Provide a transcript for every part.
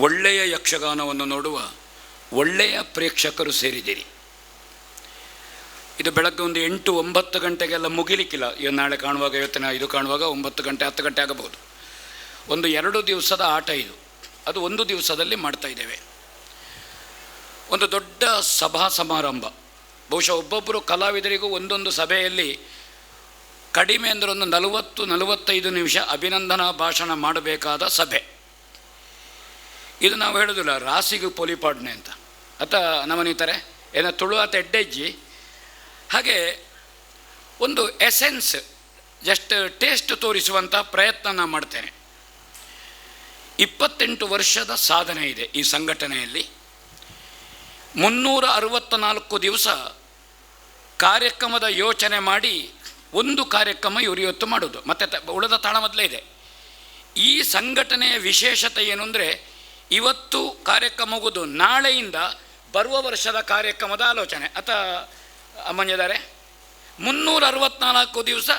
ಒಳ್ಳೆಯ ಯಕ್ಷಗಾನವನ್ನು ನೋಡುವ ಒಳ್ಳೆಯ ಪ್ರೇಕ್ಷಕರು ಸೇರಿದ್ದೀರಿ. ಇದು ಬೆಳಗ್ಗೆ ಒಂದು 8-9 ಗಂಟೆಗೆಲ್ಲ ಮುಗಿಲಿಕ್ಕಿಲ್ಲ. ಈಗ ನಾಳೆ ಕಾಣುವಾಗ, ಇವತ್ತಿನ ಇದು ಕಾಣುವಾಗ 9 ಗಂಟೆ 10 ಗಂಟೆ ಆಗಬಹುದು. ಒಂದು 2 ದಿವಸದ ಆಟ ಇದು. ಅದು ಒಂದು ದಿವಸದಲ್ಲಿ ಮಾಡ್ತಾಯಿದ್ದೇವೆ. ಒಂದು ದೊಡ್ಡ ಸಭಾ ಸಮಾರಂಭ. ಬಹುಶಃ ಒಬ್ಬೊಬ್ಬರು ಕಲಾವಿದರಿಗೂ ಒಂದೊಂದು ಸಭೆಯಲ್ಲಿ ಕಡಿಮೆ ಅಂದರೆ ಒಂದು 40-45 ನಿಮಿಷ ಅಭಿನಂದನಾ ಭಾಷಣ ಮಾಡಬೇಕಾದ ಸಭೆ. ಇದು ನಾವು ಹೇಳೋದಿಲ್ಲ ರಾಸಿಗೆ ಪೊಲಿಪಾಡ್ನೆ ಅಂತ, ಅಥವಾ ನಮನೀತಾರೆ ಏನೋ ತುಳುವಾತ ಎಡ್ಡೆಜ್ಜಿ. ಹಾಗೆ ಒಂದು ಎಸೆನ್ಸ್, ಜಸ್ಟ್ ಟೇಸ್ಟ್ ತೋರಿಸುವಂಥ ಪ್ರಯತ್ನ ನಾನು ಮಾಡ್ತೇನೆ. 28 ವರ್ಷದ ಸಾಧನೆ ಇದೆ ಈ ಸಂಘಟನೆಯಲ್ಲಿ. 364 ದಿವಸ ಕಾರ್ಯಕ್ರಮದ ಯೋಚನೆ ಮಾಡಿ ಒಂದು ಕಾರ್ಯಕ್ರಮ ಇವರು ಇವತ್ತು ಮಾಡೋದು, ಮತ್ತು ಉಳಿದ ತಾಳ ಮೊದಲೇ ಇದೆ. ಈ ಸಂಘಟನೆಯ ವಿಶೇಷತೆ ಏನು ಅಂದರೆ, ಇವತ್ತು ಕಾರ್ಯಕ್ರಮ ಮುಗಿದು ನಾಳೆಯಿಂದ ಬರುವ ವರ್ಷದ ಕಾರ್ಯಕ್ರಮದ ಆಲೋಚನೆ. ಅಮ್ಮಂಜಿದ್ದಾರೆ 364 ದಿವಸ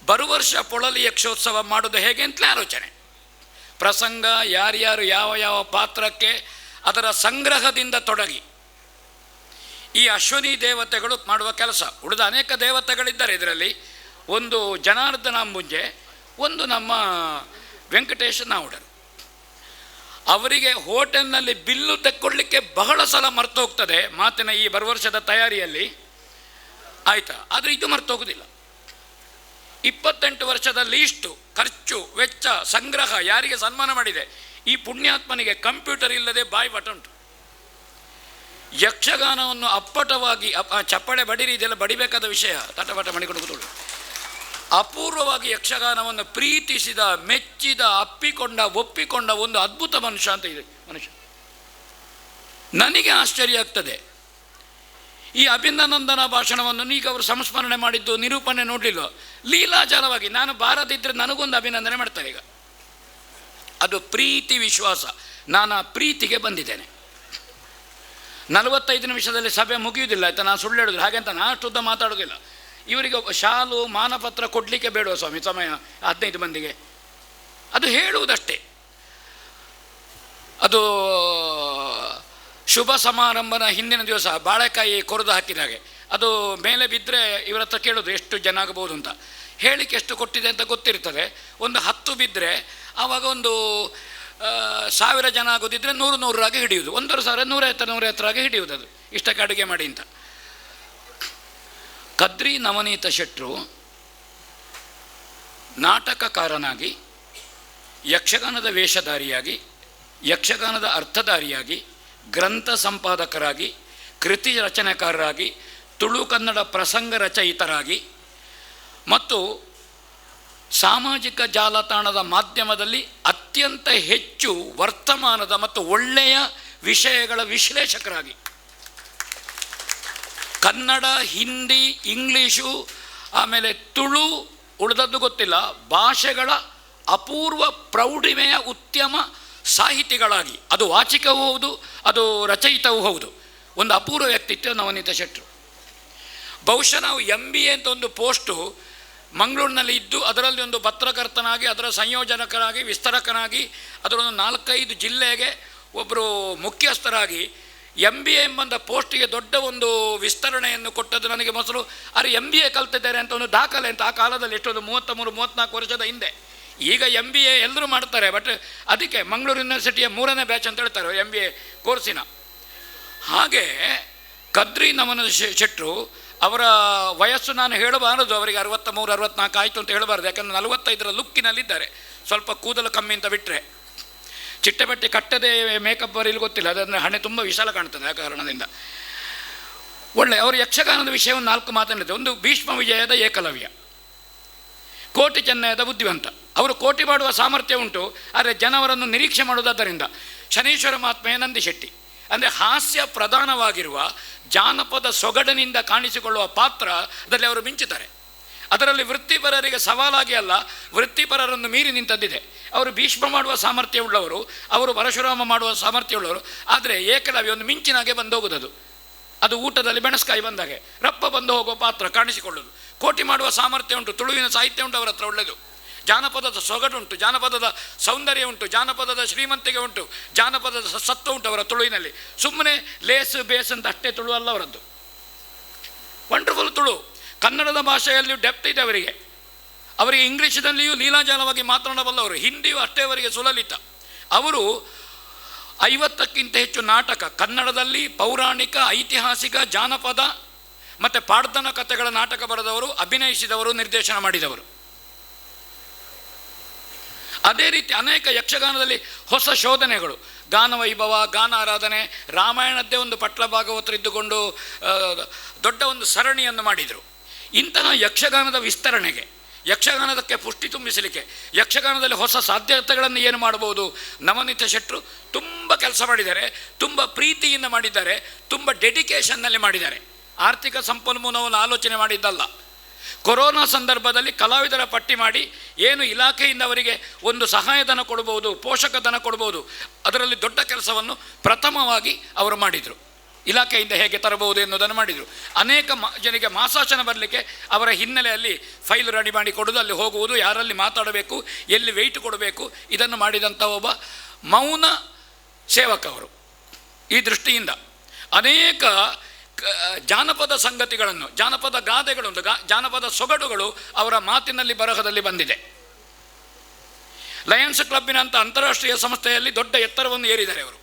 ಬರುವ ವರ್ಷ ಪೊಳಲಿ ಯಕ್ಷೋತ್ಸವ ಮಾಡೋದು ಹೇಗೆ ಅಂತಲೇ ಆಲೋಚನೆ. ಪ್ರಸಂಗ, ಯಾರ್ಯಾರು ಯಾವ ಯಾವ ಪಾತ್ರಕ್ಕೆ ಅದರ ಸಂಗ್ರಹದಿಂದ ತೊಡಗಿ ಈ ಅಶ್ವಿನಿ ದೇವತೆಗಳು ಮಾಡುವ ಕೆಲಸ. ಉಳಿದ ಅನೇಕ ದೇವತೆಗಳಿದ್ದಾರೆ ಇದರಲ್ಲಿ. ಒಂದು ಜನಾರ್ದನ ಅಂಬುಂಜೆ, ಒಂದು ನಮ್ಮ ವೆಂಕಟೇಶ ನಾವುಡರು. ಅವರಿಗೆ ಹೋಟೆಲ್ನಲ್ಲಿ ಬಿಲ್ಲು ತೆಕ್ಕೊಳ್ಳಿಕ್ಕೆ ಬಹಳ ಸಲ ಮರ್ತು ಹೋಗ್ತದೆ ಮಾತಿನ ಈ ಬರುವ ವರ್ಷದ ತಯಾರಿಯಲ್ಲಿ, ಆಯಿತಾ. ಆದರೆ ಇದು ಮರ್ತು ಹೋಗೋದಿಲ್ಲ. 28 ವರ್ಷದಲ್ಲಿ ಇಷ್ಟು ಖರ್ಚು ವೆಚ್ಚ ಸಂಗ್ರಹ ಯಾರಿಗೆ ಸನ್ಮಾನ ಮಾಡಿದೆ. ಈ ಪುಣ್ಯಾತ್ಮನಿಗೆ ಕಂಪ್ಯೂಟರ್ ಇಲ್ಲದೆ ಬಾಯ್ಪಾಠ ಉಂಟು. ಯಕ್ಷಗಾನವನ್ನು ಅಪ್ಪಟವಾಗಿ ಚಪ್ಪಳೆ ಬಡಿರಿ, ಇದೆಲ್ಲ ಬಡಿಬೇಕಾದ ವಿಷಯ, ತಟಪಾಟ ಮಾಡಿಕೊಂಡು ಕೂತ್ಕೊಳ್ಳಿ. ಅಪೂರ್ವವಾಗಿ ಯಕ್ಷಗಾನವನ್ನು ಪ್ರೀತಿಸಿದ, ಮೆಚ್ಚಿದ, ಅಪ್ಪಿಕೊಂಡ, ಒಪ್ಪಿಕೊಂಡ ಒಂದು ಅದ್ಭುತ ಮನುಷ್ಯ ಅಂತ ಇದೆ ಮನುಷ್ಯ. ನನಗೆ ಆಶ್ಚರ್ಯ ಆಗ್ತದೆ, ಈ ಅಭಿನಂದನಾ ಭಾಷಣವನ್ನು ಈಗ ಅವರು ಸಂಸ್ಮರಣೆ ಮಾಡಿದ್ದು ನಿರೂಪಣೆ ನೋಡಲಿಲ್ಲ, ಲೀಲಾಜಾಲವಾಗಿ ನಾನು ಬಾರದಿದ್ದರೆ ನನಗೊಂದು ಅಭಿನಂದನೆ ಮಾಡ್ತಾರೆ. ಈಗ ಅದು ಪ್ರೀತಿ ವಿಶ್ವಾಸ. ನಾನು ಆ ಪ್ರೀತಿಗೆ ಬಂದಿದ್ದೇನೆ. 45 ನಿಮಿಷದಲ್ಲಿ ಸಭೆ ಮುಗಿಯುವುದಿಲ್ಲ ಆಯಿತಾ. ನಾನು ಸುಳ್ಳು ಹೇಳೋದಿಲ್ಲ, ಹಾಗೆ ಅಂತ ನಾನು ಅಷ್ಟುದ್ದ ಮಾತಾಡೋದಿಲ್ಲ. ಇವರಿಗೆ ಶಾಲು ಮಾನಪತ್ರ ಕೊಡಲಿಕ್ಕೆ ಬೇಡುವ ಸ್ವಾಮಿ ಸಮಯ 15 ಮಂದಿಗೆ, ಅದು ಹೇಳುವುದಷ್ಟೇ. ಅದು ಶುಭ ಸಮಾರಂಭನ ಹಿಂದಿನ ದಿವಸ ಬಾಳೆಕಾಯಿ ಕೊರೆದು ಹಾಕಿದ ಹಾಗೆ, ಅದು ಮೇಲೆ ಬಿದ್ದರೆ ಇವರ ಹತ್ರ ಕೇಳೋದು ಎಷ್ಟು ಜನ ಆಗಬಹುದು ಅಂತ. ಹೇಳಿಕೆ ಎಷ್ಟು ಕೊಟ್ಟಿದೆ ಅಂತ ಗೊತ್ತಿರ್ತದೆ. ಒಂದು 10 ಬಿದ್ದರೆ ಆವಾಗ ಒಂದು 1000 ಜನ ಆಗೋದಿದ್ದರೆ 100 ಹಿಡಿಯುವುದು. 1,000 150 ಹಿಡಿಯುವುದು. ಅದು ಇಷ್ಟಕ್ಕೆ ಅಡುಗೆ ಮಾಡಿ ಅಂತ. ಕದ್ರಿ ನವನೀತ ಶೆಟ್ಟರು ನಾಟಕಕಾರನಾಗಿ, ಯಕ್ಷಗಾನದ ವೇಷಧಾರಿಯಾಗಿ, ಯಕ್ಷಗಾನದ ಅರ್ಥಧಾರಿಯಾಗಿ, ಗ್ರಂಥ ಸಂಪಾದಕರಾಗಿ, ಕೃತಿ ರಚನೆಕಾರರಾಗಿ, ತುಳು ಕನ್ನಡ ಪ್ರಸಂಗ ರಚಯಿತರಾಗಿ ಮತ್ತು ಸಾಮಾಜಿಕ ಜಾಲತಾಣದ ಮಾಧ್ಯಮದಲ್ಲಿ ಅತ್ಯಂತ ಹೆಚ್ಚು ವರ್ತಮಾನದ ಮತ್ತು ಒಳ್ಳೆಯ ವಿಷಯಗಳ ವಿಶ್ಲೇಷಕರಾಗಿ, ಕನ್ನಡ, ಹಿಂದಿ, ಇಂಗ್ಲೀಷು, ಆಮೇಲೆ ತುಳು, ಉಳಿದದ್ದು ಗೊತ್ತಿಲ್ಲ ಭಾಷೆಗಳ ಅಪೂರ್ವ ಪ್ರೌಢಿಮೆಯ ಉತ್ತಮ ಸಾಹಿತಿಗಳಾಗಿ, ಅದು ವಾಚಿಕವೂ ಹೌದು, ಅದು ರಚಯಿತವೂ ಹೌದು, ಒಂದು ಅಪೂರ್ವ ವ್ಯಕ್ತಿತ್ವ ನವನೀತ ಶೆಟ್ಟರು. ಬಹುಶಃ ನಾವು MBA ಅಂತ ಒಂದು ಪೋಸ್ಟು ಮಂಗಳೂರಿನಲ್ಲಿ ಇದ್ದು, ಅದರಲ್ಲಿ ಒಂದು ಪತ್ರಕರ್ತನಾಗಿ, ಅದರ ಸಂಯೋಜಕರಾಗಿ, ವಿಸ್ತರಕನಾಗಿ, ಅದರೊಂದು 4-5 ಜಿಲ್ಲೆಗೆ ಒಬ್ಬರು ಮುಖ್ಯಸ್ಥರಾಗಿ MBA ಎಂಬಂಥ ಪೋಸ್ಟಿಗೆ ದೊಡ್ಡ ಒಂದು ವಿಸ್ತರಣೆಯನ್ನು ಕೊಟ್ಟದ್ದು ನನಗೆ ಮೊದಲು. ಆದರೆ MBA ಕಲ್ತಿದ್ದಾರೆ ಅಂತ ಒಂದು ದಾಖಲೆ ಅಂತ ಆ ಕಾಲದಲ್ಲಿ ಎಷ್ಟೊಂದು 33-34 ವರ್ಷದ ಹಿಂದೆ. ಈಗ MBA ಎಲ್ಲರೂ ಮಾಡ್ತಾರೆ, ಬಟ್ ಅದಕ್ಕೆ ಮಂಗಳೂರು ಯೂನಿವರ್ಸಿಟಿಯ 3ನೇ ಬ್ಯಾಚ್ ಅಂತ ಹೇಳ್ತಾರೆ MBA ಕೋರ್ಸಿನ. ಹಾಗೆ ಕದ್ರಿ ನಮನ ಶೆಟ್ಟರು ಅವರ ವಯಸ್ಸು ನಾನು ಹೇಳಬಾರದು, ಅವರಿಗೆ 63-64 ಆಯಿತು ಅಂತ ಹೇಳಬಾರ್ದು. ಯಾಕಂದರೆ 45ರ ಲುಕ್ಕಿನಲ್ಲಿದ್ದಾರೆ. ಸ್ವಲ್ಪ ಕೂದಲು ಕಮ್ಮಿ ಅಂತ ಬಿಟ್ಟರೆ, ಚಿಟ್ಟೆ ಬಟ್ಟೆ ಕಟ್ಟದೆ ಮೇಕಪ್ ಬರೀಲಿ ಗೊತ್ತಿಲ್ಲ, ಅದನ್ನು ಹಣೆ ತುಂಬ ವಿಶಾಲ ಕಾಣ್ತದೆ. ಆ ಕಾರಣದಿಂದ ಒಳ್ಳೆ ಅವರು ಯಕ್ಷಗಾನದ ವಿಷಯವನ್ನು 4 ಮಾತನಾಡಿದೆ. ಒಂದು ಭೀಷ್ಮ ವಿಜಯದ ಏಕಲವ್ಯ, ಕೋಟಿ ಚೆನ್ನಯದ ಬುದ್ಧಿವಂತ. ಅವರು ಕೋಟಿ ಮಾಡುವ ಸಾಮರ್ಥ್ಯ ಉಂಟು, ಆದರೆ ಜನವರನ್ನು ನಿರೀಕ್ಷೆ ಮಾಡುವುದರಿಂದ ಶನೀಶ್ವರ ಮಹಾತ್ಮೆಯ ನಂದಿಶೆಟ್ಟಿ. ಅಂದರೆ ಹಾಸ್ಯ ಪ್ರಧಾನವಾಗಿರುವ ಜಾನಪದ ಸೊಗಡಿನಿಂದ ಕಾಣಿಸಿಕೊಳ್ಳುವ ಪಾತ್ರದಲ್ಲಿ ಅವರು ಮಿಂಚುತ್ತಾರೆ. ಅದರಲ್ಲಿ ವೃತ್ತಿಪರರಿಗೆ ಸವಾಲಾಗಿ ಅಲ್ಲ, ವೃತ್ತಿಪರರನ್ನು ಮೀರಿ ನಿಂತದ್ದಿದೆ. ಅವರು ಭೀಷ್ಮ ಮಾಡುವ ಸಾಮರ್ಥ್ಯ ಉಳ್ಳವರು, ಅವರು ಪರಶುರಾಮ ಮಾಡುವ ಸಾಮರ್ಥ್ಯ ಉಳ್ಳವರು. ಆದರೆ ಏಕಲವ್ಯ ಒಂದು ಮಿಂಚಿನಾಗೆ ಬಂದು ಹೋಗುವುದು. ಅದು ಊಟದಲ್ಲಿ ಮೆಣಸ್ಕಾಯಿ ಬಂದಾಗೆ ರಪ್ಪ ಬಂದು ಹೋಗುವ ಪಾತ್ರ ಕಾಣಿಸಿಕೊಳ್ಳೋದು. ಕೋಟಿ ಮಾಡುವ ಸಾಮರ್ಥ್ಯ ಉಂಟು, ತುಳುವಿನ ಸಾಹಿತ್ಯ ಉಂಟು ಅವರ ಹತ್ರ ಒಳ್ಳೆಯದು. ಜಾನಪದದ ಸೊಗಡುಂಟು, ಜಾನಪದದ ಸೌಂದರ್ಯ ಉಂಟು, ಜಾನಪದದ ಶ್ರೀಮಂತಿಕೆ ಉಂಟು, ಜಾನಪದದ ಸತ್ವ ಉಂಟು ಅವರ ತುಳುವಿನಲ್ಲಿ. ಸುಮ್ಮನೆ ಲೇಸು ಬೇಸ್ ಅಂತ ಅಷ್ಟೇ ತುಳು ಅಲ್ಲ ಅವರದ್ದು, ವಂಡರ್ಫುಲ್ ತುಳು. ಕನ್ನಡದ ಭಾಷೆಯಲ್ಲಿಯೂ ಡೆಪ್ತ್ ಇದೆ ಅವರಿಗೆ. ಇಂಗ್ಲೀಷಿನಲ್ಲಿಯೂ ಲೀಲಾಜಾಲವಾಗಿ ಮಾತನಾಡಬಲ್ಲವರು, ಹಿಂದಿಯೂ ಅಷ್ಟೇ ಅವರಿಗೆ ಸುಲಲಿತ. ಅವರು 50ಕ್ಕಿಂತ ಹೆಚ್ಚು ನಾಟಕ ಕನ್ನಡದಲ್ಲಿ ಪೌರಾಣಿಕ, ಐತಿಹಾಸಿಕ, ಜಾನಪದ ಮತ್ತು ಪಾಡ್ದನ ಕಥೆಗಳ ನಾಟಕ ಬರೆದವರು, ಅಭಿನಯಿಸಿದವರು, ನಿರ್ದೇಶನ ಮಾಡಿದವರು. ಅದೇ ರೀತಿ ಅನೇಕ ಯಕ್ಷಗಾನದಲ್ಲಿ ಹೊಸ ಶೋಧನೆಗಳು, ಗಾನವೈಭವ, ಗಾನ ಆರಾಧನೆ, ರಾಮಾಯಣದ್ದೇ ಒಂದು ಪಟ್ಲ ಭಾಗವತರಿದ್ದುಕೊಂಡು ದೊಡ್ಡ ಒಂದು ಸರಣಿಯನ್ನು ಮಾಡಿದರು. ಇಂತಹ ಯಕ್ಷಗಾನದ ವಿಸ್ತರಣೆಗೆ, ಯಕ್ಷಗಾನದಕ್ಕೆ ಪುಷ್ಟಿ ತುಂಬಿಸಲಿಕ್ಕೆ, ಯಕ್ಷಗಾನದಲ್ಲಿ ಹೊಸ ಸಾಧ್ಯತೆಗಳನ್ನು ಏನು ಮಾಡ್ಬೋದು, ನವನೀತ ಶೆಟ್ಟರು ತುಂಬ ಕೆಲಸ ಮಾಡಿದ್ದಾರೆ, ತುಂಬ ಪ್ರೀತಿಯಿಂದ ಮಾಡಿದ್ದಾರೆ, ತುಂಬ ಡೆಡಿಕೇಷನ್ನಲ್ಲಿ ಮಾಡಿದ್ದಾರೆ. ಆರ್ಥಿಕ ಸಂಪನ್ಮೂಲವನ್ನು ಆಲೋಚನೆ ಮಾಡಿದ್ದಲ್ಲ. ಕೊರೋನಾ ಸಂದರ್ಭದಲ್ಲಿ ಕಲಾವಿದರ ಪಟ್ಟಿ ಮಾಡಿ ಏನು ಇಲಾಖೆಯಿಂದ ಅವರಿಗೆ ಒಂದು ಸಹಾಯಧನ ಕೊಡ್ಬೋದು, ಪೋಷಕ ಧನ ಕೊಡ್ಬೋದು, ಅದರಲ್ಲಿ ದೊಡ್ಡ ಕೆಲಸವನ್ನು ಪ್ರಥಮವಾಗಿ ಅವರು ಮಾಡಿದರು. ಇಲಾಖೆಯಿಂದ ಹೇಗೆ ತರಬಹುದು ಎನ್ನುವುದನ್ನು ಮಾಡಿದರು. ಅನೇಕ ಜನರಿಗೆ ಮಾಸಾಶನ ಬರಲಿಕ್ಕೆ ಅವರ ಹಿನ್ನೆಲೆಯಲ್ಲಿ ಫೈಲ್ ರೆಡಿ ಮಾಡಿ ಕೊಡೋದು, ಅಲ್ಲಿ ಹೋಗುವುದು, ಯಾರಲ್ಲಿ ಮಾತಾಡಬೇಕು, ಎಲ್ಲಿ ವೆಯ್ಟ್ ಕೊಡಬೇಕು, ಇದನ್ನು ಮಾಡಿದಂಥ ಒಬ್ಬ ಮೌನ ಸೇವಕ ಅವರು. ಈ ದೃಷ್ಟಿಯಿಂದ ಅನೇಕ ಜಾನಪದ ಸಂಗತಿಗಳನ್ನು, ಜಾನಪದ ಗಾದೆಗಳು, ಜಾನಪದ ಸೊಗಡುಗಳು ಅವರ ಮಾತಿನಲ್ಲಿ, ಬರಹದಲ್ಲಿ ಬಂದಿದೆ. ಲಯನ್ಸ್ ಕ್ಲಬ್ಬಿನಂಥ ಅಂತಾರಾಷ್ಟ್ರೀಯ ಸಂಸ್ಥೆಯಲ್ಲಿ ದೊಡ್ಡ ಎತ್ತರವನ್ನು ಏರಿದ್ದಾರೆ ಅವರು.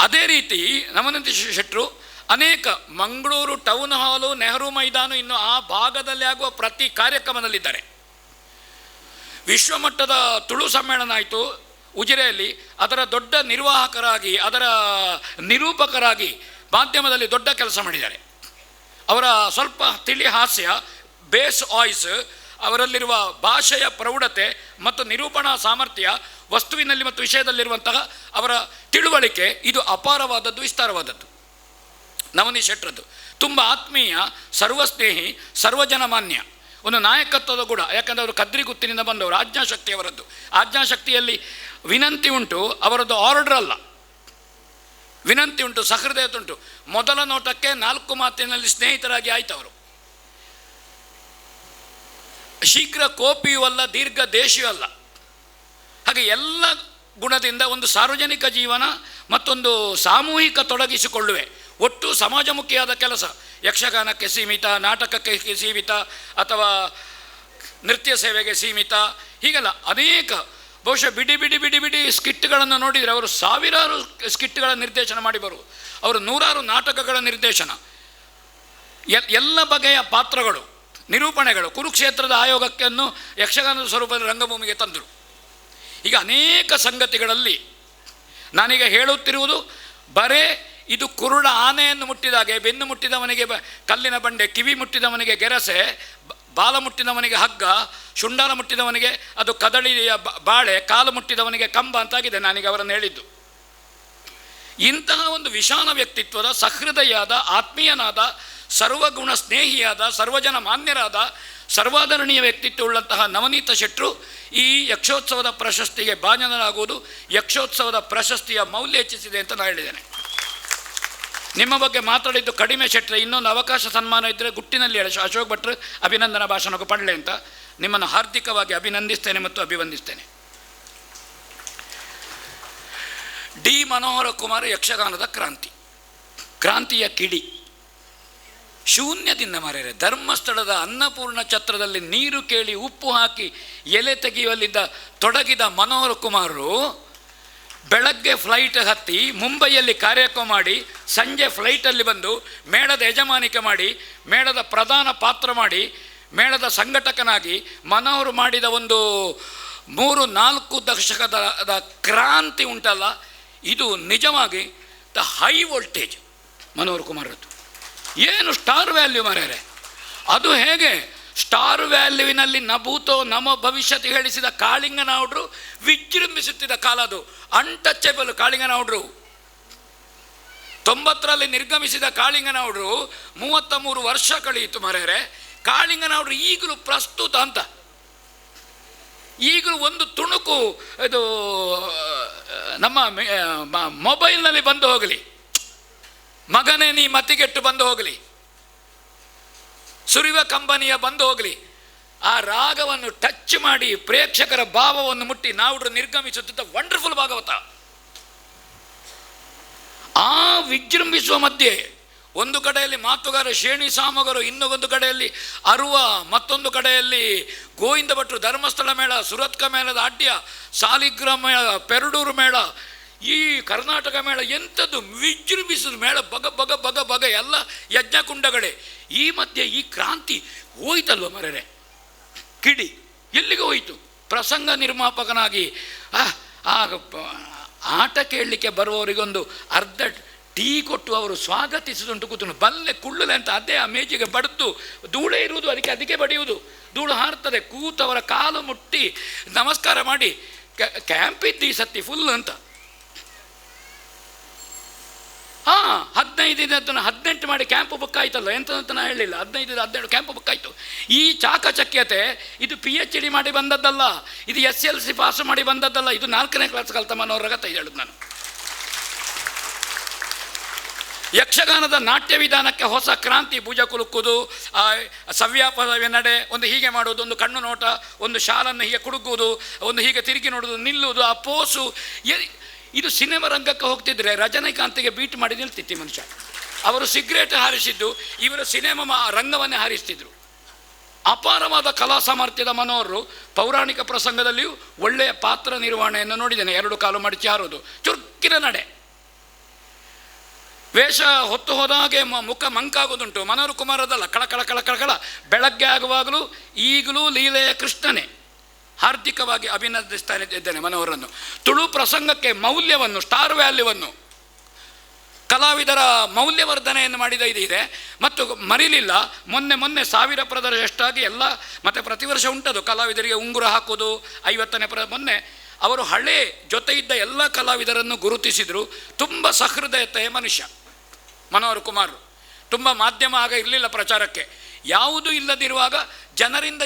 ಅದೇ ರೀತಿ ನವನೀತ ಶೆಟ್ಟರು ಅನೇಕ ಮಂಗಳೂರು ಟೌನ್ ಹಾಲು, ನೆಹರು ಮೈದಾನ, ಇನ್ನು ಆ ಭಾಗದಲ್ಲಿ ಆಗುವ ಪ್ರತಿ ಕಾರ್ಯಕ್ರಮದಲ್ಲಿದ್ದಾರೆ. ವಿಶ್ವಮಟ್ಟದ ತುಳು ಸಮ್ಮೇಳನ ಆಯಿತು ಉಜಿರೆಯಲ್ಲಿ, ಅದರ ದೊಡ್ಡ ನಿರ್ವಾಹಕರಾಗಿ, ಅದರ ನಿರೂಪಕರಾಗಿ ಮಾಧ್ಯಮದಲ್ಲಿ ದೊಡ್ಡ ಕೆಲಸ ಮಾಡಿದ್ದಾರೆ. ಅವರ ಸ್ವಲ್ಪ ತಿಳಿ ಹಾಸ್ಯ, ಬೇಸ್ ವಾಯ್ಸ್, ಅವರಲ್ಲಿರುವ ಭಾಷೆಯ ಪ್ರೌಢತೆ ಮತ್ತು ನಿರೂಪಣಾ ಸಾಮರ್ಥ್ಯ, ವಸ್ತುವಿನಲ್ಲಿ ಮತ್ತು ವಿಷಯದಲ್ಲಿರುವಂತಹ ಅವರ ತಿಳುವಳಿಕೆ, ಇದು ಅಪಾರವಾದದ್ದು, ವಿಸ್ತಾರವಾದದ್ದು ನವನೀತ ಶೆಟ್ಟರದ್ದು. ತುಂಬ ಆತ್ಮೀಯ, ಸರ್ವಸ್ನೇಹಿ, ಸರ್ವಜನಮಾನ್ಯ, ಒಂದು ನಾಯಕತ್ವದ ಗುಣ. ಯಾಕಂದರೆ ಅವರು ಕದ್ರಿಗುತ್ತಿನಿಂದ ಬಂದವರು. ಆಜ್ಞಾಶಕ್ತಿ ಅವರದ್ದು. ಆಜ್ಞಾಶಕ್ತಿಯಲ್ಲಿ ವಿನಂತಿ ಉಂಟು, ಅವರದ್ದು ಆರ್ಡರ್ ಅಲ್ಲ, ವಿನಂತಿ ಉಂಟು, ಸಹೃದಯತೆ ಉಂಟು. ಮೊದಲ ನೋಟಕ್ಕೆ 4 ಮಾತಿನಲ್ಲಿ ಸ್ನೇಹಿತರಾಗಿ ಆಯ್ತು ಅವರು. ಶೀಘ್ರ ಕೋಪಿಯೂ ಅಲ್ಲ, ದೀರ್ಘ ದೇಶಿಯೂ ಅಲ್ಲ. ಹಾಗೆ ಎಲ್ಲ ಗುಣದಿಂದ ಒಂದು ಸಾರ್ವಜನಿಕ ಜೀವನ ಮತ್ತೊಂದು ಸಾಮೂಹಿಕ ತೊಡಗಿಸಿಕೊಳ್ಳುವೆ, ಒಟ್ಟು ಸಮಾಜಮುಖಿಯಾದ ಕೆಲಸ. ಯಕ್ಷಗಾನಕ್ಕೆ ಸೀಮಿತ, ನಾಟಕಕ್ಕೆ ಸೀಮಿತ, ಅಥವಾ ನೃತ್ಯ ಸೇವೆಗೆ ಸೀಮಿತ, ಹೀಗೆಲ್ಲ ಅನೇಕ. ಬಹುಶಃ ಬಿಡಿ ಬಿಡಿ ಬಿಡಿ ಬಿಡಿ ಸ್ಕಿಟ್ಗಳನ್ನು ನೋಡಿದರೆ ಅವರು ಸಾವಿರಾರು ಸ್ಕಿಟ್ಗಳ ನಿರ್ದೇಶನ ಮಾಡಿ ಬರುವುದು. ಅವರು 100 ನಾಟಕಗಳ ನಿರ್ದೇಶನ, ಎಲ್ಲ ಬಗೆಯ ಪಾತ್ರಗಳು, ನಿರೂಪಣೆಗಳು. ಕುರುಕ್ಷೇತ್ರದ ಆಯೋಗಕ್ಕೆಯನ್ನು ಯಕ್ಷಗಾನದ ಸ್ವರೂಪದ ರಂಗಭೂಮಿಗೆ ತಂದರು. ಈಗ ಅನೇಕ ಸಂಗತಿಗಳಲ್ಲಿ ನಾನೀಗ ಹೇಳುತ್ತಿರುವುದು ಬರೇ ಇದು ಕುರುಡ ಆನೆಯನ್ನು ಮುಟ್ಟಿದಾಗೆ, ಬೆನ್ನು ಮುಟ್ಟಿದವನಿಗೆ ಕಲ್ಲಿನ ಬಂಡೆ, ಕಿವಿ ಮುಟ್ಟಿದವನಿಗೆ ಗೆರಸೆ, ಬಾಲ ಮುಟ್ಟಿದವನಿಗೆ ಹಗ್ಗ, ಶುಂಡಾಲ ಮುಟ್ಟಿದವನಿಗೆ ಅದು ಕದಳಿಯ ಬಾಳೆ, ಕಾಲು ಮುಟ್ಟಿದವನಿಗೆ ಕಂಬ ಅಂತಾಗಿದೆ ನಾನೀಗ ಅವರನ್ನು ಹೇಳಿದ್ದು. ಇಂತಹ ಒಂದು ವಿಶಾಲ ವ್ಯಕ್ತಿತ್ವದ, ಸಹೃದಯಾದ, ಆತ್ಮೀಯನಾದ, ಸರ್ವಗುಣ ಸ್ನೇಹಿಯಾದ, ಸರ್ವಜನ ಮಾನ್ಯರಾದ, ಸರ್ವಾದರಣೀಯ ವ್ಯಕ್ತಿತ್ವ ಉಳ್ಳಂತಹ ನವನೀತ ಶೆಟ್ಟರು ಈ ಯಕ್ಷೋತ್ಸವದ ಪ್ರಶಸ್ತಿಗೆ ಭಾಜನರಾಗುವುದು ಯಕ್ಷೋತ್ಸವದ ಪ್ರಶಸ್ತಿಯ ಮೌಲ್ಯ ಹೆಚ್ಚಿಸಿದೆ ಅಂತ ನಾನು ಹೇಳಿದ್ದೇನೆ. ನಿಮ್ಮ ಬಗ್ಗೆ ಮಾತಾಡಿದ್ದು ಕಡಿಮೆ ಶೆಟ್ಟರೆ, ಇನ್ನೊಂದು ಅವಕಾಶ ಸನ್ಮಾನ ಇದ್ದರೆ ಗುಟ್ಟಿನಲ್ಲಿ ಹೇಳಿ ಅಶೋಕ್ ಭಟ್ರು ಅಭಿನಂದನಾ ಭಾಷಣಕ್ಕೆ ಪಡಲೆ ಅಂತ ನಿಮ್ಮನ್ನು ಹಾರ್ದಿಕವಾಗಿ ಅಭಿನಂದಿಸ್ತೇನೆ ಮತ್ತು ಅಭಿವಂದಿಸ್ತೇನೆ. ಡಿ ಮನೋಹರ ಕುಮಾರ್ ಯಕ್ಷಗಾನದ ಕ್ರಾಂತಿಯ ಕಿಡಿ. ಶೂನ್ಯದಿಂದ ಮಾರ್ಯಾರೆ. ಧರ್ಮಸ್ಥಳದ ಅನ್ನಪೂರ್ಣ ಛತ್ರದಲ್ಲಿ ನೀರು ಕೇಳಿ ಉಪ್ಪು ಹಾಕಿ ಎಲೆ ತೆಗೆಯುವಲ್ಲಿದ್ದ ತೊಡಗಿದ ಮನೋಹರ ಕುಮಾರರು ಬೆಳಗ್ಗೆ ಫ್ಲೈಟ್ ಹತ್ತಿ ಮುಂಬೈಯಲ್ಲಿ ಕಾರ್ಯಕ್ರಮ ಮಾಡಿ, ಸಂಜೆ ಫ್ಲೈಟಲ್ಲಿ ಬಂದು ಮೇಳದ ಯಜಮಾನಿಕೆ ಮಾಡಿ, ಮೇಳದ ಪ್ರಧಾನ ಪಾತ್ರ ಮಾಡಿ, ಮೇಳದ ಸಂಘಟಕನಾಗಿ ಮನೋಹರ್ ಮಾಡಿದ ಒಂದು 3-4 ದಶಕದ ಕ್ರಾಂತಿ ಉಂಟಲ್ಲ, ಇದು ನಿಜವಾಗಿ ದ ಹೈ ವೋಲ್ಟೇಜ್ ಮನೋಹರ್ ಕುಮಾರದ್ದು. ಏನು ಸ್ಟಾರ್ ವ್ಯಾಲ್ಯೂ ಮಾರ್ಯಾರೆ. ಅದು ಹೇಗೆ ಸ್ಟಾರ್ ವ್ಯಾಲ್ಯೂವಿನಲ್ಲಿ ನಭೂತೋ ನಮ ಭವಿಷ್ಯತ್ ಹೇಳಿಸಿದ ಕಾಳಿಂಗನೌಡ್ರು ವಿಜೃಂಭಿಸುತ್ತಿದ್ದ ಕಾಲ ಅದು. ಅನ್ಟಚಬಲ್ ಕಾಳಿಂಗನೌಡ್ರು 90ರಲ್ಲಿ ನಿರ್ಗಮಿಸಿದ ಕಾಳಿಂಗನೌಡ್ರು 33 ವರ್ಷ ಕಳೆಯಿತು ಮಾರ್ಯಾರೆ. ಕಾಳಿಂಗನೌಡ್ರು ಈಗಲೂ ಪ್ರಸ್ತುತ ಅಂತ. ಈಗಲೂ ಒಂದು ತುಣುಕು ಇದು ನಮ್ಮ ಮೊಬೈಲ್ನಲ್ಲಿ ಬಂದು ಹೋಗಲಿ, ಮಗನೇ ನೀ ಮತಿಗೆಟ್ಟು ಬಂದು ಹೋಗಲಿ, ಸುರಿವ ಕಂಬನಿಯ ಬಂದು ಹೋಗಲಿ, ಆ ರಾಗವನ್ನು ಟಚ್ ಮಾಡಿ ಪ್ರೇಕ್ಷಕರ ಭಾವವನ್ನು ಮುಟ್ಟಿ ನಾವುಡ್ರು ನಿರ್ಗಮಿಸುತ್ತಿದ್ದ ವಂಡರ್ಫುಲ್ ಭಾಗವತ. ಆ ವಿಜೃಂಭಿಸುವ ಮಧ್ಯೆ ಒಂದು ಕಡೆಯಲ್ಲಿ ಮಾತುಗಾರ ಶೇಣಿ ಸಾಮಗರು, ಇನ್ನೊಂದು ಕಡೆಯಲ್ಲಿ ಅರುವ, ಮತ್ತೊಂದು ಕಡೆಯಲ್ಲಿ ಗೋವಿಂದ ಭಟ್ರು, ಧರ್ಮಸ್ಥಳ ಮೇಳ, ಸುರತ್ಕ ಮೇಳದ ಅಡ್ಯ, ಸಾಲಿಗ್ರಾಮ ಮೇಳ, ಪೆರಡೂರು ಮೇಳ, ಈ ಕರ್ನಾಟಕ ಮೇಳ ಎಂಥದ್ದು ವಿಜೃಂಭಿಸಿದ ಮೇಳ, ಬಗ ಬಗ ಬಗ ಬಗ ಎಲ್ಲ ಯಜ್ಞಕುಂಡಗಳೇ. ಈ ಮಧ್ಯೆ ಈ ಕ್ರಾಂತಿ ಹೋಯ್ತಲ್ವ ಮರರೆ, ಕಿಡಿ ಎಲ್ಲಿಗೆ ಹೋಯಿತು? ಪ್ರಸಂಗ ನಿರ್ಮಾಪಕನಾಗಿ ಆಟ ಕೇಳಲಿಕ್ಕೆ ಬರುವವರಿಗೊಂದು ಅರ್ಧ ಟೀ ಕೊಟ್ಟು ಅವರು ಸ್ವಾಗತಿಸಿದುಂಟು ಕೂತು ಬಲ್ಲೆ ಕುಳ್ಳುಲೆ ಅಂತ ಅದೇ ಆ ಮೇಜಿಗೆ ಬಡಿದು, ಧೂಳೆ ಇರುವುದು ಅದಕ್ಕೆ ಬಡಿಯುವುದು, ಧೂಳು ಹಾರ್ತದೆ, ಕೂತವರ ಕಾಲು ಮುಟ್ಟಿ ನಮಸ್ಕಾರ ಮಾಡಿ ಕ್ಯಾಂಪ್ ಇದ್ದು ಈ ಸತ್ತಿ ಫುಲ್ ಅಂತ. 15 ದಿನದ 18 ಮಾಡಿ ಕ್ಯಾಂಪ್ ಬುಕ್ ಆಯ್ತಲ್ಲ, ಎಂತಂತ ನಾನು ಹೇಳಿಲ್ಲ. 15 ಕ್ಯಾಂಪ್ ಬುಕ್ ಆಯಿತು. ಈ ಚಾಕಚಕ್ಯತೆ ಇದು PhD ಮಾಡಿ ಬಂದದ್ದಲ್ಲ, ಇದು SLC ಪಾಸ್ ಮಾಡಿ ಬಂದದ್ದಲ್ಲ, ಇದು 4ನೇ ಕ್ಲಾಸ್ ಕಲ್ತ ಮನೋಹರ ಕಥೆ ಹೇಳುದು ನಾನು. ಯಕ್ಷಗಾನದ ನಾಟ್ಯ ವಿಧಾನಕ್ಕೆ ಹೊಸ ಕ್ರಾಂತಿ. ಭುಜ ಕುಲುಕುವುದು, ಸವ್ಯಾಪದ ನಡೆ, ಒಂದು ಹೀಗೆ ಮಾಡೋದು, ಒಂದು ಕಣ್ಣು ನೋಟ, ಒಂದು ಶಾಲನ್ನು ಹೀಗೆ ಕುಡುಕುವುದು, ಒಂದು ಹೀಗೆ ತಿರುಗಿ ನೋಡೋದು, ನಿಲ್ಲುವುದು, ಆ ಪೋಸು. ಇದು ಸಿನಿಮಾ ರಂಗಕ್ಕೆ ಹೋಗ್ತಿದ್ರೆ ರಜನಿಕಾಂತ್ಗೆ ಬೀಟ್ ಮಾಡಿ ನಿಲ್ತಿತ್ತು ಮನುಷ್ಯ. ಅವರು ಸಿಗರೇಟ್ ಹಾರಿಸಿದ್ದು, ಇವರು ಸಿನಿಮಾ ರಂಗವನ್ನೇ ಹಾರಿಸ್ತಿದ್ರು. ಅಪಾರವಾದ ಕಲಾ ಸಾಮರ್ಥ್ಯದ ಮನೋಹರರು ಪೌರಾಣಿಕ ಪ್ರಸಂಗದಲ್ಲಿಯೂ ಒಳ್ಳೆಯ ಪಾತ್ರ ನಿರ್ವಹಣೆಯನ್ನು ನೋಡಿದ್ದೇನೆ. 2 ಕಾಲು ಮಡಚಿ ಹಾರೋದು, ಚುರುಕಿನ ನಡೆ, ವೇಷ ಹೊತ್ತು ಹೋದಾಗೆ ಮುಖ ಮಂಕಾಗೋದುಂಟು. ಮನೋಹರ ಕುಮಾರದಲ್ಲ, ಕಳಕಳ ಕಳಕಳ ಕಳ. ಬೆಳಗ್ಗೆ ಆಗುವಾಗಲೂ ಈಗಲೂ ಲೀಲೆಯ ಕೃಷ್ಣನೇ. ಹಾರ್ದಿಕವಾಗಿ ಅಭಿನಂದಿಸ್ತಾ ಇದ್ದೇನೆ ಮನೋಹರನ್ನು. ತುಳು ಪ್ರಸಂಗಕ್ಕೆ ಮೌಲ್ಯವನ್ನು, ಸ್ಟಾರ್ ವ್ಯಾಲ್ಯೂವನ್ನು, ಕಲಾವಿದರ ಮೌಲ್ಯವರ್ಧನೆಯನ್ನು ಮಾಡಿದ ಇದೆ. ಮತ್ತು ಮರಿಲಿಲ್ಲ, ಮೊನ್ನೆ 1000 ಪ್ರದರ್ಶನಷ್ಟಾಗಿ ಎಲ್ಲ, ಮತ್ತು ಪ್ರತಿ ವರ್ಷ ಉಂಟದು ಕಲಾವಿದರಿಗೆ ಉಂಗುರ ಹಾಕೋದು. 50ನೇ ಮೊನ್ನೆ ಅವರು ಹಳೆ ಜೊತೆ ಇದ್ದ ಎಲ್ಲ ಕಲಾವಿದರನ್ನು ಗುರುತಿಸಿದರು. ತುಂಬ ಸಹೃದಯತೆಯ ಮನುಷ್ಯ ಮನೋಹರ ಕುಮಾರ್. ತುಂಬ ಮಾಧ್ಯಮ ಆಗ ಇರಲಿಲ್ಲ ಪ್ರಚಾರಕ್ಕೆ, ಯಾವುದೂ ಇಲ್ಲದಿರುವಾಗ ಜನರಿಂದ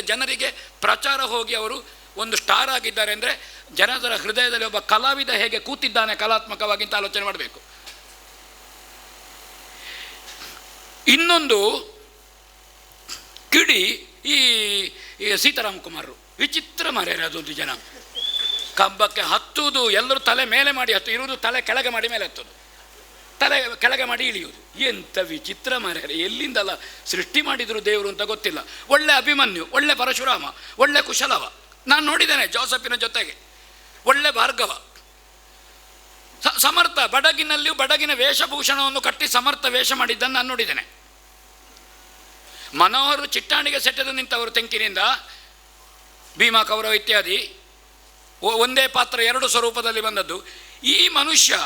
ಜನರಿಗೆ ಪ್ರಚಾರ ಹೋಗಿ ಅವರು ಒಂದು ಸ್ಟಾರ್ ಆಗಿದ್ದಾರೆ. ಅಂದರೆ ಜನರ ಹೃದಯದಲ್ಲಿ ಒಬ್ಬ ಕಲಾವಿದ ಹೇಗೆ ಕೂತಿದ್ದಾನೆ ಕಲಾತ್ಮಕವಾಗಿ ಅಂತ ಆಲೋಚನೆ ಮಾಡಬೇಕು. ಇನ್ನೊಂದು ಕಿಡಿ ಈ ಸೀತಾರಾಮ್ ಕುಮಾರರು ವಿಚಿತ್ರ ಮಾರ್ಯಾರೆ. ಅದೊಂದು ಜನ ಕಂಬಕ್ಕೆ ಹತ್ತುವುದು, ಎಲ್ಲರೂ ತಲೆ ಮೇಲೆ ಮಾಡಿ ಇರುವುದು, ತಲೆ ಕೆಳಗೆ ಮಾಡಿ ಮೇಲೆ ಹತ್ತುವುದು, ತಲೆ ಕೆಳಗೆ ಮಾಡಿ ಇಳಿಯುವುದು. ಎಂಥ ವಿಚಿತ್ರ ಮಾರ್ಯಾರೆ. ಎಲ್ಲಿಂದಲ್ಲ ಸೃಷ್ಟಿ ಮಾಡಿದರು ದೇವರು ಅಂತ ಗೊತ್ತಿಲ್ಲ. ಒಳ್ಳೆ ಅಭಿಮನ್ಯು, ಒಳ್ಳೆ ಪರಶುರಾಮ, ಒಳ್ಳೆ ಕುಶಲವ ನಾನು ನೋಡಿದ್ದೇನೆ ಜೋಸಫಿನ ಜೊತೆಗೆ. ಒಳ್ಳೆ ಭಾರ್ಗವ, ಸಮರ್ಥ. ಬಡಗಿನಲ್ಲಿಯೂ ಬಡಗಿನ ವೇಷಭೂಷಣವನ್ನು ಕಟ್ಟಿ ಸಮರ್ಥ ವೇಷ ಮಾಡಿದ್ದನ್ನು ನಾನು ನೋಡಿದ್ದೇನೆ. ಮನೋಹರ್ ಚಿಟ್ಟಾಣಿಗೆ ಸೆಟ್ಟೆದು ನಿಂತವರು ತೆಂಕಿನಿಂದ, ಭೀಮಾ ಕೌರವ ಇತ್ಯಾದಿ ಒಂದೇ ಪಾತ್ರ 2 ಸ್ವರೂಪದಲ್ಲಿ ಬಂದದ್ದು. ಈ ಮನುಷ್ಯ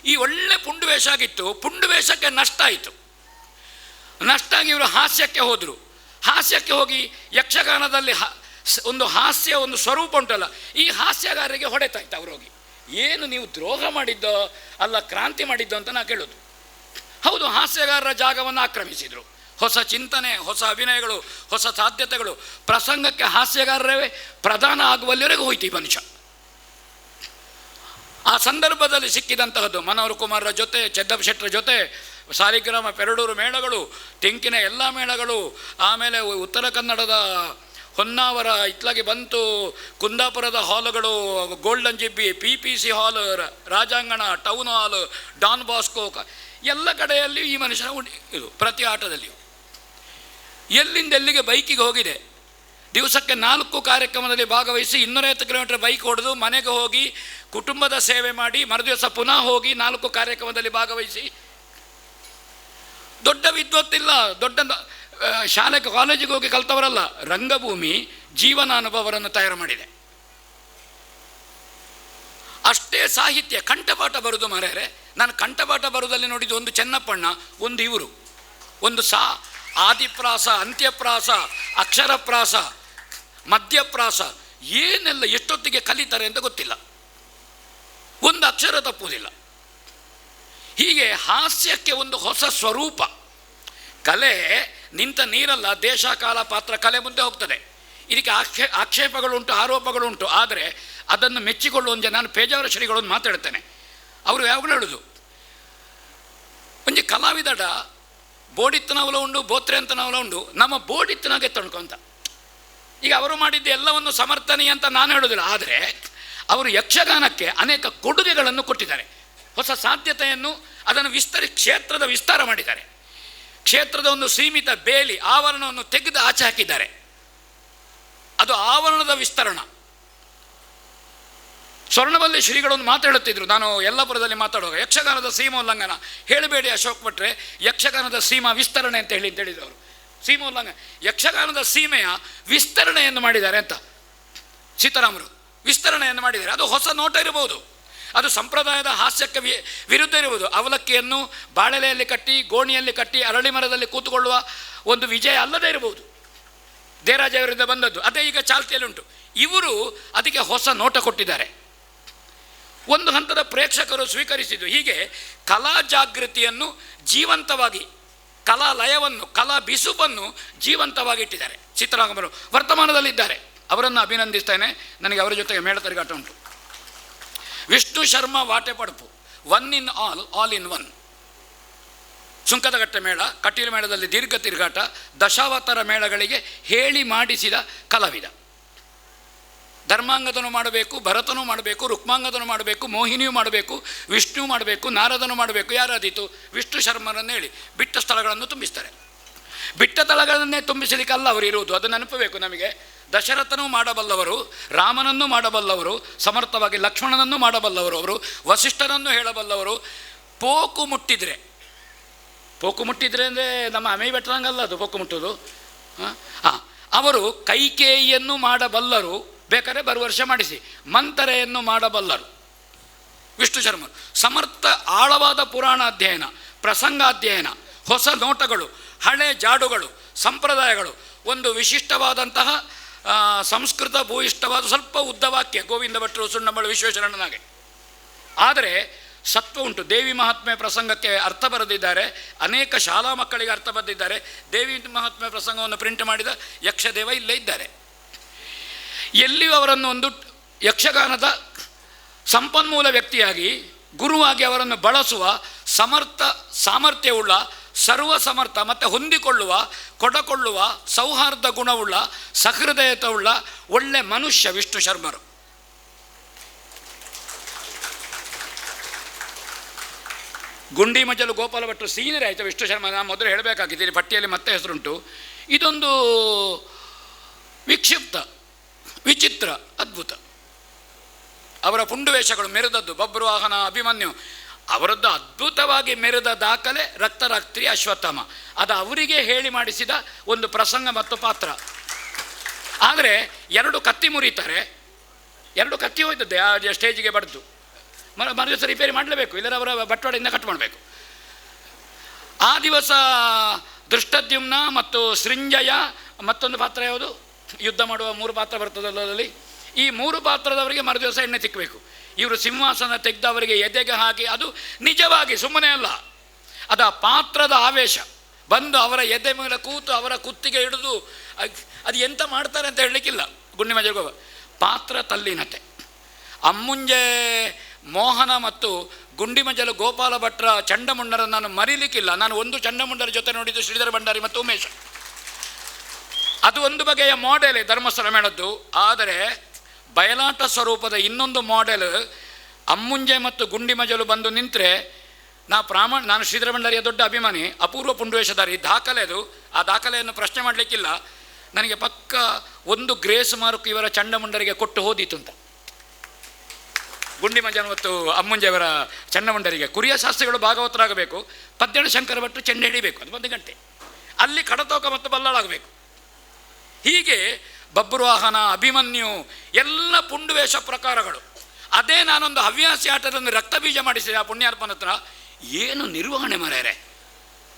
ಈ ಒಳ್ಳೆ ಪುಂಡು ವೇಷ ಆಗಿತ್ತು, ಪುಂಡು ವೇಷಕ್ಕೆ ನಷ್ಟ ಆಯಿತು. ನಷ್ಟ ಆಗಿ ಇವರು ಹಾಸ್ಯಕ್ಕೆ ಹೋದರು. ಹಾಸ್ಯಕ್ಕೆ ಹೋಗಿ ಯಕ್ಷಗಾನದಲ್ಲಿ ಒಂದು ಹಾಸ್ಯ, ಒಂದು ಸ್ವರೂಪ ಉಂಟಲ್ಲ, ಈ ಹಾಸ್ಯಗಾರರಿಗೆ ಹೊಡೆತಾಯ್ತು. ಅವರು ಹೋಗಿ, ಏನು ನೀವು ದ್ರೋಹ ಮಾಡಿದ್ದೋ ಅಲ್ಲ ಕ್ರಾಂತಿ ಮಾಡಿದ್ದೋ ಅಂತ ನಾ ಕೇಳೋದು. ಹೌದು, ಹಾಸ್ಯಗಾರರ ಜಾಗವನ್ನು ಆಕ್ರಮಿಸಿದರು. ಹೊಸ ಚಿಂತನೆ, ಹೊಸ ಅಭಿನಯಗಳು, ಹೊಸ ಸಾಧ್ಯತೆಗಳು. ಪ್ರಸಂಗಕ್ಕೆ ಹಾಸ್ಯಗಾರರೇ ಪ್ರಧಾನ ಆಗುವಲ್ಲಿವರೆಗೂ ಹೋಯ್ತು ಈ ಮನುಷ್ಯ. ಆ ಸಂದರ್ಭದಲ್ಲಿ ಸಿಕ್ಕಿದಂತಹದ್ದು ಮನೋಹರ ಕುಮಾರರ ಜೊತೆ, ಚೆದ್ದಪ್ಪ ಶೆಟ್ಟರ ಜೊತೆ, ಸಾಲಿಗ್ರಾಮ, ಪೆರಡೂರು ಮೇಳಗಳು, ತೆಂಕಿನ ಎಲ್ಲ ಮೇಳಗಳು, ಆಮೇಲೆ ಉತ್ತರ ಕನ್ನಡದ ಹೊನ್ನಾವರ ಇತ್ಲಾಗಿ ಬಂತು, ಕುಂದಾಪುರದ ಹಾಲುಗಳು, ಗೋಲ್ಡನ್ ಜಿಬ್ಬಿ, PPC ಹಾಲ್, ರಾಜಾಂಗಣ, ಟೌನ್ ಹಾಲ್, ಡಾನ್ ಬಾಸ್ಕೋ, ಎಲ್ಲ ಕಡೆಯಲ್ಲಿಯೂ ಈ ಮನುಷ್ಯನ ಇದು ಪ್ರತಿ ಆಟದಲ್ಲಿಯೂ. ಎಲ್ಲಿಂದ ಎಲ್ಲಿಗೆ ಬೈಕಿಗೆ ಹೋಗಿದೆ. ದಿವಸಕ್ಕೆ 4 ಕಾರ್ಯಕ್ರಮದಲ್ಲಿ ಭಾಗವಹಿಸಿ 250 ಕಿಲೋಮೀಟರ್ ಬೈಕ್ ಹೊಡೆದು ಮನೆಗೆ ಹೋಗಿ ಕುಟುಂಬದ ಸೇವೆ ಮಾಡಿ ಮರುದಿವಸ ಪುನಃ ಹೋಗಿ 4 ಕಾರ್ಯಕ್ರಮದಲ್ಲಿ ಭಾಗವಹಿಸಿ. ದೊಡ್ಡ ವಿದ್ವತ್ತಿಲ್ಲ, ದೊಡ್ಡ ಶಾಲೆಗೆ ಕಾಲೇಜಿಗೆ ಹೋಗಿ ಕಲ್ತವರಲ್ಲ. ರಂಗಭೂಮಿ ಜೀವನಾನುಭವವನ್ನು ತಯಾರು ಮಾಡಿದೆ. ಅಷ್ಟೇ ಸಾಹಿತ್ಯ. ಕಂಠಪಾಠ ಬರುವುದು ಮಾರ್ಯಾರೆ. ನಾನು ಕಂಠಪಾಠ ಬರುವುದಲ್ಲಿ ನೋಡಿದ್ದು ಒಂದು ಚೆನ್ನಪ್ಪಣ್ಣ, ಒಂದು ಇವರು, ಒಂದು ಆದಿಪ್ರಾಸ, ಅಂತ್ಯಪ್ರಾಸ, ಅಕ್ಷರಪ್ರಾಸ, ಮಧ್ಯಪ್ರಾಸ, ಏನೆಲ್ಲ ಎಷ್ಟೊತ್ತಿಗೆ ಕಲಿತಾರೆ ಅಂತ ಗೊತ್ತಿಲ್ಲ. ಒಂದು ಅಕ್ಷರ ತಪ್ಪುವುದಿಲ್ಲ. ಹೀಗೆ ಹಾಸ್ಯಕ್ಕೆ ಒಂದು ಹೊಸ ಸ್ವರೂಪ. ಕಲೆ ನಿಂತ ನೀರಲ್ಲ, ದೇಶ ಕಾಲ ಪಾತ್ರ ಕಲೆ ಮುಂದೆ ಹೋಗ್ತದೆ. ಇದಕ್ಕೆ ಆಕ್ಷೇಪಗಳುಂಟು, ಆರೋಪಗಳುಂಟು. ಆದರೆ ಅದನ್ನು ಮೆಚ್ಚಿಕೊಳ್ಳುವಂತೆ ನಾನು ಪೇಜಾವರ ಶ್ರೀಗಳನ್ನು ಮಾತಾಡ್ತೇನೆ. ಅವರು ಯಾವಾಗಲೂ ಹೇಳೋದು, ಒಂದು ಕಲಾವಿದಡ ಬೋಡಿತ್ತು ನವಲ ಉಂಡು, ಬೋತ್ರೆ ಅಂತ ನವಲ ಉಂಡು, ನಮ್ಮ ಬೋಡಿತ್ತಿನಾಗೆ ತಣ್ಕೊಂತ. ಈಗ ಅವರು ಮಾಡಿದ್ದು ಎಲ್ಲವನ್ನು ಸಮರ್ಥನೀಯ ಅಂತ ನಾನು ಹೇಳೋದಿಲ್ಲ, ಆದರೆ ಅವರು ಯಕ್ಷಗಾನಕ್ಕೆ ಅನೇಕ ಕೊಡುಗೆಗಳನ್ನು ಕೊಟ್ಟಿದ್ದಾರೆ. ಹೊಸ ಸಾಧ್ಯತೆಯನ್ನು ಅದನ್ನು ಕ್ಷೇತ್ರದ ವಿಸ್ತಾರ ಮಾಡಿದ್ದಾರೆ. ಕ್ಷೇತ್ರದ ಒಂದು ಸೀಮಿತ ಬೇಲಿ ಆವರಣವನ್ನು ತೆಗೆದು ಆಚೆ ಹಾಕಿದ್ದಾರೆ. ಅದು ಆವರಣದ ವಿಸ್ತರಣ. ಸ್ವರ್ಣವಲ್ಲಿ ಶ್ರೀಗಳೊಂದು ಮಾತಾಡುತ್ತಿದ್ದರು, ನಾನು ಯಲ್ಲಾಪುರದಲ್ಲಿ ಮಾತಾಡುವಾಗ, ಯಕ್ಷಗಾನದ ಸೀಮೋಲ್ಲಂಘನ ಹೇಳಬೇಡಿ ಅಶೋಕ್ ಭಟ್ರೆ, ಯಕ್ಷಗಾನದ ಸೀಮಾ ವಿಸ್ತರಣೆ ಅಂತ ಹೇಳಿದ್ರು ಅವರು. ಸೀಮೋಲ್ಲಂಘನ, ಯಕ್ಷಗಾನದ ಸೀಮೆಯ ವಿಸ್ತರಣೆಯನ್ನು ಮಾಡಿದ್ದಾರೆ ಅಂತ ಸೀತಾರಾಮರು ವಿಸ್ತರಣೆಯನ್ನು ಮಾಡಿದ್ದಾರೆ. ಅದು ಹೊಸ ನೋಟ ಇರಬಹುದು, ಅದು ಸಂಪ್ರದಾಯದ ಹಾಸ್ಯಕ್ಕೆ ವಿರುದ್ಧ ಇರುವುದು. ಅವಲಕ್ಕಿಯನ್ನು ಬಾಳೆಲೆಯಲ್ಲಿ ಕಟ್ಟಿ, ಗೋಣಿಯಲ್ಲಿ ಕಟ್ಟಿ, ಅರಳಿ ಮರದಲ್ಲಿ ಕೂತುಕೊಳ್ಳುವ ಒಂದು ವಿಜಯ ಅಲ್ಲದೇ ಇರಬಹುದು, ದೇರಾಜಯವರಿಂದ ಬಂದದ್ದು. ಅದೇ ಈಗ ಚಾಲ್ತಿಯಲ್ಲುಂಟು. ಇವರು ಅದಕ್ಕೆ ಹೊಸ ನೋಟ ಕೊಟ್ಟಿದ್ದಾರೆ. ಒಂದು ಹಂತದ ಪ್ರೇಕ್ಷಕರು ಸ್ವೀಕರಿಸಿದ್ದು. ಹೀಗೆ ಕಲಾ ಜಾಗೃತಿಯನ್ನು ಜೀವಂತವಾಗಿ, ಕಲಾ ಲಯವನ್ನು, ಕಲಾ ಬಿಸುಪನ್ನು ಜೀವಂತವಾಗಿ ಇಟ್ಟಿದ್ದಾರೆ. ಸೀತಾರಾಮರು ವರ್ತಮಾನದಲ್ಲಿದ್ದಾರೆ, ಅವರನ್ನು ಅಭಿನಂದಿಸ್ತೇನೆ. ನನಗೆ ಅವರ ಜೊತೆಗೆ ಮೇಳ ತಿರುಗಾಟ ಉಂಟು. Vishnu Sharma Vatepadupu, one in all, all in one. Sunkadakatte ಮೇಳ, ಕಟೀಲು ಮೇಳದಲ್ಲಿ ದೀರ್ಘ ತಿರುಗಾಟ, ದಶಾವತಾರ ಮೇಳಗಳಿಗೆ ಹೇಳಿ ಮಾಡಿಸಿದ ಕಲಾವಿದ. ಧರ್ಮಾಂಗದನು ಮಾಡಬೇಕು, ಭರತನೂ ಮಾಡಬೇಕು, ರುಕ್ಮಾಂಗದನು ಮಾಡಬೇಕು, ಮೋಹಿನಿಯೂ ಮಾಡಬೇಕು, ವಿಷ್ಣು ಮಾಡಬೇಕು, ನಾರದನು ಮಾಡಬೇಕು. ಯಾರಾದೀತು? ವಿಷ್ಣು ಶರ್ಮರನ್ನು ಹೇಳಿ ಬಿಟ್ಟ ಸ್ಥಳಗಳನ್ನು ತುಂಬಿಸ್ತಾರೆ. ಬಿಟ್ಟ ಸ್ಥಳಗಳನ್ನೇ ತುಂಬಿಸಲಿಕ್ಕಲ್ಲ ಅವರು ಇರುವುದು, ಅದು ನೆನಪಬೇಕು ನಮಗೆ. ದಶರಥನೂ ಮಾಡಬಲ್ಲವರು, ರಾಮನನ್ನು ಮಾಡಬಲ್ಲವರು, ಸಮರ್ಥವಾಗಿ ಲಕ್ಷ್ಮಣನನ್ನು ಮಾಡಬಲ್ಲವರು, ಅವರು ವಸಿಷ್ಠರನ್ನು ಹೇಳಬಲ್ಲವರು. ಪೋಕು ಮುಟ್ಟಿದರೆ ಅಂದರೆ ನಮ್ಮ ಅಮೈ ಬೆಟ್ಟರಂಗಲ್ಲ ಅದು ಪೋಕು ಮುಟ್ಟುವುದು. ಅವರು ಕೈಕೇಯಿಯನ್ನು ಮಾಡಬಲ್ಲರು, ಬೇಕಾದ್ರೆ ಬರುವ ವರ್ಷ ಮಾಡಿಸಿ. ಮಂತರೆಯನ್ನು ಮಾಡಬಲ್ಲರು ವಿಷ್ಣು ಶರ್ಮರು. ಸಮರ್ಥ ಆಳವಾದ ಪುರಾಣ ಅಧ್ಯಯನ, ಪ್ರಸಂಗಾಧ್ಯಯನ, ಹೊಸ ನೋಟಗಳು, ಹಳೆ ಜಾಡುಗಳು, ಸಂಪ್ರದಾಯಗಳು, ಒಂದು ವಿಶಿಷ್ಟವಾದಂತಹ ಸಂಸ್ಕೃತ ಭೂಯಿಷ್ಠವಾದ ಸ್ವಲ್ಪ ಉದ್ದವಾಕ್ಯ ಗೋವಿಂದ ಭಟ್ರು, ಸುಣ್ಣಂಬಳು, ವಿಶ್ವೇಶ್ವರಣ್ಣನಾಗೆ. ಆದರೆ ಸತ್ವ ಉಂಟು. ದೇವಿ ಮಹಾತ್ಮೆ ಪ್ರಸಂಗಕ್ಕೆ ಅರ್ಥ ಬರೆದಿದ್ದಾರೆ, ಅನೇಕ ಶಾಲಾ ಮಕ್ಕಳಿಗೆ ಅರ್ಥ ಬರೆದಿದ್ದಾರೆ. ದೇವಿ ಮಹಾತ್ಮೆ ಪ್ರಸಂಗವನ್ನು ಪ್ರಿಂಟ್ ಮಾಡಿದ ಯಕ್ಷದೇವ ಇಲ್ಲೇ ಇದ್ದಾರೆ. ಎಲ್ಲಿಯೂ ಅವರನ್ನು ಒಂದು ಯಕ್ಷಗಾನದ ಸಂಪನ್ಮೂಲ ವ್ಯಕ್ತಿಯಾಗಿ, ಗುರುವಾಗಿ ಅವರನ್ನು ಬಳಸುವ ಸಾಮರ್ಥ್ಯವುಳ್ಳ, ಸರ್ವ ಸಮರ್ಥ ಮತ್ತು ಹೊಂದಿಕೊಳ್ಳುವ, ಕೊಡಕೊಳ್ಳುವ, ಸೌಹಾರ್ದ ಗುಣವುಳ್ಳ, ಸಹೃದಯತೆಯುಳ್ಳ ಒಳ್ಳೆ ಮನುಷ್ಯ ವಿಷ್ಣು ಶರ್ಮರು. ಗುಂಡಿ ಮಜಲು ಗೋಪಾಲ ಭಟ್ರು ಸೀನಿಯರ್ ಆಯಿತು ವಿಷ್ಣು ಶರ್ಮ. ನಾನು ಮೊದಲು ಹೇಳಬೇಕಾಗಿದ್ದೀನಿ, ಪಟ್ಟಿಯಲ್ಲಿ ಮತ್ತೆ ಹೆಸರುಂಟು. ಇದೊಂದು ವಿಕ್ಷಿಪ್ತ, ವಿಚಿತ್ರ, ಅದ್ಭುತ. ಅವರ ಪುಂಡುವೇಷಗಳು ಮೆರೆದದ್ದು. ಬಬ್ರುವಾಹನ, ಅಭಿಮನ್ಯು ಅವರದ್ದು ಅದ್ಭುತವಾಗಿ ಮೆರೆದ ದಾಖಲೆ ರಕ್ತರಾತ್ರಿ, ಅಶ್ವತ್ಥಾಮ. ಅದು ಅವರಿಗೆ ಹೇಳಿ ಮಾಡಿಸಿದ ಒಂದು ಪ್ರಸಂಗ ಮತ್ತು ಪಾತ್ರ. ಆದರೆ ಎರಡು ಕತ್ತಿ ಮುರಿತಾರೆ, ಎರಡು ಕತ್ತಿ ಹೋಯ್ತದ್ದೆ ಆ ಸ್ಟೇಜಿಗೆ ಬಡ್ದು. ಮರುದಿವಸ ರಿಪೇರಿ ಮಾಡಲೇಬೇಕು, ಇಲ್ಲರ ಅವರ ಬಟ್ವಾಡೆಯಿಂದ ಕಟ್ ಮಾಡಬೇಕು. ಆ ದಿವಸ ದೃಷ್ಟದ್ಯುಮ್ನ ಮತ್ತು ಸೃಂಜಯ, ಮತ್ತೊಂದು ಪಾತ್ರ ಯಾವುದು, ಯುದ್ಧ ಮಾಡುವ 3 ಪಾತ್ರ ಬರ್ತದಲ್ಲದಲ್ಲಿ, ಈ 3 ಪಾತ್ರದವರಿಗೆ ಮರುದಿವಸ ಎಣ್ಣೆ ತಿಕ್ಕಬೇಕು. ಇವರು ಸಿಂಹಾಸನ ತೆಗೆದು ಅವರಿಗೆ ಎದೆಗೆ ಹಾಕಿ, ಅದು ನಿಜವಾಗಿ ಸುಮ್ಮನೆ ಅಲ್ಲ, ಅದು ಆ ಪಾತ್ರದ ಆವೇಶ ಬಂದು ಅವರ ಎದೆ ಮೇಲೆ ಕೂತು ಅವರ ಕುತ್ತಿಗೆ ಹಿಡಿದು ಅದು ಎಂತ ಮಾಡ್ತಾರೆ ಅಂತ ಹೇಳಲಿಕ್ಕಿಲ್ಲ. ಗುಂಡಿಮಜಲು ಪಾತ್ರ ತಲ್ಲೀನತೆ. ಅಮ್ಮುಂಜೆ ಮೋಹನ ಮತ್ತು ಗುಂಡಿಮಜಲು ಗೋಪಾಲ ಭಟ್ರ ಚಂಡಮುಂಡರನ್ನು ನಾನು ಮರೀಲಿಕ್ಕಿಲ್ಲ. ನಾನು ಒಂದು ಚಂಡಮುಂಡರ ಜೊತೆ ನೋಡಿದ್ದು ಶ್ರೀಧರ ಭಂಡಾರಿ ಮತ್ತು ಉಮೇಶ. ಅದು ಒಂದು ಬಗೆಯ ಮಾಡೆಲ್ ಧರ್ಮಸ್ಥಳ ಮೇಳದ್ದು. ಆದರೆ ಬಯಲಾಟ ಸ್ವರೂಪದ ಇನ್ನೊಂದು ಮಾಡೆಲ್ ಅಮ್ಮುಂಜೆ ಮತ್ತು ಗುಂಡಿಮಜಲು ಬಂದು ನಿಂತರೆ ನಾನು ಶ್ರೀಧರ ಭಂಡಾರಿಯ ದೊಡ್ಡ ಅಭಿಮಾನಿ, ಅಪೂರ್ವ ಪುಂಡುವೇಷಧಾರಿ. ದಾಖಲೆ ಅದು, ಆ ದಾಖಲೆಯನ್ನು ಪ್ರಶ್ನೆ ಮಾಡಲಿಕ್ಕಿಲ್ಲ. ನನಗೆ ಪಕ್ಕ 1 ಗ್ರೇಸ್ ಮಾರ್ಕ್ ಇವರ ಚಂಡಮುಂಡರಿಗೆ ಕೊಟ್ಟು ಹೋದೀತು ಅಂತ. ಗುಂಡಿಮಜಲು ಮತ್ತು ಅಮ್ಮುಂಜೆಯವರ ಚಂಡಮುಂಡರಿಗೆ ಕುರಿಯ ಶಾಸ್ತ್ರಿಗಳು ಭಾಗವತರಾಗಬೇಕು, ಪದ್ಯಣ ಶಂಕರ ಭಟ್ರು ಚೆಂಡೆ ಹಿಡಿಬೇಕು, ಅದು 1 ಗಂಟೆ. ಅಲ್ಲಿ ಕಡತೋಕ ಮತ್ತು ಬಲ್ಲಾಳಾಗಬೇಕು. ಹೀಗೆ ಬಬ್ರುವಾಹನ, ಅಭಿಮನ್ಯು ಎಲ್ಲ ಪುಂಡುವೇಷ ಪ್ರಕಾರಗಳು. ಅದೇ ನಾನೊಂದು ಹವ್ಯಾಸಿ ಆಟದಲ್ಲಿ ರಕ್ತಬೀಜ ಮಾಡಿಸಿದೆ ಆ ಪುಣ್ಯಾರ್ಪನ ಹತ್ರ. ಏನು ನಿರ್ವಹಣೆ ಮಾರ್ಯಾರೆ!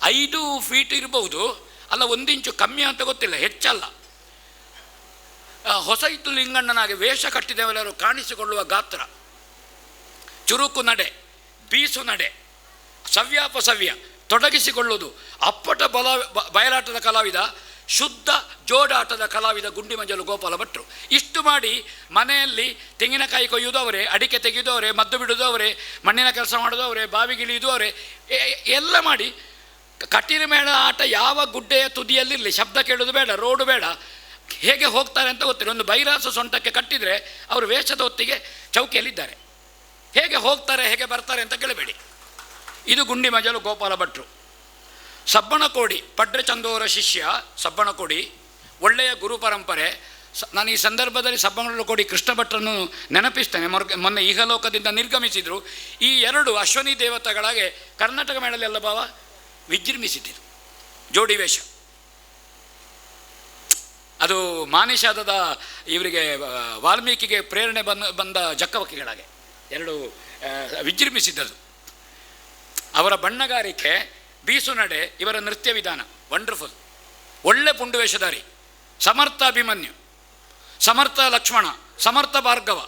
5 ಫೀಟ್ ಇರಬಹುದು, ಅಲ್ಲ 1 ಇಂಚು ಕಮ್ಮಿ ಅಂತ ಗೊತ್ತಿಲ್ಲ, ಹೆಚ್ಚಲ್ಲ. ಹೊಸ ಇತ್ತು ಲಿಂಗಣ್ಣನಾಗಿ ವೇಷ ಕಟ್ಟಿದವರೆಲ್ಲರೂ ಕಾಣಿಸಿಕೊಳ್ಳುವ ಗಾತ್ರ, ಚುರುಕು ನಡೆ, ಬೀಸು ನಡೆ, ಸವ್ಯಾಪಸವ್ಯ ತೊಡಗಿಸಿಕೊಳ್ಳುವುದು. ಅಪ್ಪಟ ಬಯಲಾಟದ ಕಲಾವಿದ, ಶುದ್ಧ ಜೋಡಾಟದ ಕಲಾವಿದ ಗುಂಡಿಮಜಲು ಗೋಪಾಲ ಭಟ್ರು. ಇಷ್ಟು ಮಾಡಿ ಮನೆಯಲ್ಲಿ ತೆಂಗಿನಕಾಯಿ ಕೊಯ್ಯುವುದು ಅವರೇ, ಅಡಿಕೆ ತೆಗೆಯುವುದು ಅವರೇ, ಮದ್ದು ಬಿಡುವುದು ಅವರೇ, ಮಣ್ಣಿನ ಕೆಲಸ ಮಾಡೋದು ಅವರೇ, ಬಾವಿಗಿಳಿಯುವುದು ಅವರೇ, ಎಲ್ಲ ಮಾಡಿ ಕಟೀಲು ಮೇಳ ಆಟ ಯಾವ ಗುಡ್ಡೆಯ ತುದಿಯಲ್ಲಿರಲಿ, ಶಬ್ದ ಕೇಳೋದು ಬೇಡ, ರೋಡು ಬೇಡ, ಹೇಗೆ ಹೋಗ್ತಾರೆ ಅಂತ ಗೊತ್ತಿಲ್ಲ. ಒಂದು ಬೈರಾಸ ಸೊಂಟಕ್ಕೆ ಕಟ್ಟಿದರೆ ಅವರು ವೇಷದ ಹೊತ್ತಿಗೆ ಚೌಕಿಯಲ್ಲಿದ್ದಾರೆ, ಹೇಗೆ ಹೋಗ್ತಾರೆ ಹೇಗೆ ಬರ್ತಾರೆ ಅಂತ ಕೇಳಬೇಡಿ. ಇದು ಗುಂಡಿ ಮಜಲು ಗೋಪಾಲ ಭಟ್ರು. ಸಬ್ಬಣಕೋಡಿ ಪಡ್ರೆ ಚಂದೋರ ಶಿಷ್ಯ ಸಬ್ಬಣಕೋಡಿ, ಒಳ್ಳೆಯ ಗುರು ಪರಂಪರೆ. ನಾನು ಈ ಸಂದರ್ಭದಲ್ಲಿ ಸಬ್ಬಣಕೋಡಿ ಕೃಷ್ಣ ಭಟ್ರನ್ನು ನೆನಪಿಸ್ತೇನೆ. ಮೊನ್ನೆ ಇಹಲೋಕದಿಂದ ನಿರ್ಗಮಿಸಿದರು. ಈ ಎರಡು ಅಶ್ವನಿ ದೇವತೆಗಳಾಗೆ ಕರ್ನಾಟಕ ಮೇಳಲ್ಲಿ ಎಲ್ಲ ಭಾವ ವಿಜೃಂಭಿಸಿದ್ದರು. ಜೋಡಿ ವೇಷ ಅದು ಮಾನಿಷಾದದ ಇವರಿಗೆ ವಾಲ್ಮೀಕಿಗೆ ಪ್ರೇರಣೆ ಬಂದ ಜಕ್ಕವಕ್ಕಿಗಳಾಗೆ ಎರಡು ವಿಜೃಂಭಿಸಿದ್ದದು. ಅವರ ಬಣ್ಣಗಾರಿಕೆ, ಬೀಸು ನಡೆ, ಇವರ ನೃತ್ಯ ವಿಧಾನ ವಂಡರ್ಫುಲ್. ಒಳ್ಳೆ ಪುಂಡು ವೇಷಧಾರಿ, ಸಮರ್ಥ ಅಭಿಮನ್ಯು, ಸಮರ್ಥ ಲಕ್ಷ್ಮಣ, ಸಮರ್ಥ ಭಾರ್ಗವ.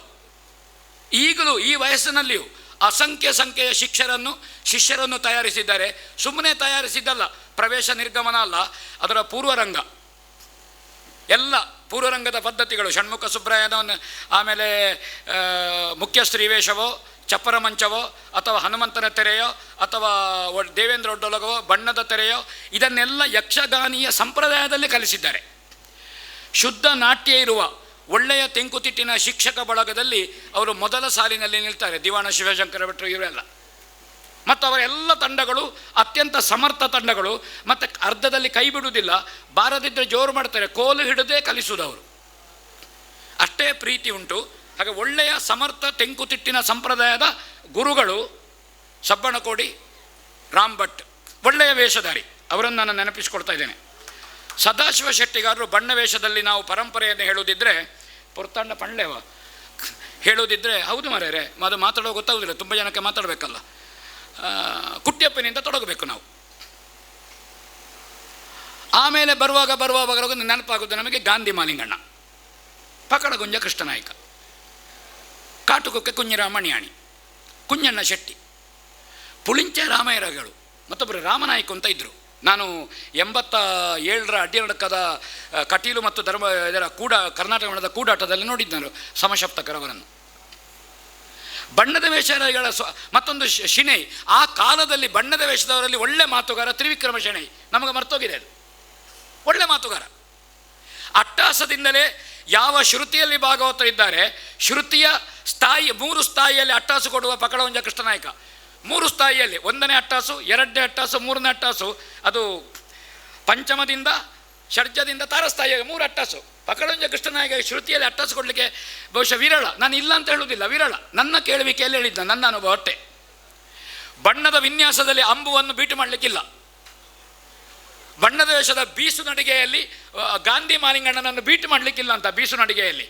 ಈಗಲೂ ಈ ವಯಸ್ಸಿನಲ್ಲಿಯೂ ಸಂಖ್ಯೆಯ ಶಿಷ್ಯರನ್ನು ತಯಾರಿಸಿದ್ದಾರೆ. ಸುಮ್ಮನೆ ತಯಾರಿಸಿದ್ದಲ್ಲ, ಪ್ರವೇಶ ನಿರ್ಗಮನ ಅಲ್ಲ, ಅದರ ಪೂರ್ವರಂಗ ಎಲ್ಲ ಪೂರ್ವರಂಗದ ಪದ್ಧತಿಗಳು, ಷಣ್ಮುಖ ಸುಬ್ರಾಯನ, ಆಮೇಲೆ ಮುಖ್ಯ ಸ್ತ್ರೀವೇಷವೋ, ಚಪ್ಪರ ಮಂಚವೋ, ಅಥವಾ ಹನುಮಂತನ ತೆರೆಯೋ, ಅಥವಾ ದೇವೇಂದ್ರ ಒಡ್ಡೊಲಗವೋ, ಬಣ್ಣದ ತೆರೆಯೋ, ಇದನ್ನೆಲ್ಲ ಯಕ್ಷಗಾನೀಯ ಸಂಪ್ರದಾಯದಲ್ಲಿ ಕಲಿಸಿದ್ದಾರೆ. ಶುದ್ಧ ನಾಟ್ಯ ಇರುವ ಒಳ್ಳೆಯ ತೆಂಕುತಿಟ್ಟಿನ ಶಿಕ್ಷಕ ಬಳಗದಲ್ಲಿ ಅವರು ಮೊದಲ ಸಾಲಿನಲ್ಲಿ ನಿಲ್ತಾರೆ. ದಿವಾಣ ಶಿವಶಂಕರ ಭಟ್ರು ಇವರೆಲ್ಲ, ಮತ್ತು ಅವರೆಲ್ಲ ತಂಡಗಳು ಅತ್ಯಂತ ಸಮರ್ಥ ತಂಡಗಳು. ಮತ್ತು ಅರ್ಧದಲ್ಲಿ ಕೈ ಬಿಡುವುದಿಲ್ಲ, ಬಾರದಿದ್ದರೆ ಜೋರು ಮಾಡ್ತಾರೆ, ಕೋಲು ಹಿಡದೇ ಕಲಿಸುವುದವರು, ಅಷ್ಟೇ ಪ್ರೀತಿ ಉಂಟು. ಹಾಗೆ ಒಳ್ಳೆಯ ಸಮರ್ಥ ತೆಂಕುತಿಟ್ಟಿನ ಸಂಪ್ರದಾಯದ ಗುರುಗಳು ಸಬ್ಬಣಕೋಡಿ ರಾಮ್ ಭಟ್, ಒಳ್ಳೆಯ ವೇಷಧಾರಿ. ಅವರನ್ನು ನಾನು ನೆನಪಿಸ್ಕೊಳ್ತಾ ಇದ್ದೇನೆ. ಸದಾಶಿವ ಶೆಟ್ಟಿಗಾರರು ಬಣ್ಣ ವೇಷದಲ್ಲಿ ನಾವು ಪರಂಪರೆಯನ್ನು ಹೇಳುವುದಿದ್ದರೆ, ಪುರ್ತಣ್ಣ ಪಂಡ್ಲೇವ ಹೇಳುವುದಿದ್ದರೆ, ಹೌದು ಮಾರ್ಯಾರೆ, ಅದು ಮಾತಾಡೋ ಗೊತ್ತಾಗೋದಿಲ್ಲ, ತುಂಬ ಜನಕ್ಕೆ ಮಾತಾಡಬೇಕಲ್ಲ, ಕುಟ್ಯಪ್ಪನಿಂದ ತೊಡಗಬೇಕು ನಾವು. ಆಮೇಲೆ ಬರುವಾಗ ನೆನಪಾಗೋದು ನಮಗೆ ಗಾಂಧಿ ಮಾಲಿಂಗಣ್ಣ, ಪಕಡಗುಂಜ ಕೃಷ್ಣನಾಯಕ, ಕಾಟುಕೊಕ್ಕೆ ಕುഞ്ഞിರಾಮಣಿಯಾಣಿ, ಕುഞ്ഞಣ್ಣ ಶೆಟ್ಟಿ, ಪುಳಿಂಚೆ ರಾಮಯ್ಯರಗಳು, ಮತ್ತೊಬ್ಬರು ರಾಮನಾಯ್ಕ ಅಂತ ಇದ್ದರು. ನಾನು 87ರ ಅಡ್ಡಿಯಡಕದ ಕಟೀಲು ಮತ್ತು ಇದರ ಕರ್ನಾಟಕ ಮೇಳದ ಕೂಡಾಟದಲ್ಲಿ ನೋಡಿದ್ದರು ಸಮಶಪ್ತಕರವರನ್ನು. ಬಣ್ಣದ ವೇಷಗಳ ಮತ್ತೊಂದು ಶಿಣೈ, ಆ ಕಾಲದಲ್ಲಿ ಬಣ್ಣದ ವೇಷದವರಲ್ಲಿ ಒಳ್ಳೆ ಮಾತುಗಾರ ತ್ರಿವಿಕ್ರಮ ಶೆಣೈ, ನಮಗೆ ಮರ್ತೋಗಿದೆ ಅದು, ಒಳ್ಳೆ ಮಾತುಗಾರ. ಅಟ್ಟಾಸದಿಂದಲೇ ಯಾವ ಶ್ರುತಿಯಲ್ಲಿ ಭಾಗವತರಿದ್ದಾರೆ, ಶ್ರುತಿಯ ಸ್ಥಾಯಿ 3 ಸ್ಥಾಯಿಯಲ್ಲಿ ಅಟ್ಟಾಸು ಕೊಡುವ ಪಕಡವಂಜ ಕೃಷ್ಣನಾಯಕ. 3 ಸ್ಥಾಯಿಯಲ್ಲಿ, 1ನೇ ಅಟ್ಟಾಸು, 2ನೇ ಅಟ್ಟಾಸು, 3ನೇ ಅಟ್ಟಾಸು, ಅದು ಪಂಚಮದಿಂದ ಷಡ್ಜದಿಂದ ತಾರಸ್ಥಾಯಿಯಾಗಿ 3 ಅಟ್ಟಾಸು. ಪಕಡವಂಜ ಕೃಷ್ಣನಾಯಕ ಶ್ರುತಿಯಲ್ಲಿ ಅಟ್ಟಾಸು ಕೊಡಲಿಕ್ಕೆ ಬಹುಶಃ ವಿರಳ. ನಾನು ಇಲ್ಲ ಅಂತ ಹೇಳುವುದಿಲ್ಲ, ವಿರಳ. ನನ್ನ ಕೇಳುವಿಕೆಯಲ್ಲಿ ಹೇಳಿದ್ದ, ನನ್ನ ಅನುಭವ ಅಷ್ಟೇ. ಬಣ್ಣದ ವಿನ್ಯಾಸದಲ್ಲಿ ಅಂಬುವನ್ನು ಬೀಟು ಮಾಡಲಿಕ್ಕಿಲ್ಲ. ಬಣ್ಣದ ವೇಷದ ಬೀಸು ನಡಿಗೆಯಲ್ಲಿ ಗಾಂಧಿ ಮಾಲಿಂಗಣ್ಣನನ್ನು ಬೀಟು ಮಾಡಲಿಕ್ಕಿಲ್ಲ ಅಂತ. ಬೀಸು ನಡಿಗೆಯಲ್ಲಿ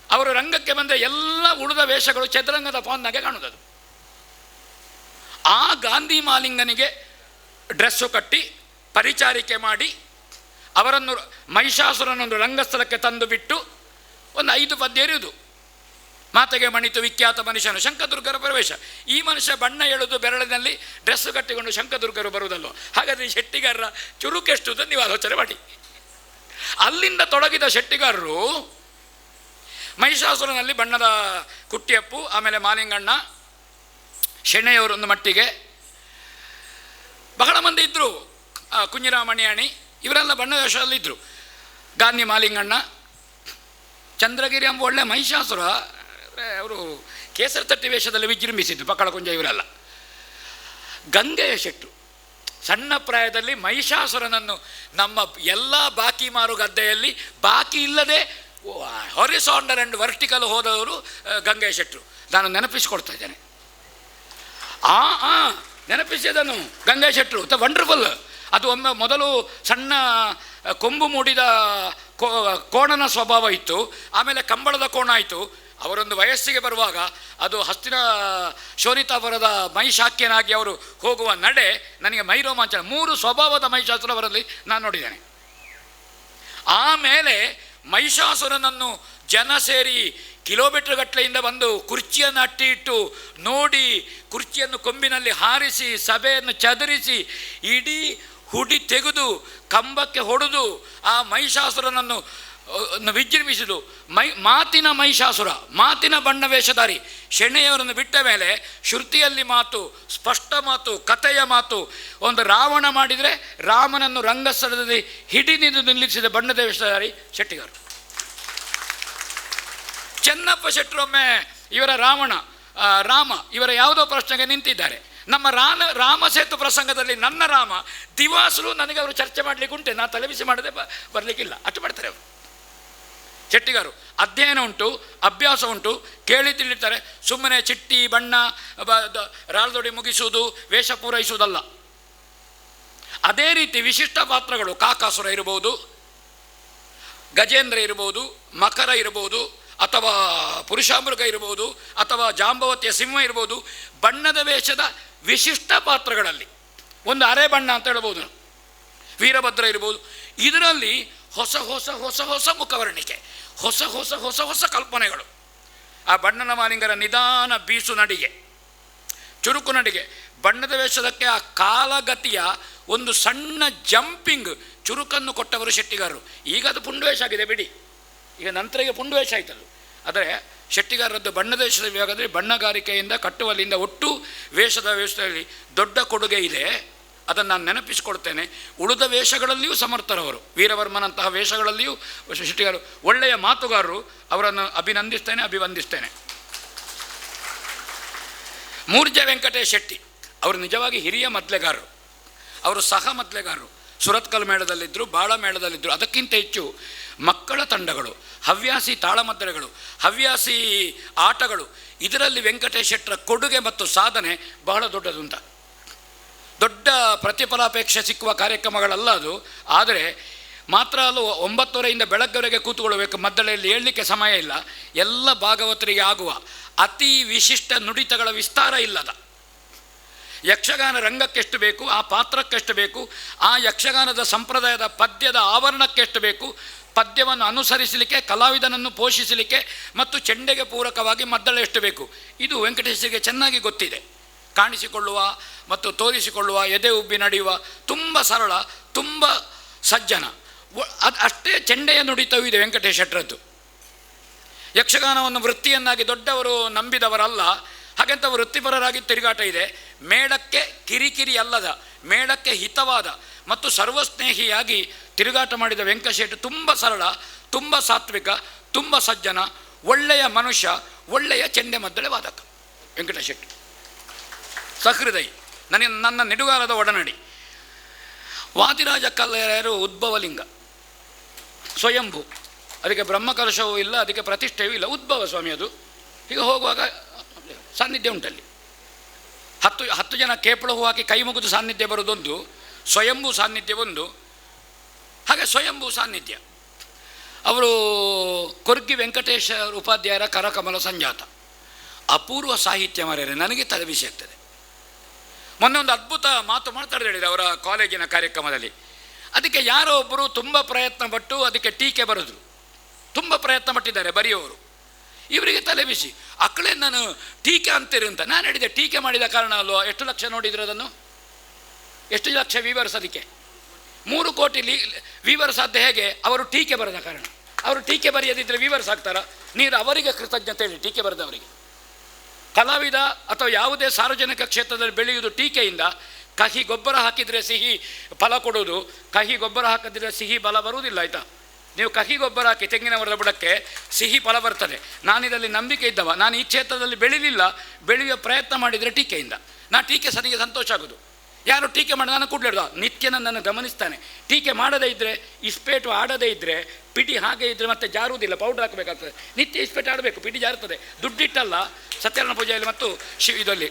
ಅವರು ರಂಗಕ್ಕೆ ಬಂದರೆ ಎಲ್ಲ ಉಳಿದ ವೇಷಗಳು ಚದುರಂಗದ ಫಾನ್ನಾಗೆ ಕಾಣುವುದು. ಆ ಗಾಂಧಿ ಮಾಲಿಂಗನಿಗೆ ಡ್ರೆಸ್ಸು ಕಟ್ಟಿ ಪರಿಚಾರಿಕೆ ಮಾಡಿ ಅವರನ್ನು ಮಹಿಷಾಸುರನೊಂದು ರಂಗಸ್ಥಳಕ್ಕೆ ತಂದು ಬಿಟ್ಟು ಒಂದು 5 ಪದ್ಯ ಇರುವುದು. ಮಾತೆಗೆ ಮಣಿತು ವಿಖ್ಯಾತ ಮನುಷ್ಯನು ಶಂಕದುರ್ಗರ ಪ್ರವೇಶ. ಈ ಮನುಷ್ಯ ಬಣ್ಣ ಎಳೆದು ಬೆರಳಿನಲ್ಲಿ ಡ್ರೆಸ್ಸು ಕಟ್ಟಿಕೊಂಡು ಶಂಕದುರ್ಗರು ಬರುವುದಲ್ಲೋ. ಹಾಗಾದರೆ ಶೆಟ್ಟಿಗಾರರ ಚುರುಕೆಷ್ಟು ನೀವು ಆಲೋಚನೆ ಮಾಡಿ. ಅಲ್ಲಿಂದ ತೊಡಗಿದ ಶೆಟ್ಟಿಗಾರರು ಮಹಿಷಾಸುರನಲ್ಲಿ ಬಣ್ಣದ ಕುಟ್ಟಿಯಪ್ಪು, ಆಮೇಲೆ ಮಾಲಿಂಗಣ್ಣ, ಶೆಣೆಯವರೊಂದು ಮಟ್ಟಿಗೆ ಬಹಳ ಮಂದಿ ಇದ್ದರು. ಕುഞ്ഞിರಾಮಣಿಯಾಣಿ ಇವರೆಲ್ಲ ಬಣ್ಣ ವೇಷದಲ್ಲಿದ್ದರು. ಗಾಂಧಿ ಮಾಲಿಂಗಣ್ಣ, ಚಂದ್ರಗಿರಿ ಎಂಬ ಒಳ್ಳೆ ಮಹಿಷಾಸುರ, ಅವರು ಕೇಸರಿ ತಟ್ಟಿ ವೇಷದಲ್ಲಿ ವಿಜೃಂಭಿಸಿದ್ದು ಪಕ್ಕಳಕುಂಜ ಇವರೆಲ್ಲ. ಗಂಗೆಯ ಶೆಟ್ಟು ಸಣ್ಣ ಪ್ರಾಯದಲ್ಲಿ ಮಹಿಷಾಸುರನನ್ನು ನಮ್ಮ ಎಲ್ಲ ಬಾಕಿ ಮಾರು ಗದ್ದೆಯಲ್ಲಿ ಬಾಕಿ ಇಲ್ಲದೆ ಹಾರಿಸಾಂಟಲ್ ಆ್ಯಂಡ್ ವರ್ಟಿಕಲ್ ಹೋದವರು ಗಂಗೆಯ ಶೆಟ್ಟರು. ನಾನು ನೆನಪಿಸಿಕೊಡ್ತಾ ಇದ್ದೇನೆ. ನೆನಪಿಸಿದನು ಗಂಗೆಯ ಶೆಟ್ಟರು, ವಂಡರ್ಫುಲ್. ಅದು ಒಮ್ಮೆ ಮೊದಲು ಸಣ್ಣ ಕೊಂಬು ಮೂಡಿದ ಕೋಣನ ಸ್ವಭಾವ ಇತ್ತು, ಆಮೇಲೆ ಕಂಬಳದ ಕೋಣ ಆಯಿತು. ಅವರೊಂದು ವಯಸ್ಸಿಗೆ ಬರುವಾಗ ಅದು ಹಸ್ತಿನ ಶೋನಿತಾಪುರದ ಮಹಿಷಾಕ್ಯನಾಗಿ ಅವರು ಹೋಗುವ ನಡೆ ನನಗೆ ಮೈರೋಮಾಂಚನ. 3 ಸ್ವಭಾವದ ಮಹಿಷಾಸುರ ಅವರಲ್ಲಿ ನಾನು ನೋಡಿದ್ದೇನೆ. ಆಮೇಲೆ ಮಹಿಷಾಸುರನನ್ನು ಜನ ಸೇರಿ ಕಿಲೋಮೀಟರ್ ಗಟ್ಟಲೆಯಿಂದ ಬಂದು ಕುರ್ಚಿಯನ್ನು ಅಟ್ಟಿ ಇಟ್ಟು ನೋಡಿ, ಕುರ್ಚಿಯನ್ನು ಕೊಂಬಿನಲ್ಲಿ ಹಾರಿಸಿ ಸಭೆಯನ್ನು ಚದುರಿಸಿ ಇಡೀ ಹುಡಿ ತೆಗೆದು ಕಂಬಕ್ಕೆ ಹೊಡೆದು ಆ ಮಹಿಷಾಸುರನನ್ನು ವಿಜೃಂಭಿಸಿದು. ಮಾತಿನ ಮಹಿಷಾಸುರ, ಮಾತಿನ ಬಣ್ಣ ವೇಷಧಾರಿ ಶೆಣೆಯವರನ್ನು ಬಿಟ್ಟ ಮೇಲೆ ಶ್ರುತಿಯಲ್ಲಿ ಮಾತು, ಸ್ಪಷ್ಟ ಮಾತು, ಕಥೆಯ ಮಾತು. ಒಂದು ರಾವಣ ಮಾಡಿದರೆ ರಾಮನನ್ನು ರಂಗಸ್ಥಳದಲ್ಲಿ ಹಿಡಿದು ನಿಲ್ಲಿಸಿದ ಬಣ್ಣದ ವೇಷಧಾರಿ ಶೆಟ್ಟಿಗಾರರು. ಚೆನ್ನಪ್ಪ ಶೆಟ್ಟರೊಮ್ಮೆ ಇವರ ರಾಮ ಇವರ ಯಾವುದೋ ಪ್ರಶ್ನೆಗೆ ನಿಂತಿದ್ದಾರೆ. ನಮ್ಮ ರಾಮ ಸೇತು ಪ್ರಸಂಗದಲ್ಲಿ ನನ್ನ ರಾಮ ದಿವಾಸಲು ನನಗೆ ಅವರು ಚರ್ಚೆ ಮಾಡಲಿಕ್ಕೆ ಉಂಟೆ, ನಾನು ತಲೆಬಿಸಿ ಮಾಡದೆ ಬರಲಿಕ್ಕಿಲ್ಲ, ಅಷ್ಟು ಮಾಡ್ತಾರೆ ಅವರು ಶೆಟ್ಟಿಗಾರು. ಅಧ್ಯಯನ ಉಂಟು, ಅಭ್ಯಾಸ ಉಂಟು, ಕೇಳಿ ತಿಳಿತಾರೆ. ಸುಮ್ಮನೆ ಚಿಟ್ಟಿ ಬಣ್ಣ ರಾಳದೊಡಿ ಮುಗಿಸುವುದು, ವೇಷ ಪೂರೈಸುವುದಲ್ಲ. ಅದೇ ರೀತಿ ವಿಶಿಷ್ಟ ಪಾತ್ರಗಳು ಕಾಕಾಸುರ ಇರಬಹುದು, ಗಜೇಂದ್ರ ಇರಬಹುದು, ಮಕರ ಇರಬಹುದು, ಅಥವಾ ಪುರುಷಾಮೃಗ ಇರಬಹುದು, ಅಥವಾ ಜಾಂಬವತಿಯ ಸಿಂಹ ಇರಬಹುದು. ಬಣ್ಣದ ವೇಷದ ವಿಶಿಷ್ಟ ಪಾತ್ರಗಳಲ್ಲಿ ಒಂದು ಅರೆ ಬಣ್ಣ ಅಂತ ಹೇಳ್ಬೋದು, ವೀರಭದ್ರ ಇರ್ಬೋದು. ಇದರಲ್ಲಿ ಹೊಸ ಹೊಸ ಹೊಸ ಹೊಸ ಮುಖವರ್ಣಿಕೆ, ಹೊಸ ಹೊಸ ಹೊಸ ಹೊಸ ಕಲ್ಪನೆಗಳು. ಆ ಬಣ್ಣನ ಮಾಲಿಂಗರ ನಿಧಾನ ಬೀಸು ನಡಿಗೆ, ಚುರುಕು ನಡಿಗೆ, ಬಣ್ಣದ ವೇಷದಕ್ಕೆ ಆ ಕಾಲಗತಿಯ ಒಂದು ಸಣ್ಣ ಜಂಪಿಂಗ್ ಚುರುಕನ್ನು ಕೊಟ್ಟವರು ಶೆಟ್ಟಿಗಾರರು. ಈಗ ಅದು ಪುಂಡುವೇಷ ಆಗಿದೆ ಬಿಡಿ, ಈಗ ನಂತರ ಈಗ ಪುಂಡುವೇಷ ಆಯ್ತಲ್ಲ. ಆದರೆ ಶೆಟ್ಟಿಗಾರರದ್ದು ಬಣ್ಣದ ವೇಷದ ವಿಭಾಗದಲ್ಲಿ ಬಣ್ಣಗಾರಿಕೆಯಿಂದ ಕಟ್ಟುವಲ್ಲಿಂದ ಒಟ್ಟು ವೇಷದಲ್ಲಿ ದೊಡ್ಡ ಕೊಡುಗೆ ಇದೆ. ಅದನ್ನು ನಾನು ನೆನಪಿಸಿಕೊಳ್ತೇನೆ. ಉಳಿದ ವೇಷಗಳಲ್ಲಿಯೂ ಸಮರ್ಥರವರು, ವೀರವರ್ಮನಂತಹ ವೇಷಗಳಲ್ಲಿಯೂ ಶೆಟ್ಟಿಗಾರರು ಒಳ್ಳೆಯ ಮಾತುಗಾರರು. ಅವರನ್ನು ಅಭಿವಂದಿಸ್ತೇನೆ. ಮೂರ್ಜ ವೆಂಕಟೇಶ್ ಶೆಟ್ಟಿ ಅವರು ನಿಜವಾಗಿ ಹಿರಿಯ ಮದ್ಲೆಗಾರರು, ಅವರು ಸಹ ಮದ್ಲೆಗಾರರು. ಸುರತ್ಕಲ್ ಮೇಳದಲ್ಲಿದ್ದರು, ಬಾಳ ಮೇಳದಲ್ಲಿದ್ದರು. ಅದಕ್ಕಿಂತ ಹೆಚ್ಚು ಮಕ್ಕಳ ತಂಡಗಳು, ಹವ್ಯಾಸಿ ತಾಳಮದ್ದಳೆಗಳು, ಹವ್ಯಾಸಿ ಆಟಗಳು, ಇದರಲ್ಲಿ ವೆಂಕಟೇಶ್ ಶೆಟ್ಟರ ಕೊಡುಗೆ ಮತ್ತು ಸಾಧನೆ ಬಹಳ ದೊಡ್ಡದುಂಟ. ದೊಡ್ಡ ಪ್ರತಿಫಲಾಪೇಕ್ಷೆ ಸಿಕ್ಕುವ ಕಾರ್ಯಕ್ರಮಗಳಲ್ಲ ಅದು. ಆದರೆ ಮಾತ್ರ ಅಲ್ಲೂ 9:30 ಬೆಳಗ್ಗೆವರೆಗೆ ಕೂತ್ಕೊಳ್ಬೇಕು. ಮದ್ದಳೆಯಲ್ಲಿ ಹೇಳಲಿಕ್ಕೆ ಸಮಯ ಇಲ್ಲ. ಎಲ್ಲ ಭಾಗವತರಿಗೆ ಆಗುವ ಅತಿ ವಿಶಿಷ್ಟ ನುಡಿತಗಳ ವಿಸ್ತಾರ ಇಲ್ಲದ ಯಕ್ಷಗಾನ ರಂಗಕ್ಕೆಷ್ಟು ಬೇಕು, ಆ ಪಾತ್ರಕ್ಕೆಷ್ಟು ಬೇಕು, ಆ ಯಕ್ಷಗಾನದ ಸಂಪ್ರದಾಯದ ಪದ್ಯದ ಆವರಣಕ್ಕೆಷ್ಟು ಬೇಕು, ಪದ್ಯವನ್ನು ಅನುಸರಿಸಲಿಕ್ಕೆ, ಕಲಾವಿದನನ್ನು ಪೋಷಿಸಲಿಕ್ಕೆ ಮತ್ತು ಚೆಂಡೆಗೆ ಪೂರಕವಾಗಿ ಮದ್ದಳೆ ಎಷ್ಟು ಬೇಕು, ಇದು ವೆಂಕಟೇಶರಿಗೆ ಚೆನ್ನಾಗಿ ಗೊತ್ತಿದೆ. ಕಾಣಿಸಿಕೊಳ್ಳುವ ಮತ್ತು ತೋರಿಸಿಕೊಳ್ಳುವ, ಎದೆ ಉಬ್ಬಿ ನಡೆಯುವ, ತುಂಬ ಸರಳ, ತುಂಬ ಸಜ್ಜನ. ಅದು ಅಷ್ಟೇ ಚೆಂಡೆಯ ನುಡಿತವೂ ಇದೆ ವೆಂಕಟೇಶ್ ಶೆಟ್ಟರದ್ದು. ಯಕ್ಷಗಾನವನ್ನು ವೃತ್ತಿಯನ್ನಾಗಿ ದೊಡ್ಡವರು ನಂಬಿದವರಲ್ಲ. ಹಾಗಂತ ವೃತ್ತಿಪರರಾಗಿ ತಿರುಗಾಟ ಇದೆ. ಮೇಳಕ್ಕೆ ಕಿರಿಕಿರಿ ಅಲ್ಲದ, ಮೇಳಕ್ಕೆ ಹಿತವಾದ ಮತ್ತು ಸರ್ವಸ್ನೇಹಿಯಾಗಿ ತಿರುಗಾಟ ಮಾಡಿದ ವೆಂಕಟೇಶ್ ತುಂಬ ಸರಳ, ತುಂಬ ಸಾತ್ವಿಕ, ತುಂಬ ಸಜ್ಜನ, ಒಳ್ಳೆಯ ಮನುಷ್ಯ, ಒಳ್ಳೆಯ ಚೆಂಡೆ ಮದ್ದಳೆ ವಾದಕ ವೆಂಕಟೇಶ್ ಶೆಟ್ಟಿ. ಸಹೃದಯಿ, ನನ್ನ ನಿಡುಗಾಲದ ಒಡನಡಿ. ವಾದಿರಾಜ ಕಲ್ಲೆಯರು ಉದ್ಭವಲಿಂಗ, ಸ್ವಯಂಭೂ, ಅದಕ್ಕೆ ಬ್ರಹ್ಮಕಲಶವೂ ಇಲ್ಲ, ಅದಕ್ಕೆ ಪ್ರತಿಷ್ಠೆಯೂ ಇಲ್ಲ, ಉದ್ಭವ ಸ್ವಾಮಿ ಅದು. ಈಗ ಹೋಗುವಾಗ ಸಾನ್ನಿಧ್ಯ ಉಂಟಲ್ಲಿ. 10 ಜನ ಕೇಪಳ ಹೂ ಹಾಕಿ ಕೈ ಮುಗಿದು ಸಾನ್ನಿಧ್ಯ ಬರೋದೊಂದು, ಸ್ವಯಂಭೂ ಸಾನ್ನಿಧ್ಯ ಒಂದು. ಹಾಗೆ ಸ್ವಯಂಭೂ ಸಾನ್ನಿಧ್ಯ ಅವರು ಕೊರ್ಗಿ ವೆಂಕಟೇಶ ಉಪಾಧ್ಯಾಯರ ಕರಕಮಲ ಸಂಜಾತ, ಅಪೂರ್ವ ಸಾಹಿತ್ಯ ಮಾರ್ಯರೆ, ನನಗೆ ತಲೆಬಿಸಿ ಆಗ್ತದೆ. ಮೊನ್ನೆ ಒಂದು ಅದ್ಭುತ ಮಾತು ಮಾತಾಡಿದ ಹೇಳಿದೆ ಅವರ ಕಾಲೇಜಿನ ಕಾರ್ಯಕ್ರಮದಲ್ಲಿ. ಅದಕ್ಕೆ ಯಾರೋ ಒಬ್ಬರು ತುಂಬ ಪ್ರಯತ್ನ ಪಟ್ಟು ಅದಕ್ಕೆ ಟೀಕೆ ಬರೆದ್ರು. ತುಂಬ ಪ್ರಯತ್ನ ಪಟ್ಟಿದ್ದಾರೆ ಬರೆಯುವವರು. ಇವರಿಗೆ ತಲೆಬಿಸಿ, ಅಕ್ಕಳೇ ನಾನು ಟೀಕೆ ಅಂತೀರಿ ಅಂತ. ನಾನು ಹೇಳಿದೆ, ಟೀಕೆ ಮಾಡಿದ ಕಾರಣ ಅಲ್ವಾ? ಎಷ್ಟು ಲಕ್ಷ ನೋಡಿದ್ರು ಅದನ್ನು? ಎಷ್ಟು ಲಕ್ಷ ವ್ಯೂವರ್ಸ್ ಅದಕ್ಕೆ? 3 ಕೋಟಿ ವ್ಯೂವರ್ಸ್ ಆದ ಹೇಗೆ? ಅವರು ಟೀಕೆ ಬರೆದ ಕಾರಣ. ಅವರು ಟೀಕೆ ಬರೆಯದಿದ್ದರೆ ವ್ಯೂವರ್ಸ್ ಆಗ್ತಾರಾ? ನೀರು ಅವರಿಗೆ ಕೃತಜ್ಞತೆ ಹೇಳಿ, ಟೀಕೆ ಬರೆದವರಿಗೆ. ಕಲಾವಿದ ಅಥವಾ ಯಾವುದೇ ಸಾರ್ವಜನಿಕ ಕ್ಷೇತ್ರದಲ್ಲಿ ಬೆಳೆಯುವುದು ಟೀಕೆಯಿಂದ. ಕಹಿ ಗೊಬ್ಬರ ಹಾಕಿದರೆ ಸಿಹಿ ಫಲ ಕೊಡುವುದು, ಕಹಿ ಗೊಬ್ಬರ ಹಾಕಿದ್ರೆ ಸಿಹಿ ಫಲ ಬರುವುದಿಲ್ಲ, ಆಯಿತಾ? ನೀವು ಕಹಿ ಗೊಬ್ಬರ ಹಾಕಿ ತೆಂಗಿನ ಮರದ ಬುಡಕ್ಕೆ ಸಿಹಿ ಫಲ ಬರ್ತದೆ. ನಾನಿದಲ್ಲಿ ನಂಬಿಕೆ ಇದ್ದವ, ನಾನು ಈ ಕ್ಷೇತ್ರದಲ್ಲಿ ಬೆಳೀಲಿಲ್ಲ, ಬೆಳೆಯುವ ಪ್ರಯತ್ನ ಮಾಡಿದರೆ ಟೀಕೆಯಿಂದ. ನಾನು ಟೀಕೆ ನನಗೆ ಸಂತೋಷ ಆಗೋದು. ಯಾರು ಟೀಕೆ ಮಾಡಿ ನಾನು ಕೂಡಲೇ ನಿತ್ಯ ನನ್ನನ್ನು ಗಮನಿಸ್ತಾನೆ. ಟೀಕೆ ಮಾಡದೇ ಇದ್ದರೆ, ಇಸ್ಪೇಟು ಆಡದೇ ಇದ್ದರೆ, ಪಿಟಿ ಹಾಗೆ ಇದ್ದರೆ ಮತ್ತೆ ಜಾರುವುದಿಲ್ಲ, ಪೌಡ್ರ್ ಹಾಕಬೇಕಾಗ್ತದೆ. ನಿತ್ಯ ಇಸ್ಪೇಟು ಆಡಬೇಕು, ಪಿಟಿ ಜಾರುತ್ತದೆ. ದುಡ್ಡಿಟ್ಟಲ್ಲ, ಸತ್ಯನಾರಾಯಣ ಪೂಜೆಯಲ್ಲಿ ಮತ್ತು ಇದರಲ್ಲಿ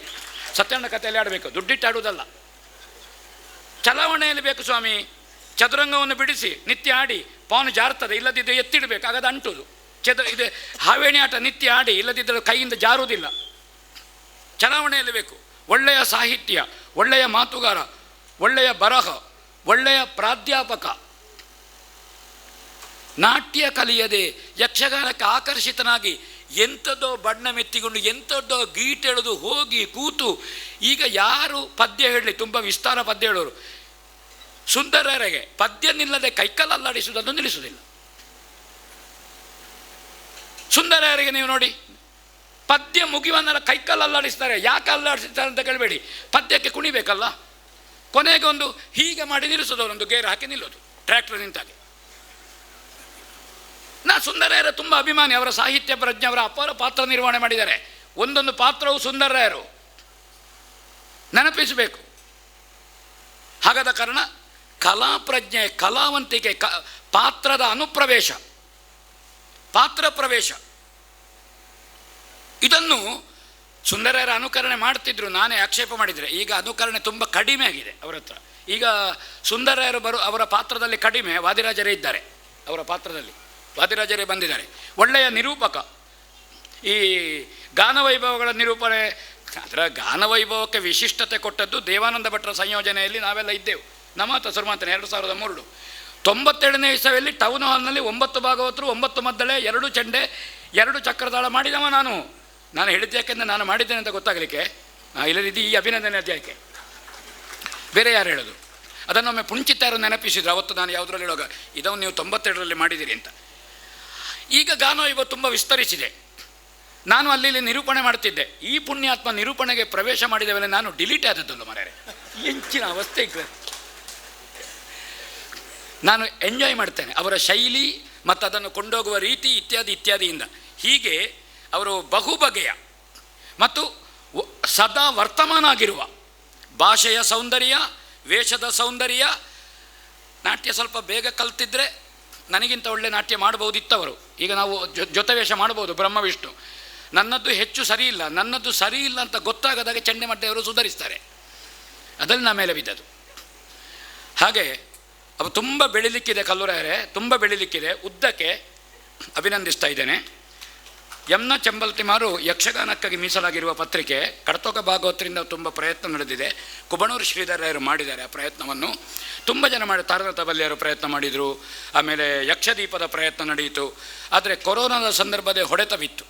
ಸತ್ಯನಾರಾಯಣ ಕಥೆಯಲ್ಲಿ ಆಡಬೇಕು, ದುಡ್ಡಿಟ್ಟು ಆಡುವುದಲ್ಲ. ಚಲಾವಣೆಯಲ್ಲಿ ಬೇಕು ಸ್ವಾಮಿ. ಚದುರಂಗವನ್ನು ಬಿಡಿಸಿ ನಿತ್ಯ ಆಡಿ ಪಾನು ಜಾರ್ತದೆ, ಇಲ್ಲದಿದ್ದರೆ ಎತ್ತಿಡಬೇಕು, ಆಗದು ಅಂಟುದು. ಇದೆ ಹಾವೇಣಿ ಆಟ ನಿತ್ಯ ಆಡಿ, ಇಲ್ಲದಿದ್ದರೆ ಕೈಯಿಂದ ಜಾರುವುದಿಲ್ಲ. ಚಲಾವಣೆಯಲ್ಲಿ ಬೇಕು. ಒಳ್ಳೆಯ ಸಾಹಿತ್ಯ, ಒಳ್ಳೆಯ ಮಾತುಗಾರ, ಒಳ್ಳೆಯ ಬರಹ, ಒಳ್ಳೆಯ ಪ್ರಾಧ್ಯಾಪಕ. ನಾಟ್ಯ ಕಲಿಯದೆ ಯಕ್ಷಗಾನಕ್ಕೆ ಆಕರ್ಷಿತನಾಗಿ ಎಂಥದ್ದೋ ಬಣ್ಣ ಮೆತ್ತಿಕೊಂಡು ಎಂಥದ್ದೋ ಗೀಟೆಳೆದು ಹೋಗಿ ಕೂತು, ಈಗ ಯಾರು ಪದ್ಯ ಹೇಳಲಿ, ತುಂಬ ವಿಸ್ತಾರ ಪದ್ಯ ಹೇಳೋರು, ಸುಂದರರಿಗೆ ಪದ್ಯ ನಿಲ್ಲದೆ ಕೈಕಲ್ಲು ಅಲ್ಲಾಡಿಸುವುದನ್ನು ನಿಲ್ಲಿಸುವುದಿಲ್ಲ. ಸುಂದರರಿಗೆ ನೀವು ನೋಡಿ, ಪದ್ಯ ಮುಗಿಯುವನ್ನೆಲ್ಲ ಕೈಕಲ್ಲು ಅಲ್ಲಾಡಿಸ್ತಾರೆ. ಯಾಕೆ ಅಲ್ಲಾಡಿಸ್ತಾರೆ ಅಂತ ಕೇಳಬೇಡಿ, ಪದ್ಯಕ್ಕೆ ಕುಣಿಬೇಕಲ್ಲ. ಕೊನೆಗೆ ಒಂದು ಹೀಗೆ ಮಾಡಿ ನಿಲ್ಲಿಸೋದು, ಒಂದು ಗೇರ್ ಹಾಕಿ ನಿಲ್ಲೋದು ಟ್ರ್ಯಾಕ್ಟರ್ ನಿಂತಾಗೆ. ನಾ ಸುಂದರಯ್ಯರ ತುಂಬ ಅಭಿಮಾನಿ. ಅವರ ಸಾಹಿತ್ಯ ಪ್ರಜ್ಞೆ, ಅವರ ಅಪಾರ ಪಾತ್ರ ನಿರ್ವಹಣೆ ಮಾಡಿದ್ದಾರೆ. ಒಂದೊಂದು ಪಾತ್ರವು ಸುಂದರಯ್ಯರು ನೆನಪಿಸಬೇಕು. ಹಾಗಾದ ಕಾರಣ ಕಲಾ ಪ್ರಜ್ಞೆ, ಕಲಾವಂತಿಕೆ, ಪಾತ್ರದ ಅನುಪ್ರವೇಶ, ಪಾತ್ರ ಪ್ರವೇಶ, ಇದನ್ನು ಸುಂದರಯ್ಯರ ಅನುಕರಣೆ ಮಾಡ್ತಿದ್ರು. ನಾನೇ ಆಕ್ಷೇಪ ಮಾಡಿದರೆ ಈಗ ಅನುಕರಣೆ ತುಂಬ ಕಡಿಮೆ ಆಗಿದೆ ಅವರ ಹತ್ರ. ಈಗ ಸುಂದರಯ್ಯರು ಅವರ ಪಾತ್ರದಲ್ಲಿ ಕಡಿಮೆ, ವಾದಿರಾಜರೇ ಇದ್ದಾರೆ ಅವರ ಪಾತ್ರದಲ್ಲಿ. ವಾದಿರಾಜರೇ ಬಂದಿದ್ದಾರೆ, ಒಳ್ಳೆಯ ನಿರೂಪಕ. ಈ ಗಾನವೈಭವಗಳ ನಿರೂಪಣೆ, ಅದರ ಗಾನವೈಭವಕ್ಕೆ ವಿಶಿಷ್ಟತೆ ಕೊಟ್ಟದ್ದು ದೇವಾನಂದ ಭಟ್ರ ಸಂಯೋಜನೆಯಲ್ಲಿ ನಾವೆಲ್ಲ ಇದ್ದೆವು. ನಮಾತ ಸುರ್ಮಾತನೆ 2003 97ನೇ ಇಸವಿಯಲ್ಲಿ ಟೌನ್ ಹಾಲ್ನಲ್ಲಿ 9 ಭಾಗವತರು, 9 ಮದ್ದಳೆ, 2 ಚೆಂಡೆ, 2 ಚಕ್ರತಾಳ ಮಾಡಿದವ ನಾನು. ಹೇಳಿದ್ದೆ ಯಾಕೆಂದರೆ ನಾನು ಮಾಡಿದ್ದೇನೆ ಅಂತ ಗೊತ್ತಾಗಲಿಕ್ಕೆ, ಇಲ್ಲದಿದ್ದು ಈ ಅಭಿನಂದನೆ ಅಧ್ಯಾಯಕ್ಕೆ ಬೇರೆ ಯಾರು ಹೇಳೋದು. ಅದನ್ನೊಮ್ಮೆ ಪುಂಚಿತಾರು ನೆನಪಿಸಿದ್ರು ಅವತ್ತು ನಾನು ಯಾವುದರಲ್ಲಿ ಹೇಳುವಾಗ, ಇದನ್ನು ನೀವು 92ರಲ್ಲಿ ಮಾಡಿದ್ದೀರಿ ಅಂತ. ಈಗ ಗಾನವೈಭವ ತುಂಬ ವಿಸ್ತರಿಸಿದೆ. ನಾನು ಅಲ್ಲಿ ನಿರೂಪಣೆ ಮಾಡ್ತಿದ್ದೆ. ಈ ಪುಣ್ಯಾತ್ಮ ನಿರೂಪಣೆಗೆ ಪ್ರವೇಶ ಮಾಡಿದ ನಾನು ಡಿಲೀಟ್ ಆದದ್ದಲ್ಲ ಮರ್ಯಾರೆ, ಹೆಂಚಿನ ಅವಸ್ಥೆ ಈಗ. ನಾನು ಎಂಜಾಯ್ ಮಾಡ್ತೇನೆ ಅವರ ಶೈಲಿ ಮತ್ತು ಅದನ್ನು ಕೊಂಡೋಗುವ ರೀತಿ ಇತ್ಯಾದಿ ಇತ್ಯಾದಿಯಿಂದ. ಹೀಗೆ ಅವರು ಬಹುಬಗೆಯ ಮತ್ತು ಸದಾ ವರ್ತಮಾನ ಆಗಿರುವ ಭಾಷೆಯ ಸೌಂದರ್ಯ, ವೇಷದ ಸೌಂದರ್ಯ. ನಾಟ್ಯ ಸ್ವಲ್ಪ ಬೇಗ ಕಲ್ತಿದ್ರೆ ನನಗಿಂತ ಒಳ್ಳೆ ನಾಟ್ಯ ಮಾಡಬಹುದಿತ್ತವರು. ಈಗ ನಾವು ಜೊತೆ ವೇಷ ಮಾಡ್ಬೋದು ಬ್ರಹ್ಮವಿಷ್ಣು. ನನ್ನದ್ದು ಹೆಚ್ಚು ಸರಿ ಇಲ್ಲ, ನನ್ನದ್ದು ಸರಿ ಇಲ್ಲ ಅಂತ ಗೊತ್ತಾಗದಾಗ ಚಂಡೆಮಡ್ಡೆಯವರು ಸುಧಾರಿಸ್ತಾರೆ. ಅದರಲ್ಲಿ ನಾ ಮೇಲೆ ಬಿದ್ದದು. ಹಾಗೆ ಅವು ತುಂಬ ಬೆಳಿಲಿಕ್ಕಿದೆ, ಕಲ್ಲುರಾಯರೇ ತುಂಬ ಬೆಳಿಲಿಕ್ಕಿದೆ. ಉದ್ದಕ್ಕೆ ಅಭಿನಂದಿಸ್ತಾ ಇದ್ದೇನೆ. ಯಮ್ನ ಚಂಬಲ್ತಿಮಾರು ಯಕ್ಷಗಾನಕ್ಕಾಗಿ ಮೀಸಲಾಗಿರುವ ಪತ್ರಿಕೆ ಕಡತೋಕ ಭಾಗವತರಿಂದ ತುಂಬ ಪ್ರಯತ್ನ ನಡೆದಿದೆ. ಕುಬಣೂರು ಶ್ರೀಧರಯ್ಯರು ಮಾಡಿದ್ದಾರೆ ಆ ಪ್ರಯತ್ನವನ್ನು. ತುಂಬ ಜನ ಮಾಡಿ, ತಾರನಾಥ ಬಲ್ಲಿಯವರು ಪ್ರಯತ್ನ ಮಾಡಿದರು. ಆಮೇಲೆ ಯಕ್ಷದೀಪದ ಪ್ರಯತ್ನ ನಡೆಯಿತು. ಆದರೆ ಕೊರೋನಾದ ಸಂದರ್ಭದ ಹೊಡೆತ ಬಿತ್ತು.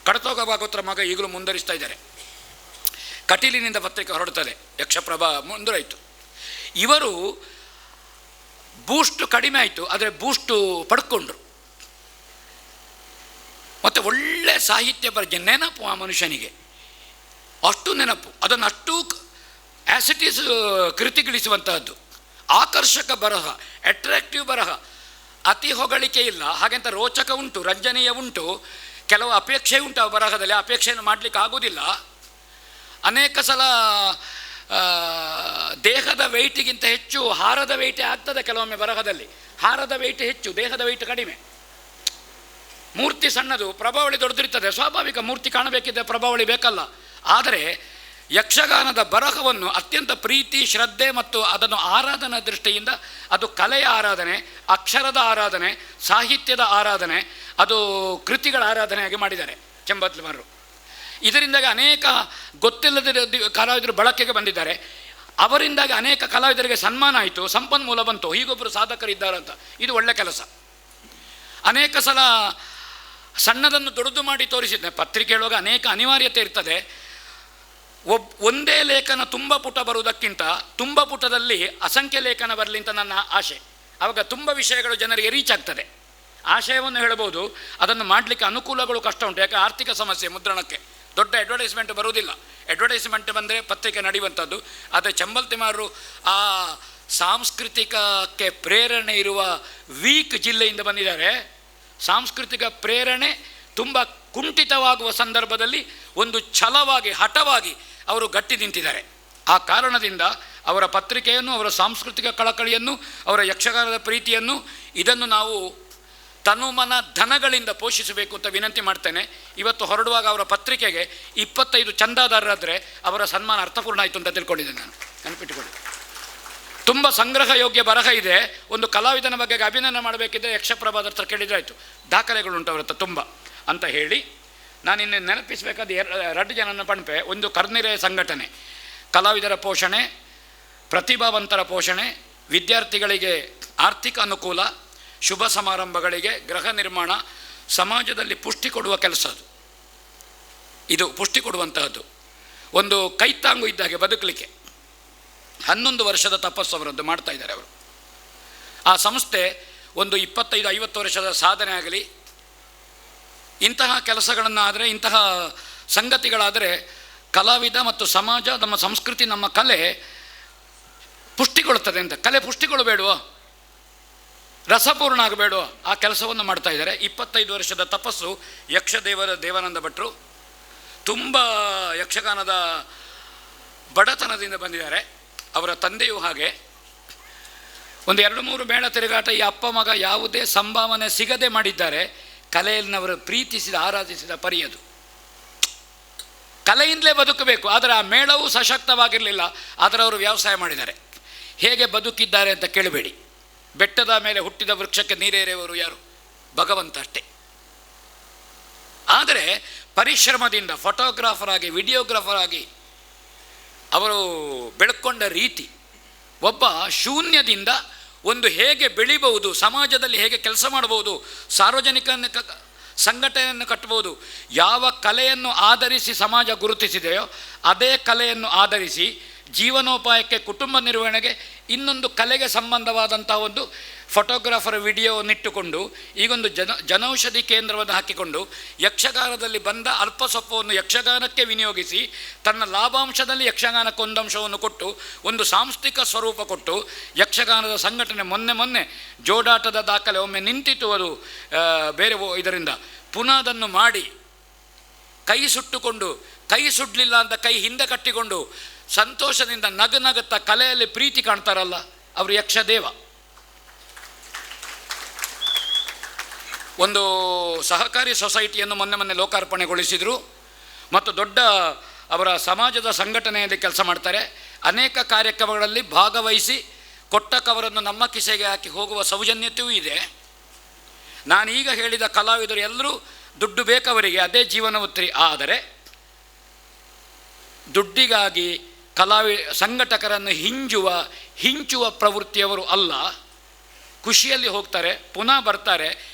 ಕಡತೋಕ ಭಾಗವತರ ಮಗ ಈಗಲೂ ಮುಂದುವರಿಸ್ತಾ ಇದ್ದಾರೆ. ಕಟೀಲಿನಿಂದ ಪತ್ರಿಕೆ ಹೊರಡ್ತದೆ, ಯಕ್ಷಪ್ರಭಾ ಮುಂದುವರಿಯಿತು. ಇವರು ಬೂಸ್ಟು ಕಡಿಮೆ ಆಯಿತು, ಆದರೆ ಬೂಸ್ಟು ಪಡ್ಕೊಂಡ್ರು. ಮತ್ತು ಒಳ್ಳೆ ಸಾಹಿತ್ಯ ಬಗ್ಗೆ ನೆನಪು ಆ ಮನುಷ್ಯನಿಗೆ, ಅಷ್ಟು ನೆನಪು. ಅದನ್ನು ಅಷ್ಟು ಆ್ಯಸಿಟೀಸ್ ಕೃತಿಗಿಳಿಸುವಂತಹದ್ದು. ಆಕರ್ಷಕ ಬರಹ, ಅಟ್ರಾಕ್ಟಿವ್ ಬರಹ, ಅತಿ ಹೊಗಳಿಕೆ ಇಲ್ಲ. ಹಾಗೆಂತ ರೋಚಕ ಉಂಟು, ರಂಜನೀಯ ಉಂಟು, ಕೆಲವು ಅಪೇಕ್ಷೆ ಉಂಟು ಆ ಬರಹದಲ್ಲಿ. ಅಪೇಕ್ಷೆಯನ್ನು ಮಾಡಲಿಕ್ಕೆ ಆಗೋದಿಲ್ಲ. ಅನೇಕ ಸಲ ದೇಹದ ವೆಯ್ಟಿಗಿಂತ ಹೆಚ್ಚು ಹಾರದ ವೆಯ್ಟೇ ಆಗ್ತದೆ ಕೆಲವೊಮ್ಮೆ ಬರಹದಲ್ಲಿ. ಹಾರದ ವೆಯ್ಟ್ ಹೆಚ್ಚು, ದೇಹದ ವೆಯ್ಟ್ ಕಡಿಮೆ. ಮೂರ್ತಿ ಸಣ್ಣದು, ಪ್ರಭಾವಳಿ ದೊಡ್ಡದಿರ್ತದೆ. ಸ್ವಾಭಾವಿಕ, ಮೂರ್ತಿ ಕಾಣಬೇಕಿದ್ದರೆ ಪ್ರಭಾವಳಿ ಬೇಕಲ್ಲ. ಆದರೆ ಯಕ್ಷಗಾನದ ಬರಹವನ್ನು ಅತ್ಯಂತ ಪ್ರೀತಿ, ಶ್ರದ್ಧೆ ಮತ್ತು ಅದನ್ನು ಆರಾಧನಾ ದೃಷ್ಟಿಯಿಂದ, ಅದು ಕಲೆಯ ಆರಾಧನೆ, ಅಕ್ಷರದ ಆರಾಧನೆ, ಸಾಹಿತ್ಯದ ಆರಾಧನೆ, ಅದು ಕೃತಿಗಳ ಆರಾಧನೆಯಾಗಿ ಮಾಡಿದ್ದಾರೆ ಚಂಬಲ್ತಿಮಾರರು. ಇದರಿಂದಾಗಿ ಅನೇಕ ಗೊತ್ತಿಲ್ಲದ ಕಲಾವಿದರು ಬಳಕೆಗೆ ಬಂದಿದ್ದಾರೆ. ಅವರಿಂದಾಗಿ ಅನೇಕ ಕಲಾವಿದರಿಗೆ ಸನ್ಮಾನ ಆಯಿತು, ಸಂಪನ್ಮೂಲ ಬಂತು. ಹೀಗೊಬ್ಬರು ಸಾಧಕರಿದ್ದಾರಂತ, ಇದು ಒಳ್ಳೆ ಕೆಲಸ. ಅನೇಕ ಸಲ ಸಣ್ಣದನ್ನು ದೊಡ್ಡದು ಮಾಡಿ ತೋರಿಸಿದ್ದೆ. ಪತ್ರಿಕೆ ಹೇಳುವಾಗ ಅನೇಕ ಅನಿವಾರ್ಯತೆ ಇರ್ತದೆ. ಒಂದೇ ಲೇಖನ ತುಂಬ ಪುಟ ಬರುವುದಕ್ಕಿಂತ ತುಂಬ ಪುಟದಲ್ಲಿ ಅಸಂಖ್ಯ ಲೇಖನ ಬರಲಿ ಅಂತ ನನ್ನ ಆಶೆ. ಆವಾಗ ತುಂಬ ವಿಷಯಗಳು ಜನರಿಗೆ ರೀಚ್ ಆಗ್ತದೆ. ಆಶಯವನ್ನು ಹೇಳ್ಬೋದು, ಅದನ್ನು ಮಾಡಲಿಕ್ಕೆ ಅನುಕೂಲಗಳು ಕಷ್ಟ ಉಂಟು. ಯಾಕೆ ಆರ್ಥಿಕ ಸಮಸ್ಯೆ, ಮುದ್ರಣಕ್ಕೆ ದೊಡ್ಡ ಅಡ್ವರ್ಟೈಸ್ಮೆಂಟ್ ಬರುವುದಿಲ್ಲ. ಅಡ್ವರ್ಟೈಸ್ಮೆಂಟ್ ಬಂದರೆ ಪತ್ರಿಕೆ ನಡೆಯುವಂಥದ್ದು. ಆದರೆ ಚಂಬಲ್ತಿಮಾರರು ಆ ಸಾಂಸ್ಕೃತಿಕಕ್ಕೆ ಪ್ರೇರಣೆ ಇರುವ ವೀಕ್ ಜಿಲ್ಲೆಯಿಂದ ಬಂದಿದ್ದಾರೆ. ಸಾಂಸ್ಕೃತಿಕ ಪ್ರೇರಣೆ ತುಂಬ ಕುಂಠಿತವಾಗುವ ಸಂದರ್ಭದಲ್ಲಿ ಒಂದು ಛಲವಾಗಿ, ಹಠವಾಗಿ ಅವರು ಗಟ್ಟಿ ನಿಂತಿದ್ದಾರೆ. ಆ ಕಾರಣದಿಂದ ಅವರ ಪತ್ರಿಕೆಯನ್ನು, ಅವರ ಸಾಂಸ್ಕೃತಿಕ ಕಳಕಳಿಯನ್ನು, ಅವರ ಯಕ್ಷಗಾನದ ಪ್ರೀತಿಯನ್ನು, ಇದನ್ನು ನಾವು ತನುಮನ ಧನಗಳಿಂದ ಪೋಷಿಸಬೇಕು ಅಂತ ವಿನಂತಿ ಮಾಡ್ತೇನೆ. ಇವತ್ತು ಹೊರಡುವಾಗ ಅವರ ಪತ್ರಿಕೆಗೆ 25 ಚಂದಾದಾರರಾದರೆ ಅವರ ಸನ್ಮಾನ ಅರ್ಥಪೂರ್ಣ ಆಯಿತು ಅಂತ ತಿಳ್ಕೊಂಡಿದ್ದೇನೆ ನಾನು. ನೆನಪಿಟ್ಟುಕೊಳ್ಳಿ, ತುಂಬ ಸಂಗ್ರಹ ಯೋಗ್ಯ ಬರಹ ಇದೆ. ಒಂದು ಕಲಾವಿದನ ಬಗ್ಗೆ ಅಭಿನಂದನೆ ಮಾಡಬೇಕಿದ್ದರೆ ಯಕ್ಷಪ್ರಭಾದ ಹತ್ರ ಕೇಳಿದರೆ ಆಯಿತು, ದಾಖಲೆಗಳುಂಟು ಅವ್ರ ಹತ್ರ ತುಂಬ ಅಂತ ಹೇಳಿ ನಾನು ಇನ್ನು ನೆನಪಿಸಬೇಕಾದ 2 ಜನನ ಪಣಪೆ. ಒಂದು ಕರ್ನಿರೆಯ ಸಂಘಟನೆ, ಕಲಾವಿದರ ಪೋಷಣೆ, ಪ್ರತಿಭಾವಂತರ ಪೋಷಣೆ, ವಿದ್ಯಾರ್ಥಿಗಳಿಗೆ ಆರ್ಥಿಕ ಅನುಕೂಲ, ಶುಭ ಸಮಾರಂಭಗಳಿಗೆ ಗೃಹ ನಿರ್ಮಾಣ, ಸಮಾಜದಲ್ಲಿ ಪುಷ್ಟಿ ಕೊಡುವ ಕೆಲಸ. ಅದು ಇದು ಪುಷ್ಟಿ ಕೊಡುವಂತಹದ್ದು. ಒಂದು ಕೈತಾಂಗು ಇದ್ದಾಗೆ ಬದುಕಲಿಕ್ಕೆ 11 ವರ್ಷದ ತಪಸ್ಸು ಅವರದ್ದು ಮಾಡ್ತಾ ಇದ್ದಾರೆ ಅವರು. ಆ ಸಂಸ್ಥೆ ಒಂದು 25-50 ವರ್ಷದ ಸಾಧನೆ ಆಗಲಿ, ಇಂತಹ ಕೆಲಸಗಳನ್ನು ಆದರೆ, ಇಂತಹ ಸಂಗತಿಗಳಾದರೆ ಕಲಾವಿದ ಮತ್ತು ಸಮಾಜ, ನಮ್ಮ ಸಂಸ್ಕೃತಿ, ನಮ್ಮ ಕಲೆ ಪುಷ್ಟಿಗೊಳ್ಳುತ್ತದೆ ಅಂತ. ಕಲೆ ಪುಷ್ಟಿಗೊಳ್ಳಬೇಡುವ, ರಸಪೂರ್ಣ ಆಗಬೇಡುವ, ಆ ಕೆಲಸವನ್ನು ಮಾಡ್ತಾ ಇದ್ದಾರೆ. 25 ವರ್ಷದ ತಪಸ್ಸು ದೇವಾನಂದ ಭಟ್ರು. ತುಂಬ ಯಕ್ಷಗಾನದ ಬಡತನದಿಂದ ಬಂದಿದ್ದಾರೆ. ಅವರ ತಂದೆಯೂ ಹಾಗೆ. ಒಂದು 2-3 ಮೇಳ ತಿರುಗಾಟ ಈ ಅಪ್ಪ ಮಗ ಯಾವುದೇ ಸಂಭಾವನೆ ಸಿಗದೆ ಮಾಡಿದ್ದಾರೆ. ಕಲೆಯನ್ನವರು ಪ್ರೀತಿಸಿದ, ಆರಾಧಿಸಿದ ಪರಿಯದು. ಕಲೆಯಿಂದಲೇ ಬದುಕಬೇಕು. ಆದರೆ ಆ ಮೇಳವೂ ಸಶಕ್ತವಾಗಿರಲಿಲ್ಲ. ಆದರೆ ಅವರು ವ್ಯವಸಾಯ ಮಾಡಿದ್ದಾರೆ. ಹೇಗೆ ಬದುಕಿದ್ದಾರೆ ಅಂತ ಕೇಳಬೇಡಿ. ಬೆಟ್ಟದ ಮೇಲೆ ಹುಟ್ಟಿದ ವೃಕ್ಷಕ್ಕೆ ನೀರೇರೆಯವರು ಯಾರು? ಭಗವಂತ ಅಷ್ಟೇ. ಆದರೆ ಪರಿಶ್ರಮದಿಂದ ಫೋಟೋಗ್ರಾಫರ್ ಆಗಿ, ವಿಡಿಯೋಗ್ರಾಫರ್ ಆಗಿ ಅವರು ಬೆಳ್ಕೊಂಡ ರೀತಿ, ಒಬ್ಬ ಶೂನ್ಯದಿಂದ ಒಂದು ಹೇಗೆ ಬೆಳಿಬಹುದು, ಸಮಾಜದಲ್ಲಿ ಹೇಗೆ ಕೆಲಸ ಮಾಡಬಹುದು, ಸಾರ್ವಜನಿಕ ಸಂಘಟನೆಯನ್ನು ಕಟ್ಟಬಹುದು. ಯಾವ ಕಲೆಯನ್ನು ಆಧರಿಸಿ ಸಮಾಜ ಗುರುತಿಸಿದೆಯೋ ಅದೇ ಕಲೆಯನ್ನು ಆಧರಿಸಿ ಜೀವನೋಪಾಯಕ್ಕೆ, ಕುಟುಂಬ ನಿರ್ವಹಣೆಗೆ ಇನ್ನೊಂದು ಕಲೆಗೆ ಸಂಬಂಧವಾದಂಥ ಒಂದು ಫೋಟೋಗ್ರಾಫರ್ ವಿಡಿಯೋವನ್ನಿಟ್ಟುಕೊಂಡು ಈಗೊಂದು ಜನೌಷಧಿ ಕೇಂದ್ರವನ್ನು ಹಾಕಿಕೊಂಡು ಯಕ್ಷಗಾನದಲ್ಲಿ ಬಂದ ಅಲ್ಪ ಸ್ವಲ್ಪವನ್ನು ಯಕ್ಷಗಾನಕ್ಕೆ ವಿನಿಯೋಗಿಸಿ ತನ್ನ ಲಾಭಾಂಶದಲ್ಲಿ ಯಕ್ಷಗಾನಕ್ಕೆ ಒಂದಂಶವನ್ನು ಕೊಟ್ಟು ಒಂದು ಸಾಂಸ್ಥಿಕ ಸ್ವರೂಪ ಕೊಟ್ಟು ಯಕ್ಷಗಾನದ ಸಂಘಟನೆ ಮೊನ್ನೆ ಜೋಡಾಟದ ದಾಖಲೆ ಒಮ್ಮೆ ನಿಂತಿತು. ಅದು ಬೇರೆ ಇದರಿಂದ ಪುನಃ ಅದನ್ನು ಮಾಡಿ ಕೈ ಸುಟ್ಟುಕೊಂಡು, ಕೈ ಸುಡಲಿಲ್ಲ ಅಂತ ಕೈ ಹಿಂದೆ ಕಟ್ಟಿಕೊಂಡು ಸಂತೋಷದಿಂದ ನಗುತ್ತಾ ಕಲೆಯಲ್ಲಿ ಪ್ರೀತಿ ಕಾಣ್ತಾರಲ್ಲ, ಅವರು ಯಕ್ಷದೇವ. ಒಂದು ಸಹಕಾರಿ ಸೊಸೈಟಿಯನ್ನು ಮೊನ್ನೆ ಲೋಕಾರ್ಪಣೆಗೊಳಿಸಿದರು ಮತ್ತು ದೊಡ್ಡ ಅವರ ಸಮಾಜದ ಸಂಘಟನೆಯಲ್ಲಿ ಕೆಲಸ ಮಾಡ್ತಾರೆ. ಅನೇಕ ಕಾರ್ಯಕ್ರಮಗಳಲ್ಲಿ ಭಾಗವಹಿಸಿ ಕೊಟ್ಟ ಕವರನ್ನು ನಮ್ಮ ಕಿಸೆಗೆ ಹಾಕಿ ಹೋಗುವ ಸೌಜನ್ಯತೆಯೂ ಇದೆ. ನಾನೀಗ ಹೇಳಿದ ಕಲಾವಿದರು ಎಲ್ಲರೂ ದುಡ್ಡು ಬೇಕವರಿಗೆ, ಅದೇ ಜೀವನವೃತ್ತಿ. ಆದರೆ ದುಡ್ಡಿಗಾಗಿ ಸಂಘಟಕರನ್ನು ಹಿಂಚುವ ಪ್ರವೃತ್ತಿಯವರು ಅಲ್ಲ. ಖುಷಿಯಲ್ಲಿ ಹೋಗ್ತಾರೆ, ಪುನಃ ಬರ್ತಾರೆ,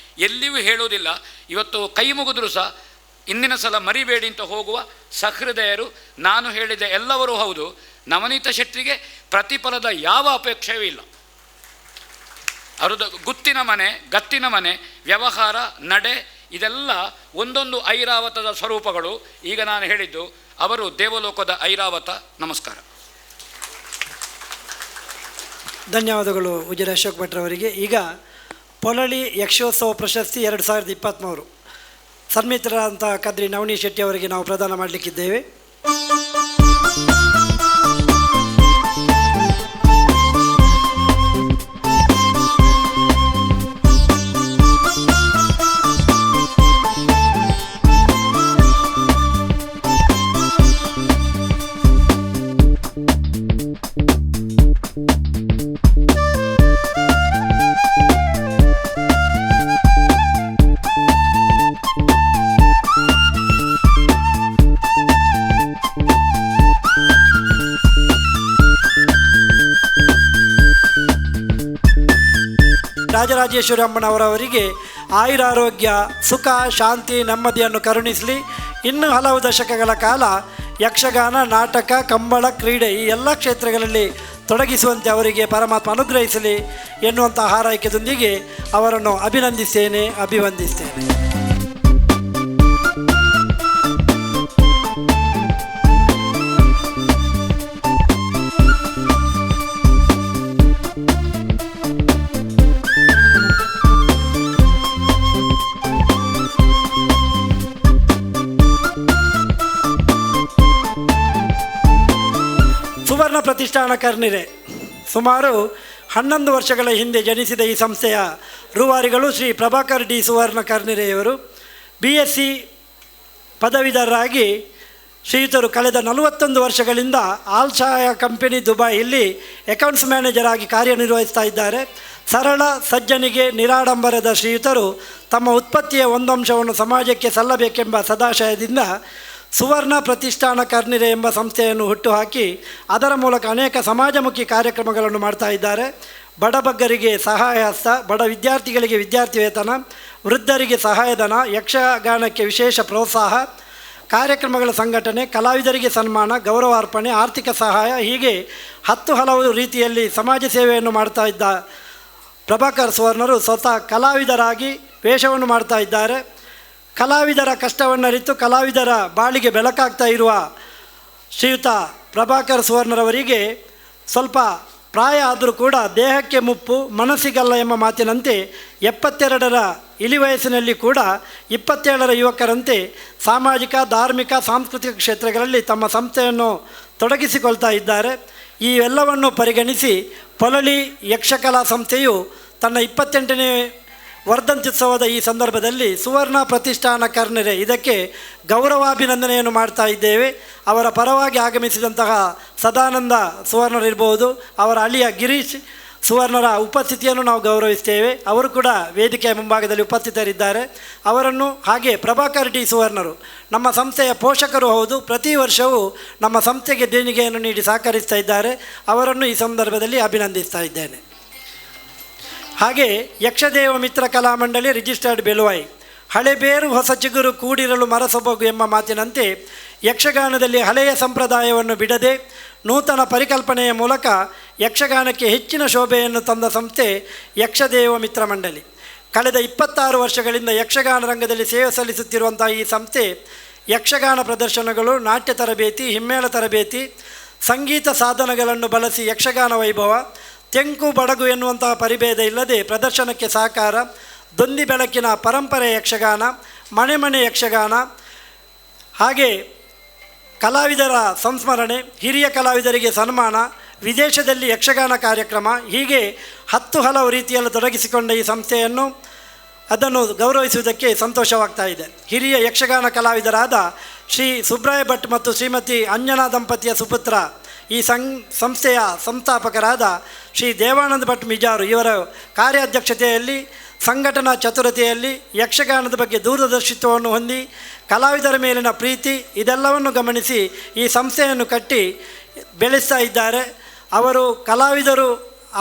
ಎಲ್ಲಿಯೂ ಹೇಳುವುದಿಲ್ಲ. ಇವತ್ತು ಕೈ ಮುಗಿದ್ರು ಸಹ ಇಂದಿನ ಸಲ ಮರಿಬೇಡಿ ಅಂತ ಹೋಗುವ ಸಹೃದಯರು. ನಾನು ಹೇಳಿದ ಎಲ್ಲರೂ ಹೌದು. ನವನೀತ ಶೆಟ್ಟಿಗೆ ಪ್ರತಿಫಲದ ಯಾವ ಅಪೇಕ್ಷೆಯೂ ಇಲ್ಲ. ಅವರದ್ದು ಗತ್ತಿನ ಮನೆ, ವ್ಯವಹಾರ, ನಡೆ ಇದೆಲ್ಲ ಒಂದೊಂದು ಐರಾವತದ ಸ್ವರೂಪಗಳು. ಈಗ ನಾನು ಹೇಳಿದ್ದು ಅವರು ದೇವಲೋಕದ ಐರಾವತ. ನಮಸ್ಕಾರ. ಧನ್ಯವಾದಗಳು ಉಜಿರೆ ಅಶೋಕ್ ಭಟ್ರವರಿಗೆ. ಈಗ ಪೊಳಲಿ ಯಕ್ಷೋತ್ಸವ ಪ್ರಶಸ್ತಿ 2023 ಸನ್ಮಿತ್ರರಾದಂಥ ಕದ್ರಿ ನವನೀತ್ ಶೆಟ್ಟಿ ಅವರಿಗೆ ನಾವು ಪ್ರದಾನ ಮಾಡಲಿಕ್ಕಿದ್ದೇವೆ. ರಾಜರಾಜೇಶ್ವರಿ ಅಮ್ಮನವರವರಿಗೆ ಆಯುರಾರೋಗ್ಯ, ಸುಖ, ಶಾಂತಿ, ನೆಮ್ಮದಿಯನ್ನು ಕರುಣಿಸಲಿ. ಇನ್ನೂ ಹಲವು ದಶಕಗಳ ಕಾಲ ಯಕ್ಷಗಾನ, ನಾಟಕ, ಕಂಬಳ, ಕ್ರೀಡೆ ಈ ಎಲ್ಲ ಕ್ಷೇತ್ರಗಳಲ್ಲಿ ತೊಡಗಿಸುವಂತೆ ಅವರಿಗೆ ಪರಮಾತ್ಮ ಅನುಗ್ರಹಿಸಲಿ ಎನ್ನುವಂಥ ಹಾರೈಕೆಯೊಂದಿಗೆ ಅವರನ್ನು ಅಭಿವಂದಿಸ್ತೇನೆ. ಸುವರ್ಣ ಪ್ರತಿಷ್ಠಾನ ಕರ್ನಿರೆ ಸುಮಾರು 11 ವರ್ಷಗಳ ಹಿಂದೆ ಜನಿಸಿದ ಈ ಸಂಸ್ಥೆಯ ರೂವಾರಿಗಳು ಶ್ರೀ ಪ್ರಭಾಕರ್ ಡಿ ಸುವರ್ಣ ಕರ್ನಿರೆಯವರು BSc ಪದವೀಧರರಾಗಿ ಶ್ರೀಯುತರು ಕಳೆದ 41 ವರ್ಷಗಳಿಂದ ಆಲ್ಶಾಯ ಕಂಪನಿ ದುಬೈಯಲ್ಲಿ ಅಕೌಂಟ್ಸ್ ಮ್ಯಾನೇಜರ್ ಆಗಿ ಕಾರ್ಯನಿರ್ವಹಿಸ್ತಾ ಇದ್ದಾರೆ. ಸರಳ ಸಜ್ಜನಿಗೆ ನಿರಾಡಂಬರದ ಶ್ರೀಯುತರು ತಮ್ಮ ಉತ್ಪತ್ತಿಯ ಒಂದು ಅಂಶವನ್ನು ಸಮಾಜಕ್ಕೆ ಸಲ್ಲಬೇಕೆಂಬ ಸದಾಶಯದಿಂದ ಸುವರ್ಣ ಪ್ರತಿಷ್ಠಾನ ಕರ್ನಿರೆ ಎಂಬ ಸಂಸ್ಥೆಯನ್ನು ಹುಟ್ಟುಹಾಕಿ ಅದರ ಮೂಲಕ ಅನೇಕ ಸಮಾಜಮುಖಿ ಕಾರ್ಯಕ್ರಮಗಳನ್ನು ಮಾಡ್ತಾ ಇದ್ದಾರೆ. ಬಡಬಗ್ಗರಿಗೆ ಸಹಾಯ ಹಸ್ತ, ಬಡ ವಿದ್ಯಾರ್ಥಿಗಳಿಗೆ ವಿದ್ಯಾರ್ಥಿ ವೇತನ, ವೃದ್ಧರಿಗೆ ಸಹಾಯಧನ, ಯಕ್ಷಗಾನಕ್ಕೆ ವಿಶೇಷ ಪ್ರೋತ್ಸಾಹ, ಕಾರ್ಯಕ್ರಮಗಳ ಸಂಘಟನೆ, ಕಲಾವಿದರಿಗೆ ಸನ್ಮಾನ, ಗೌರವಾರ್ಪಣೆ, ಆರ್ಥಿಕ ಸಹಾಯ, ಹೀಗೆ 10 ಹಲವು ರೀತಿಯಲ್ಲಿ ಸಮಾಜ ಸೇವೆಯನ್ನು ಮಾಡ್ತಾ ಇದ್ದ ಪ್ರಭಾಕರ್ ಸುವರ್ಣರು ಸ್ವತಃ ಕಲಾವಿದರಾಗಿ ವೇಷವನ್ನು ಮಾಡ್ತಾ ಇದ್ದಾರೆ. ಕಲಾವಿದರ ಕಷ್ಟವನ್ನರಿತು ಕಲಾವಿದರ ಬಾಳಿಗೆ ಬೆಳಕಾಗ್ತಾ ಇರುವ ಶ್ರೀಯುತ ಪ್ರಭಾಕರ್ ಸುವರ್ಣರವರಿಗೆ ಸ್ವಲ್ಪ ಪ್ರಾಯ ಆದರೂ ಕೂಡ ದೇಹಕ್ಕೆ ಮುಪ್ಪು ಮನಸ್ಸಿಗಲ್ಲ ಎಂಬ ಮಾತಿನಂತೆ 72ರ ಇಳಿವಯಸ್ಸಿನಲ್ಲಿ ಕೂಡ 27ರ ಯುವಕರಂತೆ ಸಾಮಾಜಿಕ ಧಾರ್ಮಿಕ ಸಾಂಸ್ಕೃತಿಕ ಕ್ಷೇತ್ರಗಳಲ್ಲಿ ತಮ್ಮ ಸಂಸ್ಥೆಯನ್ನು ತೊಡಗಿಸಿಕೊಳ್ತಾ ಇದ್ದಾರೆ. ಈ ಎಲ್ಲವನ್ನು ಪರಿಗಣಿಸಿ ಪೊಳಲಿ ಯಕ್ಷಕಲಾ ಸಂಸ್ಥೆಯು ತನ್ನ 28ನೇ ವರ್ಧಂತ್ಯುತ್ಸವದ ಈ ಸಂದರ್ಭದಲ್ಲಿ ಸುವರ್ಣ ಪ್ರತಿಷ್ಠಾನ ಕರ್ನೆರೆ ಇದಕ್ಕೆ ಗೌರವಾಭಿನಂದನೆಯನ್ನು ಮಾಡ್ತಾ ಇದ್ದೇವೆ. ಅವರ ಪರವಾಗಿ ಆಗಮಿಸಿದಂತಹ ಸದಾನಂದ ಸುವರ್ಣರಿರ್ಬೋದು, ಅವರ ಅಳಿಯ ಗಿರೀಶ್ ಸುವರ್ಣರ ಉಪಸ್ಥಿತಿಯನ್ನು ನಾವು ಗೌರವಿಸ್ತೇವೆ. ಅವರು ಕೂಡ ವೇದಿಕೆಯ ಮುಂಭಾಗದಲ್ಲಿ ಉಪಸ್ಥಿತರಿದ್ದಾರೆ. ಅವರನ್ನು ಹಾಗೆ ಪ್ರಭಾಕರ್ ಡಿ ಸುವರ್ಣರು ನಮ್ಮ ಸಂಸ್ಥೆಯ ಪೋಷಕರು ಹೌದು, ಪ್ರತಿ ವರ್ಷವೂ ನಮ್ಮ ಸಂಸ್ಥೆಗೆ ದೇಣಿಗೆಯನ್ನು ನೀಡಿ ಸಹಕರಿಸ್ತಾ ಇದ್ದಾರೆ. ಅವರನ್ನು ಈ ಸಂದರ್ಭದಲ್ಲಿ ಅಭಿನಂದಿಸ್ತಾ ಇದ್ದೇನೆ. ಹಾಗೆ ಯಕ್ಷದೇವ ಮಿತ್ರ ಕಲಾಮಂಡಳಿ ರಿಜಿಸ್ಟರ್ಡ್ ಬೆಲುವಾಯಿ ಹಳೆಬೇರು ಹೊಸ ಚಿಗುರು ಕೂಡಿರಲು ಮರಸೊಬಗು ಎಂಬ ಮಾತಿನಂತೆ ಯಕ್ಷಗಾನದಲ್ಲಿ ಹಳೆಯ ಸಂಪ್ರದಾಯವನ್ನು ಬಿಡದೆ ನೂತನ ಪರಿಕಲ್ಪನೆಯ ಮೂಲಕ ಯಕ್ಷಗಾನಕ್ಕೆ ಹೆಚ್ಚಿನ ಶೋಭೆಯನ್ನು ತಂದ ಸಂಸ್ಥೆ ಯಕ್ಷದೇವ ಮಿತ್ರ ಮಂಡಳಿ. ಕಳೆದ 26 ವರ್ಷಗಳಿಂದ ಯಕ್ಷಗಾನ ರಂಗದಲ್ಲಿ ಸೇವೆ ಸಲ್ಲಿಸುತ್ತಿರುವಂಥ ಈ ಸಂಸ್ಥೆ ಯಕ್ಷಗಾನ ಪ್ರದರ್ಶನಗಳು, ನಾಟ್ಯ ತರಬೇತಿ, ಹಿಮ್ಮೇಳ ತರಬೇತಿ, ಸಂಗೀತ ಸಾಧನಗಳನ್ನು ಬಳಸಿ ಯಕ್ಷಗಾನ ವೈಭವ, ತೆಂಕು ಬಡಗು ಎನ್ನುವಂತಹ ಪರಿಭೇದ ಇಲ್ಲದೆ ಪ್ರದರ್ಶನಕ್ಕೆ ಸಹಕಾರ, ದೊಂದಿ ಬೆಳಕಿನ ಪರಂಪರೆ ಯಕ್ಷಗಾನ, ಮನೆ ಮನೆ ಯಕ್ಷಗಾನ, ಹಾಗೆ ಕಲಾವಿದರ ಸಂಸ್ಮರಣೆ, ಹಿರಿಯ ಕಲಾವಿದರಿಗೆ ಸನ್ಮಾನ, ವಿದೇಶದಲ್ಲಿ ಯಕ್ಷಗಾನ ಕಾರ್ಯಕ್ರಮ, ಹೀಗೆ 10 ಹಲವು ರೀತಿಯಲ್ಲಿ ತೊಡಗಿಸಿಕೊಂಡ ಈ ಸಂಸ್ಥೆಯನ್ನು ಅದನ್ನು ಗೌರವಿಸುವುದಕ್ಕೆ ಸಂತೋಷವಾಗ್ತಾ ಇದೆ. ಹಿರಿಯ ಯಕ್ಷಗಾನ ಕಲಾವಿದರಾದ ಶ್ರೀ ಸುಬ್ರಾಯ ಭಟ್ ಮತ್ತು ಶ್ರೀಮತಿ ಅಂಜನಾ ದಂಪತಿಯ ಸುಪುತ್ರ, ಈ ಸಂಸ್ಥೆಯ ಸಂಸ್ಥಾಪಕರಾದ ಶ್ರೀ ದೇವಾನಂದ ಭಟ್ ಮಿಜಾರು ಇವರ ಕಾರ್ಯಾಧ್ಯಕ್ಷತೆಯಲ್ಲಿ, ಸಂಘಟನಾ ಚತುರತೆಯಲ್ಲಿ, ಯಕ್ಷಗಾನದ ಬಗ್ಗೆ ದೂರದರ್ಶಿತ್ವವನ್ನು ಹೊಂದಿ ಕಲಾವಿದರ ಮೇಲಿನ ಪ್ರೀತಿ ಇದೆಲ್ಲವನ್ನು ಗಮನಿಸಿ ಈ ಸಂಸ್ಥೆಯನ್ನು ಕಟ್ಟಿ ಬೆಳೆಸ್ತಾ ಇದ್ದಾರೆ. ಅವರು ಕಲಾವಿದರು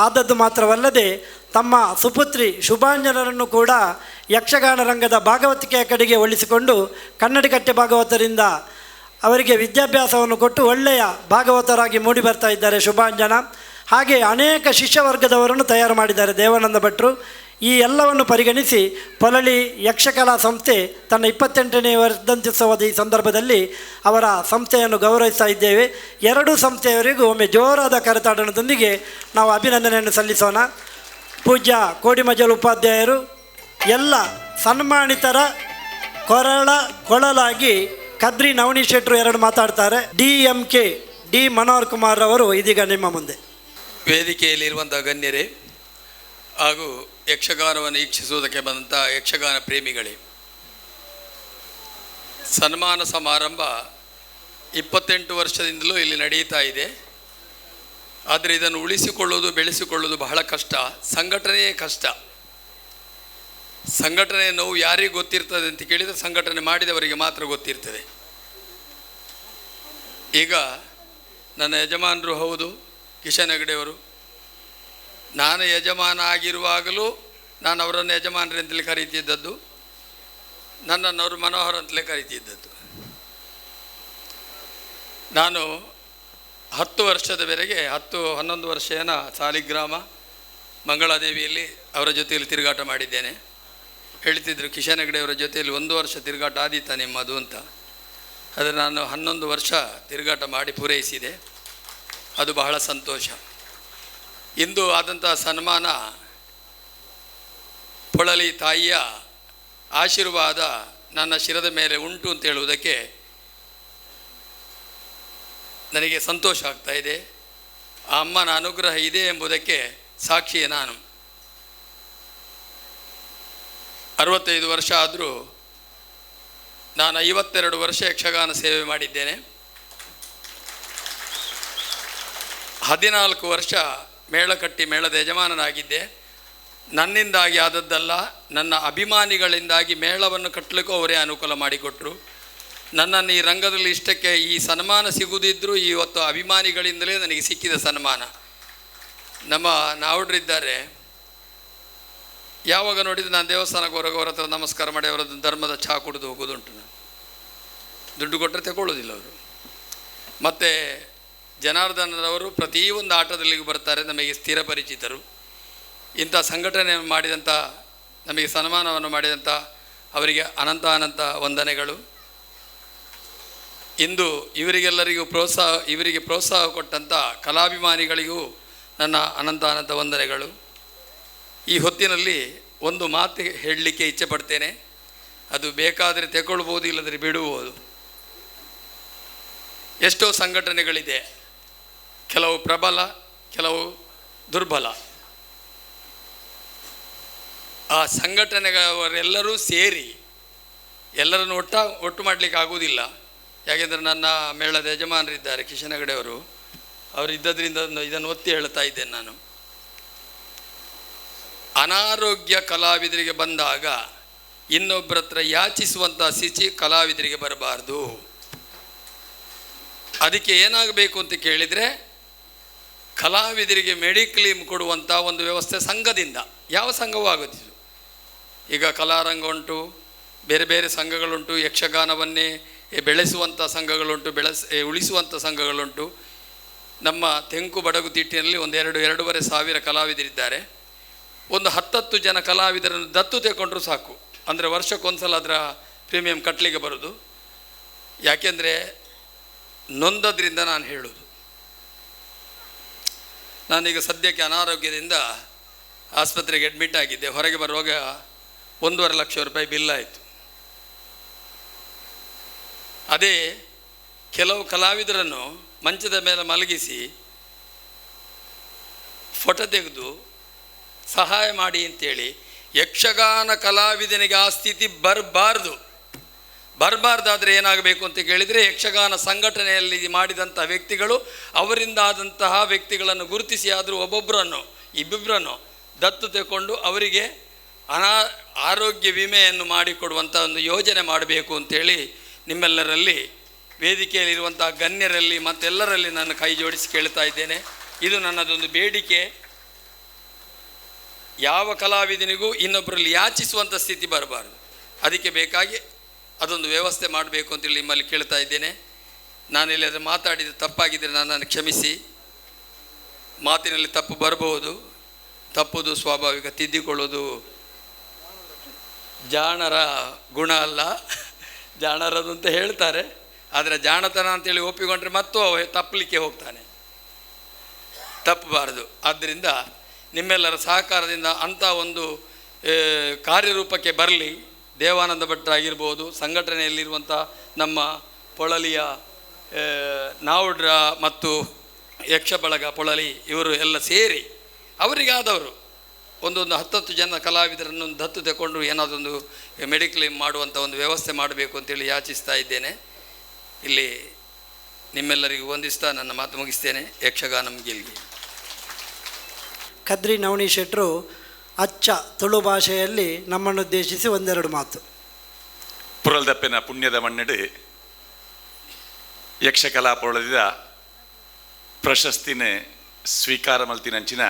ಆದದ್ದು ಮಾತ್ರವಲ್ಲದೆ ತಮ್ಮ ಸುಪುತ್ರಿ ಶುಭಾಂಜನರನ್ನು ಕೂಡ ಯಕ್ಷಗಾನ ರಂಗದ ಭಾಗವತಿಕೆಯ ಕಡೆಗೆ ಒಲಿಸಿಕೊಂಡು ಕನ್ನಡಿಗಟ್ಟೆ ಭಾಗವತರಿಂದ ಅವರಿಗೆ ವಿದ್ಯಾಭ್ಯಾಸವನ್ನು ಕೊಟ್ಟು ಒಳ್ಳೆಯ ಭಾಗವತರಾಗಿ ಮೂಡಿ ಬರ್ತಾ ಇದ್ದಾರೆ ಶುಭಾಂಜನ. ಹಾಗೆ ಅನೇಕ ಶಿಷ್ಯವರ್ಗದವರನ್ನು ತಯಾರು ಮಾಡಿದ್ದಾರೆ ದೇವಾನಂದ ಭಟ್ರು. ಈ ಎಲ್ಲವನ್ನು ಪರಿಗಣಿಸಿ ಪೊಳಲಿ ಯಕ್ಷಕಲಾ ಸಂಸ್ಥೆ ತನ್ನ 28ನೇ ವರ್ಧಂತ್ಯುತ್ಸವದ ಈ ಸಂದರ್ಭದಲ್ಲಿ ಅವರ ಸಂಸ್ಥೆಯನ್ನು ಗೌರವಿಸ್ತಾ ಇದ್ದೇವೆ. ಎರಡೂ ಸಂಸ್ಥೆಯವರಿಗೂ ಒಮ್ಮೆ ಜೋರಾದ ಕರತಾಡನದೊಂದಿಗೆ ನಾವು ಅಭಿನಂದನೆಯನ್ನು ಸಲ್ಲಿಸೋಣ. ಪೂಜ್ಯ ಕೋಡಿಮಜಲು ಉಪಾಧ್ಯಾಯರು ಎಲ್ಲ ಸನ್ಮಾನಿತರ ಕೊಳಲಾಗಿ ಕದ್ರಿ ನವನೀತ್ ಶೆಟ್ಟರು 2 ಮಾತಾಡ್ತಾರೆ. DMK ಡಿ ಮನೋಹರ್ ಕುಮಾರ್ ಅವರು ಇದೀಗ ನಿಮ್ಮ ಮುಂದೆ. ವೇದಿಕೆಯಲ್ಲಿರುವಂಥ ಗಣ್ಯರೇ ಹಾಗೂ ಯಕ್ಷಗಾನವನ್ನು ವೀಕ್ಷಿಸುವುದಕ್ಕೆ ಬಂದಂಥ ಯಕ್ಷಗಾನ ಪ್ರೇಮಿಗಳೇ, ಸನ್ಮಾನ ಸಮಾರಂಭ 28 ವರ್ಷದಿಂದಲೂ ಇಲ್ಲಿ ನಡೆಯುತ್ತಾ ಇದೆ. ಆದರೆ ಇದನ್ನು ಉಳಿಸಿಕೊಳ್ಳುವುದು ಬೆಳೆಸಿಕೊಳ್ಳುವುದು ಬಹಳ ಕಷ್ಟ. ಸಂಘಟನೆಯೇ ಕಷ್ಟ. ಸಂಘಟನೆ ನೋವು ಯಾರಿಗೆ ಗೊತ್ತಿರ್ತದೆ ಅಂತ ಕೇಳಿದರೆ ಸಂಘಟನೆ ಮಾಡಿದವರಿಗೆ ಮಾತ್ರ ಗೊತ್ತಿರ್ತದೆ. ಈಗ ನನ್ನ ಯಜಮಾನರು ಹೌದು ಕಿಶನ್ ಹೆಗಡೆಯವರು. ನಾನು ಯಜಮಾನ ಆಗಿರುವಾಗಲೂ ನಾನು ಅವರನ್ನು ಯಜಮಾನರಿಂದಲೇ ಕರೀತಿದ್ದದ್ದು, ನನ್ನನ್ನು ಅವರು ಮನೋಹರ್ ಅಂತಲೇ ಕರೀತಿದ್ದದ್ದು. ನಾನು 10 ವರ್ಷದವರೆಗೆ 10-11 ವರ್ಷ ಸಾಲಿಗ್ರಾಮ ಮಂಗಳಾದೇವಿಯಲ್ಲಿ ಅವರ ಜೊತೆಯಲ್ಲಿ ತಿರುಗಾಟ ಮಾಡಿದ್ದೇನೆ. ಹೇಳ್ತಿದ್ರು ಕಿಶನ್ ಹೆಗಡೆಯವರ ಜೊತೆಯಲ್ಲಿ 1 ವರ್ಷ ತಿರುಗಾಟ ಆದೀತ ನಿಮ್ಮದು ಅಂತ. ಆದರೆ ನಾನು 11 ವರ್ಷ ತಿರುಗಾಟ ಮಾಡಿ ಪೂರೈಸಿದೆ. ಅದು ಬಹಳ ಸಂತೋಷ. ಇಂದು ಆದಂಥ ಸನ್ಮಾನ ಪೊಳಲಿ ತಾಯಿಯ ಆಶೀರ್ವಾದ ನನ್ನ ಶಿರದ ಮೇಲೆ ಉಂಟು ಅಂತ ಹೇಳುವುದಕ್ಕೆ ನನಗೆ ಸಂತೋಷ ಆಗ್ತಾ ಇದೆ. ಆ ಅಮ್ಮನ ಅನುಗ್ರಹ ಇದೆ ಎಂಬುದಕ್ಕೆ ಸಾಕ್ಷಿಯೇ ನಾನು. 65 ವರ್ಷ ಆದರೂ ನಾನು 52 ವರ್ಷ ಯಕ್ಷಗಾನ ಸೇವೆ ಮಾಡಿದ್ದೇನೆ. 14 ವರ್ಷ ಮೇಳಕಟ್ಟಿ ಮೇಳದ ಯಜಮಾನನಾಗಿದ್ದೆ. ನನ್ನಿಂದಾಗಿ ಆದದ್ದಲ್ಲ, ನನ್ನ ಅಭಿಮಾನಿಗಳಿಂದಾಗಿ ಮೇಳವನ್ನು ಕಟ್ಟಲಿಕ್ಕೂ ಅವರೇ ಅನುಕೂಲ ಮಾಡಿಕೊಟ್ರು. ನನ್ನನ್ನು ಈ ರಂಗದಲ್ಲಿ ಇಷ್ಟಕ್ಕೆ ಈ ಸನ್ಮಾನ ಸಿಗುವುದಿದ್ದರೂ ಇವತ್ತು ಅಭಿಮಾನಿಗಳಿಂದಲೇ ನನಗೆ ಸಿಕ್ಕಿದ ಸನ್ಮಾನ. ನಮ್ಮ ನಾವುಡ್ರಿದ್ದಾರೆ, ಯಾವಾಗ ನೋಡಿದರೆ ನಾನು ದೇವಸ್ಥಾನಕ್ಕೆ ಹೊರಗೆ ಅವರ ಹತ್ರ ನಮಸ್ಕಾರ ಮಾಡಿ ಅವರ ಧರ್ಮದ ಚಹಾ ಕುಡಿದು ಹೋಗೋದುಂಟು. ನಾನು ದುಡ್ಡು ಕೊಟ್ಟರೆ ತಗೊಳ್ಳೋದಿಲ್ಲ ಅವರು. ಮತ್ತು ಜನಾರ್ದನರವರು ಪ್ರತಿಯೊಂದು ಆಟದಲ್ಲಿಗೂ ಬರ್ತಾರೆ, ನಮಗೆ ಸ್ಥಿರ ಪರಿಚಿತರು. ಇಂಥ ಸಂಘಟನೆ ಮಾಡಿದಂಥ, ನಮಗೆ ಸನ್ಮಾನವನ್ನು ಮಾಡಿದಂಥ ಅವರಿಗೆ ಅನಂತ ಅನಂತ ವಂದನೆಗಳು. ಇಂದು ಇವರಿಗೆ ಪ್ರೋತ್ಸಾಹ ಕೊಟ್ಟಂಥ ಕಲಾಭಿಮಾನಿಗಳಿಗೂ ನನ್ನ ಅನಂತ ಅನಂತ ವಂದನೆಗಳು. ಈ ಹೊತ್ತಿನಲ್ಲಿ ಒಂದು ಮಾತು ಹೇಳಲಿಕ್ಕೆ ಇಚ್ಛೆ ಪಡ್ತೇನೆ. ಅದು ಬೇಕಾದರೆ ತಗೊಳ್ಬೋದು, ಇಲ್ಲದ್ರೆ ಬಿಡುವುದು. ಎಷ್ಟೋ ಸಂಘಟನೆಗಳಿದೆ, ಕೆಲವು ಪ್ರಬಲ, ಕೆಲವು ದುರ್ಬಲ. ಆ ಸಂಘಟನೆಗಳವರೆಲ್ಲರೂ ಸೇರಿ ಎಲ್ಲರನ್ನು ಒಟ್ಟು ಮಾಡಲಿಕ್ಕೆ ಆಗುವುದಿಲ್ಲ. ಯಾಕೆಂದರೆ ನನ್ನ ಮೇಳದ ಯಜಮಾನರಿದ್ದಾರೆ ಕಿಶನ್ ಹೆಗಡೆ ಅವರು, ಅವರಿದ್ದದ್ರಿಂದ ಇದನ್ನು ಒತ್ತಿ ಹೇಳ್ತಾ ಇದ್ದೇನೆ ನಾನು. ಅನಾರೋಗ್ಯ ಕಲಾವಿದರಿಗೆ ಬಂದಾಗ ಇನ್ನೊಬ್ಬರ ಹತ್ರ ಯಾಚಿಸುವಂಥ ಸ್ಥಿತಿ ಕಲಾವಿದರಿಗೆ ಬರಬಾರ್ದು. ಅದಕ್ಕೆ ಏನಾಗಬೇಕು ಅಂತ ಕೇಳಿದರೆ, ಕಲಾವಿದರಿಗೆ ಮೆಡಿಕ್ಲೇಮ್ ಕೊಡುವಂಥ ಒಂದು ವ್ಯವಸ್ಥೆ ಸಂಘದಿಂದ, ಯಾವ ಸಂಘವೂ ಆಗೋದಿಲ್ಲ. ಈಗ ಕಲಾರಂಗ ಉಂಟು, ಬೇರೆ ಬೇರೆ ಸಂಘಗಳುಂಟು, ಯಕ್ಷಗಾನವನ್ನೇ ಬೆಳೆಸುವಂಥ ಸಂಘಗಳುಂಟು, ಉಳಿಸುವಂಥ ಸಂಘಗಳುಂಟು. ನಮ್ಮ ತೆಂಕು ಬಡಗುತಿಟ್ಟಿನಲ್ಲಿ 2,500 ಸಾವಿರ ಕಲಾವಿದರಿದ್ದಾರೆ. ಒಂದು 10 ಜನ ಕಲಾವಿದರನ್ನು ದತ್ತು ತೆಗೊಂಡ್ರೂ ಸಾಕು. ಅಂದರೆ ವರ್ಷಕ್ಕೊಂದ್ಸಲ ಅದರ ಪ್ರೀಮಿಯಂ ಕಟ್ಟಲಿಕ್ಕೆ ಬರೋದು. ಯಾಕೆಂದರೆ ನೊಂದದ್ರಿಂದ ನಾನು ಹೇಳೋದು, ನಾನೀಗ ಸದ್ಯಕ್ಕೆ ಅನಾರೋಗ್ಯದಿಂದ ಆಸ್ಪತ್ರೆಗೆ ಅಡ್ಮಿಟ್ ಆಗಿದ್ದೆ. ಹೊರಗೆ ಬರುವಾಗ 1.5 ಲಕ್ಷ ರೂಪಾಯಿ ಬಿಲ್ ಆಯಿತು. ಅದೇ ಕೆಲವು ಕಲಾವಿದರನ್ನು ಮಂಚದ ಮೇಲೆ ಮಲಗಿಸಿ ಫೋಟೋ ತೆಗೆದು ಸಹಾಯ ಮಾಡಿ ಅಂತೇಳಿ, ಯಕ್ಷಗಾನ ಕಲಾವಿದನಿಗೆ ಆ ಸ್ಥಿತಿ ಬರಬಾರ್ದಾದರೆ ಏನಾಗಬೇಕು ಅಂತ ಕೇಳಿದರೆ, ಯಕ್ಷಗಾನ ಸಂಘಟನೆಯಲ್ಲಿ ಮಾಡಿದಂಥ ವ್ಯಕ್ತಿಗಳು ಅವರಿಂದ ಆದಂತಹ ವ್ಯಕ್ತಿಗಳನ್ನು ಗುರುತಿಸಿ ಆದರೂ ಇಬ್ಬಿಬ್ಬರನ್ನು ದತ್ತು ತೆಗೆದುಕೊಂಡು ಅವರಿಗೆ ಆರೋಗ್ಯ ವಿಮೆಯನ್ನು ಮಾಡಿಕೊಡುವಂಥ ಒಂದು ಯೋಜನೆ ಮಾಡಬೇಕು ಅಂತೇಳಿ ನಿಮ್ಮೆಲ್ಲರಲ್ಲಿ, ವೇದಿಕೆಯಲ್ಲಿರುವಂಥ ಗಣ್ಯರಲ್ಲಿ ಮತ್ತೆಲ್ಲರಲ್ಲಿ ನಾನು ಕೈ ಜೋಡಿಸಿ ಕೇಳ್ತಾ ಇದ್ದೇನೆ. ಇದು ನನ್ನದೊಂದು ಬೇಡಿಕೆ. ಯಾವ ಕಲಾವಿದನಿಗೂ ಇನ್ನೊಬ್ಬರಲ್ಲಿ ಯಾಚಿಸುವಂಥ ಸ್ಥಿತಿ ಬರಬಾರ್ದು. ಅದಕ್ಕೆ ಬೇಕಾಗಿ ಅದೊಂದು ವ್ಯವಸ್ಥೆ ಮಾಡಬೇಕು ಅಂತೇಳಿ ನಿಮ್ಮಲ್ಲಿ ಕೇಳ್ತಾ ಇದ್ದೇನೆ. ನಾನಿಲ್ಲಿ ಅದು ಮಾತಾಡಿದ ತಪ್ಪಾಗಿದ್ದರೆ ನನ್ನನ್ನು ಕ್ಷಮಿಸಿ. ಮಾತಿನಲ್ಲಿ ತಪ್ಪು ಬರಬಹುದು, ತಪ್ಪುದು ಸ್ವಾಭಾವಿಕ, ತಿದ್ದಿಕೊಳ್ಳೋದು ಜಾಣರ ಗುಣ ಅಲ್ಲ. ಜಾಣರದು ಅಂತ ಹೇಳ್ತಾರೆ, ಆದರೆ ಜಾಣತನ ಅಂತೇಳಿ ಒಪ್ಪಿಕೊಂಡ್ರೆ ಮತ್ತು ತಪ್ಪಲಿಕ್ಕೆ ಹೋಗ್ತಾನೆ, ತಪ್ಪಬಾರದು. ಆದ್ದರಿಂದ ನಿಮ್ಮೆಲ್ಲರ ಸಹಕಾರದಿಂದ ಅಂಥ ಒಂದು ಕಾರ್ಯರೂಪಕ್ಕೆ ಬರಲಿ. ದೇವಾನಂದ ಭಟ್ರಾಗಿರ್ಬೋದು, ಸಂಘಟನೆಯಲ್ಲಿರುವಂಥ ನಮ್ಮ ಪೊಳಲಿಯ ನಾವುಡ್ರ ಮತ್ತು ಯಕ್ಷ ಬಳಗ ಪೊಳಲಿ, ಇವರು ಎಲ್ಲ ಸೇರಿ ಅವರಿಗಾದವರು ಒಂದು 10 ಜನ ಕಲಾವಿದರನ್ನು ದತ್ತು ತಗೊಂಡು ಏನಾದೊಂದು ಮೆಡಿಕ್ಲೇಮ್ ಮಾಡುವಂಥ ಒಂದು ವ್ಯವಸ್ಥೆ ಮಾಡಬೇಕು ಅಂತೇಳಿ ಯಾಚಿಸ್ತಾ ಇದ್ದೇನೆ. ಇಲ್ಲಿ ನಿಮ್ಮೆಲ್ಲರಿಗೂ ವಂದಿಸ್ತಾ ನನ್ನ ಮಾತು ಮುಗಿಸ್ತೇನೆ. ಯಕ್ಷಗಾನಂ ಗೆಲ್ಗಿ. ಕದ್ರಿ ನವನಿ ಶೆಟ್ಟರು ಅಚ್ಚ ತುಳು ಭಾಷೆಯಲ್ಲಿ ನಮ್ಮನ್ನು ಉದ್ದೇಶಿಸಿ 1-2 ಮಾತು. ಪುರಲ್ದಪ್ಪನ ಪುಣ್ಯದ ಮಣ್ಣೆಡು ಯಕ್ಷಕಲಾ ಪೊಳದಿದ ಪ್ರಶಸ್ತಿನ ಸ್ವೀಕಾರ ಮಲ್ತಿನಂಚಿನ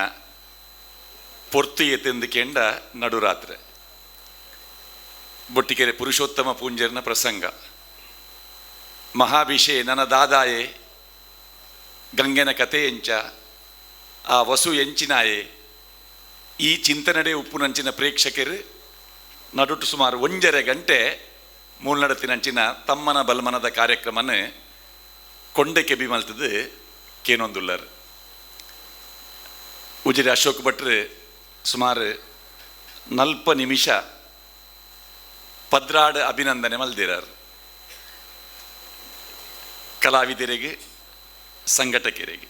ಪೊರ್ತು ಎತ್ತೆಂದುಕೆಂಡ ನಡುರಾತ್ರೆ ಬೊಟ್ಟಿಕೆರೆ ಪುರುಷೋತ್ತಮ ಪೂಂಜರ್ನ ಪ್ರಸಂಗ ಮಹಾಭಿಷೇ ನನ್ನ ದಾದಾಯೇ ಗಂಗೆನ ಕತೆ ಎಂಚ ಆ ವಸು ಎಂಚಿನಾಯೇ ಈ ಚಿಂತನೆಡೆ ಉಪ್ಪುನಂಚಿನ ಪ್ರೇಕ್ಷಕರು ನಡುಟು ಸುಮಾರು 1.5 ಗಂಟೆ ಮೂಲ್ನಡತಿನಂಚಿನ ತಮ್ಮನ ಬಲ್ಮನದ ಕಾರ್ಯಕ್ರಮನ ಕೊಂಡೆಕ್ಕೆ ಬಿಮಲ್ತದು ಕೇನೊಂದುಳ್ಳರು ಉಜಿರೆ ಅಶೋಕ್ ಭಟ್ರು ಸುಮಾರು 40 ನಿಮಿಷ ಪದ್ರಾಡು ಅಭಿನಂದನೆ ಮಲ್ದಿರಾರು. ಕಲಾವಿದರಿಗೆ ಸಂಘಟಕರಿಗೆ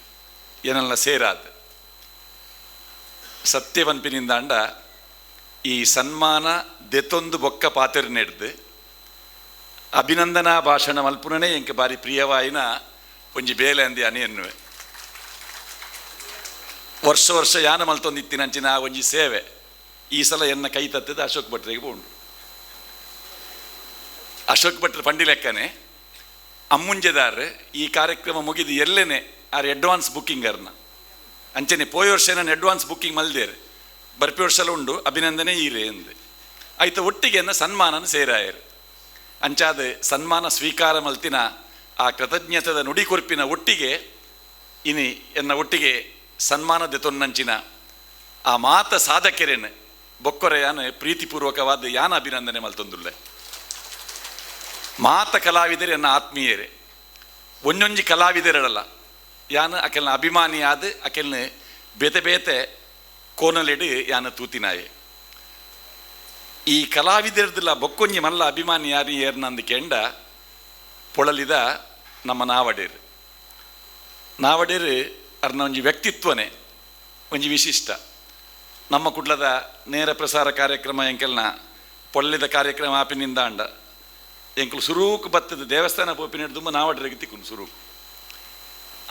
ಏನೆಲ್ಲ ಸೇರಾದ ಸತ್ಯವನ್ಪಿನಿಂದಾಂಡ ಈ ಸನ್ಮಾನ ದೆತ್ತೊಂದು ಬೊಕ್ಕ ಪಾತ್ರ ನೆಡ್ದು ಅಭಿನಂದನಾ ಭಾಷಣ ಮಲ್ಪುನೇ ಎಂಕ ಬಾರಿ ಪ್ರಿಯವಾಯಿನ ಒಂಜಿ ಬೇಲೆ ಅಂದಿ ಅನಿ ಎನ್ನುವೆ. ವರ್ಷ ಯಾನ ಮಲ್ತೊಂದಿತ್ತಿನಂಚಿನ ಒಂಜಿ ಸೇವೆ ಈ ಸಲ ಎನ್ನ ಕೈ ತತ್ತದ ಅಶೋಕ್ ಭಟ್ರಿಗೆ ಬೋಂಡು. ಅಶೋಕ್ ಭಟ್ರು ಪಂಡಿ ಲೆಕ್ಕನೆ ಅಮ್ಮುಂಜೆದಾರ್ ಈ ಕಾರ್ಯಕ್ರಮ ಮುಗಿದು ಎಲ್ಲೇನೆ ಆರ್ ಅಡ್ವಾನ್ಸ್ ಬುಕ್ಕಿಂಗ್ ಅರ್ನ ಅಂಚನೆ ಪೋಯ ವರ್ಷ ನಾನು ಅಡ್ವಾನ್ಸ್ ಬುಕ್ಕಿಂಗ್ ಮಲ್ದೇರು ಬರ್ಪಿ ವರ್ಷಲ ಉಂಡು ಅಭಿನಂದನೆ ಈರೆ ಎಂದೆ ಆಯ್ತು. ಒಟ್ಟಿಗೆ ಸನ್ಮಾನನ ಸೇರಾಯರು ಅಂಚಾದ ಸನ್ಮಾನ ಸ್ವೀಕಾರ ಮಲ್ತಿನ ಆ ಕೃತಜ್ಞತದ ನುಡಿ ಕೊರ್ಪಿನ ಒಟ್ಟಿಗೆ ಇನಿ ಎನ್ನ ಒಟ್ಟಿಗೆ ಸನ್ಮಾನದ ತೊನ್ನಂಚಿನ ಆ ಮಾತ ಸಾಧಕರೇನು ಬೊಕ್ಕೊರೆ ಯಾನು ಪ್ರೀತಿಪೂರ್ವಕವಾದ ಯಾನ ಅಭಿನಂದನೆ ಮಲ್ತೊಂದುಲ್ಲೆ. ಮಾತ ಕಲಾವಿದರು ಎನ್ನ ಆತ್ಮೀಯರೇ, ಒಂಜೊಂಜಿ ಕಲಾವಿದರಲ್ಲ ಯಾನು ಅಕೆಲ್ನ ಅಭಿಮಾನಿ ಆದ ಅಕೆಲ್ನ ಬೇತೆ ಬೇತೆ ಕೋನಲೆಡು ಯಾನು ತೂತಿನಾಯೆ. ಈ ಕಲಾವಿದರದಲ್ಲ ಬೊಕ್ಕೊಂಜಿ ಮಲ್ಲ ಅಭಿಮಾನಿ ಯಾರು ಏರ್ನಂದು ಕೆಂಡ ಪೊಳಲಿದ ನಮ್ಮ ನಾವಡೇರು ಅರ್ನ ಒಂಜಿ ವ್ಯಕ್ತಿತ್ವನೇ ಒಂಜಿ ವಿಶಿಷ್ಟ. ನಮ್ಮ ಕುಡ್ಲದ ನೇರ ಪ್ರಸಾರ ಕಾರ್ಯಕ್ರಮ ಎಂಕೆಲ್ನ ಪೊಳ್ಳಿದ ಕಾರ್ಯಕ್ರಮ ಆಪಿನಿಂದ ಅಂಡ ಎಂಕಲು ಸುರೂಕು ಬತ್ತದ ದೇವಸ್ಥಾನ ಪೋಪಿನ ತುಂಬ ನಾವಡರಿಗೆ ತಿಕ್ಕುನು ಸುರೂಕು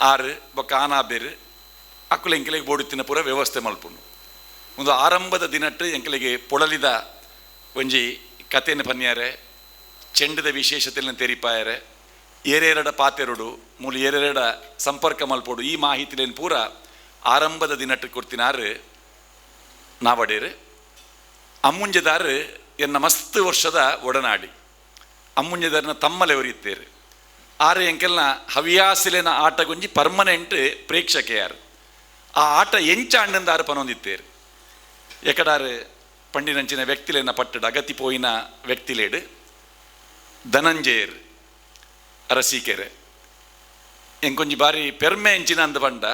ಆರು ಬೊಕ್ಕ ಆನಾಬೇರು ಅಕ್ಕಲು ಎಂಕಲಿಗೆ ಬೋಡುತ್ತಿನ ಪೂರ ವ್ಯವಸ್ಥೆ ಮಲ್ಪುನು. ಒಂದು ಆರಂಭದ ದಿನಟ್ಟು ಎಂಕಲಿಗೆ ಪೊಳಲಿದ ಒಂಜಿ ಕಥೆನ ಪನ್ಯಾರೆ, ಚೆಂಡದ ವಿಶೇಷತೆಯನ್ನು ತೆರಿಪಾಯರೆ, ಏರೆರಡ ಪಾತೆರುಡು ಮೂಲ ಏರೆರಡ ಸಂಪರ್ಕ ಮಲ್ಪೋಡು ಈ ಮಾಹಿತಿಲೇನು ಪೂರ ಆರಂಭದ ದಿನಟ್ಟು ಕೊಡ್ತಿನಾರು ನಾವಡೇರು. ಅಮ್ಮುಂಜೆದಾರು ಎನ್ನ ಮಸ್ತ್ ವರ್ಷದ ಒಡನಾಡಿ, ಅಮ್ಮುಂಜೆದಾರನ ತಮ್ಮಲೆ ಒರಿಯುತ್ತೇರು. ಆರು ಎಂಕೆಲ್ನ ಹವ್ಯಾಸಿಲೆನ ಆಟಗೊಂಜಿ ಪರ್ಮನೆಂಟ್ ಪ್ರೇಕ್ಷಕೆಯಾರು. ಆ ಆಟ ಎಂಚ ಅಣ್ಣಂದಾರು ಪನೊಂದಿತ್ತೇರು. ಎಕಡಾರು ಪಂಡಿನಂಚಿನ ವ್ಯಕ್ತಿಲೆನ ಪಟ್ಟಡು ಅಗತಿ ಪೋಯಿನ ವ್ಯಕ್ತಿಲೇಡು ಧನಂಜಯರು ಅರಸೀಕೆರೆ ಎಂಕೊಂಜಿ ಬಾರಿ ಪೆರ್ಮೆ ಎಂಚಿನ ಅಂದ ಪಂಡ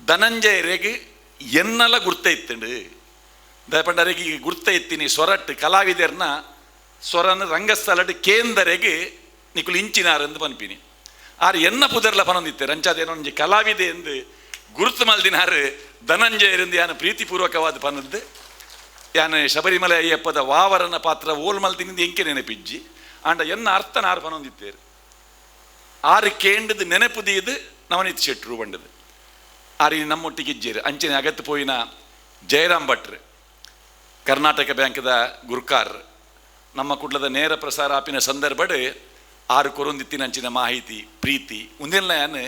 ಧನಂಜಯರಿಗೆ ಎನ್ನಲ ಗುರ್ತ ಇತ್ತಂಡು ದಯಪಂಡರಿಗೆ ಗುರ್ತ ಎತ್ತಿನಿ ಸೊರಟ್ಟು ಕಲಾವಿದರ್ನ ಸ್ವರನ ರಂಗಸ್ಥಳಡ್ ಕೇಂದರೆಗೆ ನಿಕುಲು ಇಂಚಿನಾರಂದು ಪನ್ಪಿನಿ. ಆರು ಎನ್ನ ಪುದರ್ಲ ಪನೊಂದಿತ್ತೆ ರಂಚಾದೇನೊಂಜಿ ಕಲಾವಿದೆ ಎಂದು ಗುರುತು ಮಲ್ದಿನಾರು ಧನಂಜಯರಿಂದ ಯಾನು ಪ್ರೀತಿಪೂರ್ವಕವಾದ ಪನದ್ದು ಯಾನು ಶಬರಿಮಲೆ ಅಯ್ಯಪ್ಪದ ವಾವರನ ಪಾತ್ರ ಓಲ್ ಮಲ್ದಿನಿಂದ ಎಂಕೆ ನೆನಪಿಜ್ಜಿ ಆಂಡ ಎನ್ನ ಅರ್ಥನಾರು ಪನೊಂದಿತ್ತೇರು. ಆರು ಕೇಂಡದು ನೆನಪುದೀದು ನವನೀತ್ ಶೆಟ್ರು ಬಂಡದು ಆರು ನಮ್ಮೊಟ್ಟಿಗೆ ಇಜ್ಜೇರು. ಅಂಚನೆ ಅಗತ್ತು ಪೋಯಿನ ಜಯರಾಮ್ ಭಟ್ರು ಕರ್ನಾಟಕ ಬ್ಯಾಂಕ್ದ ಗುರ್ಕಾರ್ ನಮ್ಮ ಕುಡ್ಲದ ನೇರ ಪ್ರಸಾರ ಆಪಿನ ಸಂದರ್ಭಡ್ ಆರು ಕೊರೊಂದಿತ್ತಿನ ಅಂಚಿನ ಮಾಹಿತಿ ಪ್ರೀತಿ ಒಂದೆಲ್ಲ ಯಾನು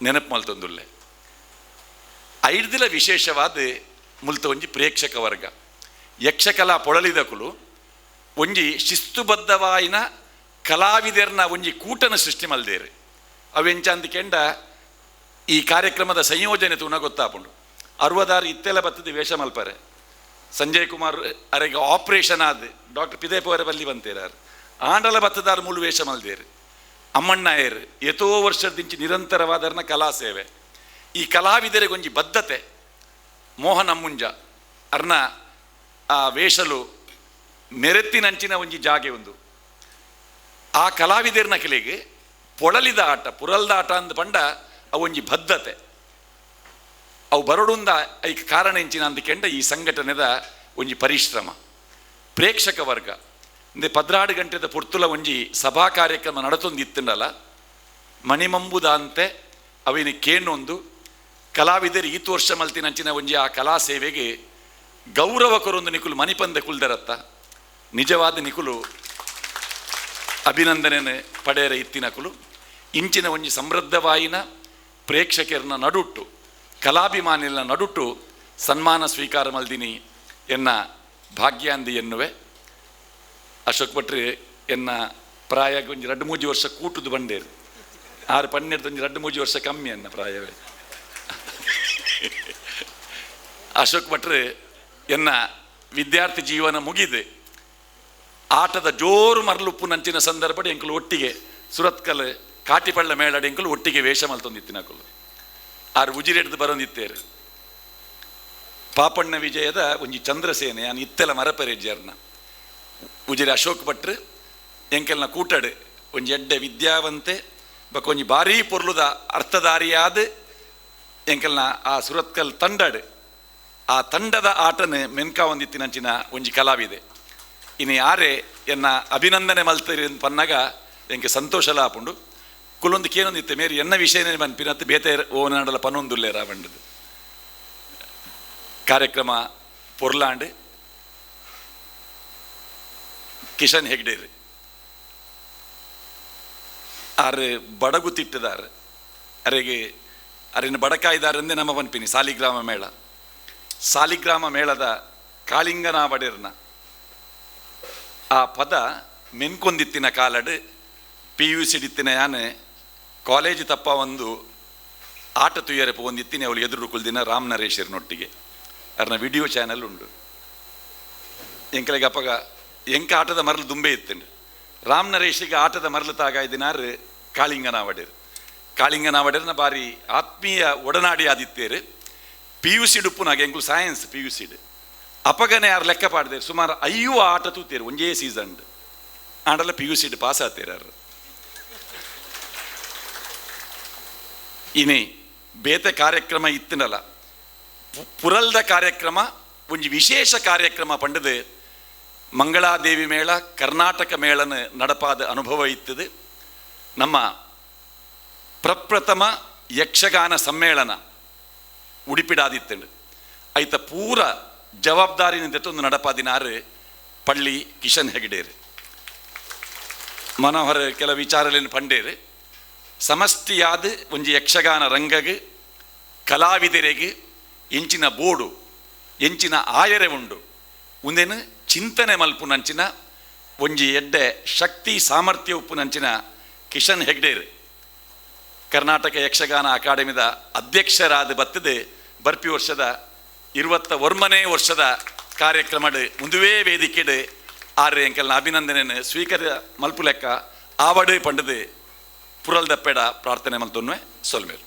ನೆನಪು ಮಲ್ತೊಂದುಲ್ಲೆ. ಐಡ್ದಿಲ ವಿಶೇಷವಾದ ಮುಲ್ತ ಒಂಜಿ ಪ್ರೇಕ್ಷಕ ವರ್ಗ ಯಕ್ಷಕಲಾ ಪೊಳಲಿದಕುಲು ಒಂಜಿ ಶಿಸ್ತುಬದ್ಧವಾಯಿನ ಕಲಾವಿದರ್ನ ಒಂಜಿ ಕೂಟನ ಸೃಷ್ಟಿ ಮಲ್ದೇರು. ಅವೆಂಚಂದು ಕೆಂಡ ಈ ಕಾರ್ಯಕ್ರಮದ ಸಂಯೋಜನೆ ತುಣ ಗೊತ್ತಾಪುಂಡು. 66 ಇತ್ತೆಲ್ಲ ಬತ್ತದ ವೇಷ ಮಲ್ಪರೆ. ಸಂಜಯ್ ಕುಮಾರ್ ಅರೆಗೆ ಆಪರೇಷನ್ ಆದ ಡಾಕ್ಟರ್ ಪಿದೇಪವರ ಬಲ್ಲಿ ಬಂತೇರಾರು ಆಂಡಲ ಬತ್ತದಾರು ಮೂಲು ವೇಷ ಮಲ್ದೇರು. ಅಮ್ಮಣ್ಣಯ್ಯರು ಎತೋ ವರ್ಷದಿಂಚಿ ನಿರಂತರವಾದರ್ನ ಕಲಾ ಸೇವೆ. ಈ ಕಲಾವಿದರಿಗೊಂಜಿ ಬದ್ಧತೆ ಮೋಹನ್ ಅಮ್ಮುಂಜ ಅರ್ನ ಆ ವೇಷಲು ಮೆರೆತ್ತಿನಂಚಿನ ಒಂಜಿ ಜಾಗೆ ಒಂದು. ಆ ಕಲಾವಿದರ್ನ ಕೆಲೆಗೆ ಪೊಳಲಿದ ಆಟ ಪುರಲ್ದ ಆಟ ಅಂದ ಪಂಡ ಅವೊಂಜಿ ಬದ್ಧತೆ ಅವು ಬರೋಡುಂದ ಐಕ್ ಕಾರಣ ಎಂಚಿನ ಅಂದ ಕೆಂಡ ಈ ಸಂಘಟನೆದ ಒಂಜಿ ಪರಿಶ್ರಮ. ಪ್ರೇಕ್ಷಕ ವರ್ಗ ಇಂದೆ 16 ಗಂಟೆದ ಪುರ್ತುಲ ಒಂಜಿ ಸಭಾ ಕಾರ್ಯಕ್ರಮ ನಡತೊಂದಿತ್ತಂಡಲ್ಲ ಮಣಿಮಂಬುದಾಂತೆ ಅವಿನ ಕೇಣೊಂದು ಕಲಾವಿದರು ಈತು ವರ್ಷ ಮಲ್ತಿನಂಚಿನ ಒಂಜಿ ಆ ಕಲಾ ಸೇವೆಗೆ ಗೌರವ ಕೊರೊಂದು ನಿಕುಲು ಮಣಿಪಂದೆ ಕುಲ್ದರತ್ತ ನಿಜವಾದ ನಿಕುಲು ಅಭಿನಂದನೆ ಪಡೆಯರ ಇತ್ತಿನಕುಲು ಇಂಚಿನ ಒಂಜಿ ಸಮೃದ್ಧವಾಯಿನ ಪ್ರೇಕ್ಷಕರನ್ನ ನಡುಟ್ಟು ಕಲಾಭಿಮಾನಿಗಳ ನಡುಟ್ಟು ಸನ್ಮಾನ ಸ್ವೀಕಾರ ಮಲ್ದಿನಿ ಎನ್ನ ಭಾಗ್ಯಾಂದಿ ಎನ್ನುವೆ. ಅಶೋಕ್ ಭಟ್ರು ಎನ್ನ ಪ್ರಾಯ ಒಂಜಿ 2-3 ವರ್ಷ ಕೂಟುದು ಬಂಡೇರು ಆರು 12-13 ವರ್ಷ ಕಮ್ಮಿ ಎನ್ನ ಪ್ರಾಯವೇ. ಅಶೋಕ್ ಭಟ್ರು ಎನ್ನ ವಿದ್ಯಾರ್ಥಿ ಜೀವನ ಮುಗಿದು ಆಟದ ಜೋರು ಮರಲುಪ್ಪು ನಂಚಿನ ಸಂದರ್ಭ ಎಂಕಲು ಒಟ್ಟಿಗೆ ಸುರತ್ಕಲ್ ಕಾಟಿಪಳ್ಳ ಮೇಳಾಡಿ ಎಂಕಲು ಒಟ್ಟಿಗೆ ವೇಷ ಮಲ್ತೊಂದಿತ್ತಿನಕಲು ಆರು ಉಜಿರೆಡ್ದು ಬರೋಂದಿತ್ತೇರು. ಪಾಪಣ್ಣ ವಿಜಯದ ಒಂಜಿ ಚಂದ್ರಸೇನೆ ನಾನು ಇತ್ತೆಲ ಮರಪರೆಜ್ಜರ್ನ ಉಜಿರೆ ಅಶೋಕ್ ಭಟ್ರು ಎಂಕೆಲ್ನ ಕೂಟಡು ಒಂಜಿ ಎಡ್ಡೆ ವಿದ್ಯಾವಂತೆ ಬಕೊಂಜಿ ಭಾರೀ ಪೊರ್ಲುದ ಅರ್ಥಧಾರಿಯಾದ ಎಂಕೆಲ್ನ ಆ ಸುರತ್ಕಲ್ ತಂಡಡು ಆ ತಂಡದ ಆಟನ ಮೆನ್ಕಾ ಒಂದಿತ್ತಿನಂಚಿನ ಒಂಜಿ ಕಲಾವಿದೆ. ಇನ್ನು ಯಾರೇ ಎನ್ನ ಅಭಿನಂದನೆ ಮಲ್ತರಿ ಪನ್ನಾಗ ಎಂಗೆ ಸಂತೋಷ ಲಾಪುಂಡು. ಕುಲೊಂದು ಕೇನೊಂದಿತ್ತೆ ಮೇರಿ ಎನ್ನ ವಿಷಯನೇ ಮನ್ಪಿನತ್ತು ಬೇತೆ ಓನಾಡಲ ಪನೊಂದುಲ್ಲೆ ರಾವಂಡದು ಕಾರ್ಯಕ್ರಮ ಪೊರ್ಲಾಂಡ್ ಕಿಶನ್ ಹೆಗ್ಡೇರು ಆರು ಬಡಗು ತಿಟ್ಟದಾರು ಅರೆಗೆ ಅರಿನ ಬಡಕಾಯ್ದಾರಂದೇ ನಮ್ಮ ಪನ್ಪಿನಿ ಸಾಲಿಗ್ರಾಮ ಮೇಳದ ಕಾಳಿಂಗನಾವಡೇರ್ನ ಆ ಪದ ಮೆನ್ಕೊಂದಿತ್ತಿನ ಕಾಲಡ್ PUC ಡಿತ್ತಿನ ಯಾನೆ ಕಾಲೇಜ್ ತಪ್ಪ ಒಂದು ಆಟ ತುಯ್ಯರೆ ಪೋಂದಿತ್ತಿನಿ ಅವಳು ಎದುರು ಕುಲ್ದಿನ ರಾಮ್ ನರೇಶರ್ನೊಟ್ಟಿಗೆ ಅರ್ನ ವಿಡಿಯೋ ಚಾನಲ್ ಉಂಡು. ಎಂಕಲೆಗೆ ಅಪ್ಪಗ ಎಂಕ ಆಟದ ಮರಲು ದುಂಬೆ ಇತ್ತಂಡು ರಾಮ್ ನರೇಶಿಗೆ ಆಟದ ಮರಲು ತಾಗಾಯ್ದಿನಾರು ಕಾಳಿಂಗನಾವಡರ್ನ ಬಾರಿ ಆತ್ಮೀಯ ಒಡನಾಡಿ ಆದಿತ್ತೇರು ಪಿ ಯು ಸಿ ಡುಪ್ಪುನಾಗ ಎಂಕ್ಲು ಸೈನ್ಸ್ ಪಿ ಯು ಸಿಡ್ ಅಪಗನೆ ಯಾರು ಲೆಕ್ಕ ಪಾಡ್ದೇರು ಸುಮಾರು 5 ಆಟ ತೂತೇರು ಒಂಜೇ ಸೀಸನ್ ಆಡಲ್ಲ ಪಿ ಯು ಸಿಡ್ ಪಾಸ್ ಆತೇರು ಯಾರು ಇನಿ ಬೇತೆ ಕಾರ್ಯಕ್ರಮ ಇತ್ತನಲ್ಲ ಪುರಲ್ದ ಕಾರ್ಯಕ್ರಮ ಒಂಜಿ ವಿಶೇಷ ಕಾರ್ಯಕ್ರಮ ಪಂಡದು ಮಂಗಳಾದೇವಿ ಮೇಳ ಕರ್ನಾಟಕ ಮೇಳನ ನಡಪಾದ ಅನುಭವ ಇತ್ತದು ನಮ್ಮ ಪ್ರಪ್ರಥಮ ಯಕ್ಷಗಾನ ಸಮ್ಮೇಳನ ಉಡುಪಿಡಾದಿತ್ತಂಡು ಐತ ಪೂರ ಜವಾಬ್ದಾರಿನಿಂದ ಒಂದು ನಡಪಾದಿನಾರು ಪಳ್ಳಿ ಕಿಶನ್ ಹೆಗಡೇರು ಮನೋಹರ ಕೆಲ ವಿಚಾರಗಳನ್ನು ಪಂಡೇರು ಸಮಷ್ಟಿಯಾದ ಒಂಜಿ ಯಕ್ಷಗಾನ ರಂಗಗ್ ಕಲಾವಿದರಿಗೆ ಎಂಚಿನ ಬೋಡು ಎಂಚಿನ ಆಯರೆ ಉಂಡು ಒಂದೇನು ಚಿಂತನೆ ಮಲ್ಪುನಂಚಿನ ಒಂಜಿ ಎಡ್ಡೆ ಶಕ್ತಿ ಸಾಮರ್ಥ್ಯ ಉಪ್ಪುನಂಚಿನ ಕಿಶನ್ ಹೆಗ್ಡೇರ್ ಕರ್ನಾಟಕ ಯಕ್ಷಗಾನ ಅಕಾಡೆಮಿದ ಅಧ್ಯಕ್ಷರಾದ ಬತ್ತದ ಬರ್ಪಿ ವರ್ಷದ 21ನೇ ವರ್ಷದ ಕಾರ್ಯಕ್ರಮಡ್ ಮುಂದುವೇ ವೇದಿಕೆಡ್ ಆರು ಎಂಕಲ್ನ ಅಭಿನಂದನೆ ಸ್ವೀಕಾರ ಮಲ್ಪು ಲೆಕ್ಕ ಆವಡು ಪಂಡದು ಪುರಲ್ ದಪ್ಪೆಡ ಪ್ರಾರ್ಥನೆ ಮಲ್ತೊನ್ವೆ ಸೊಲ್ಮೇರು.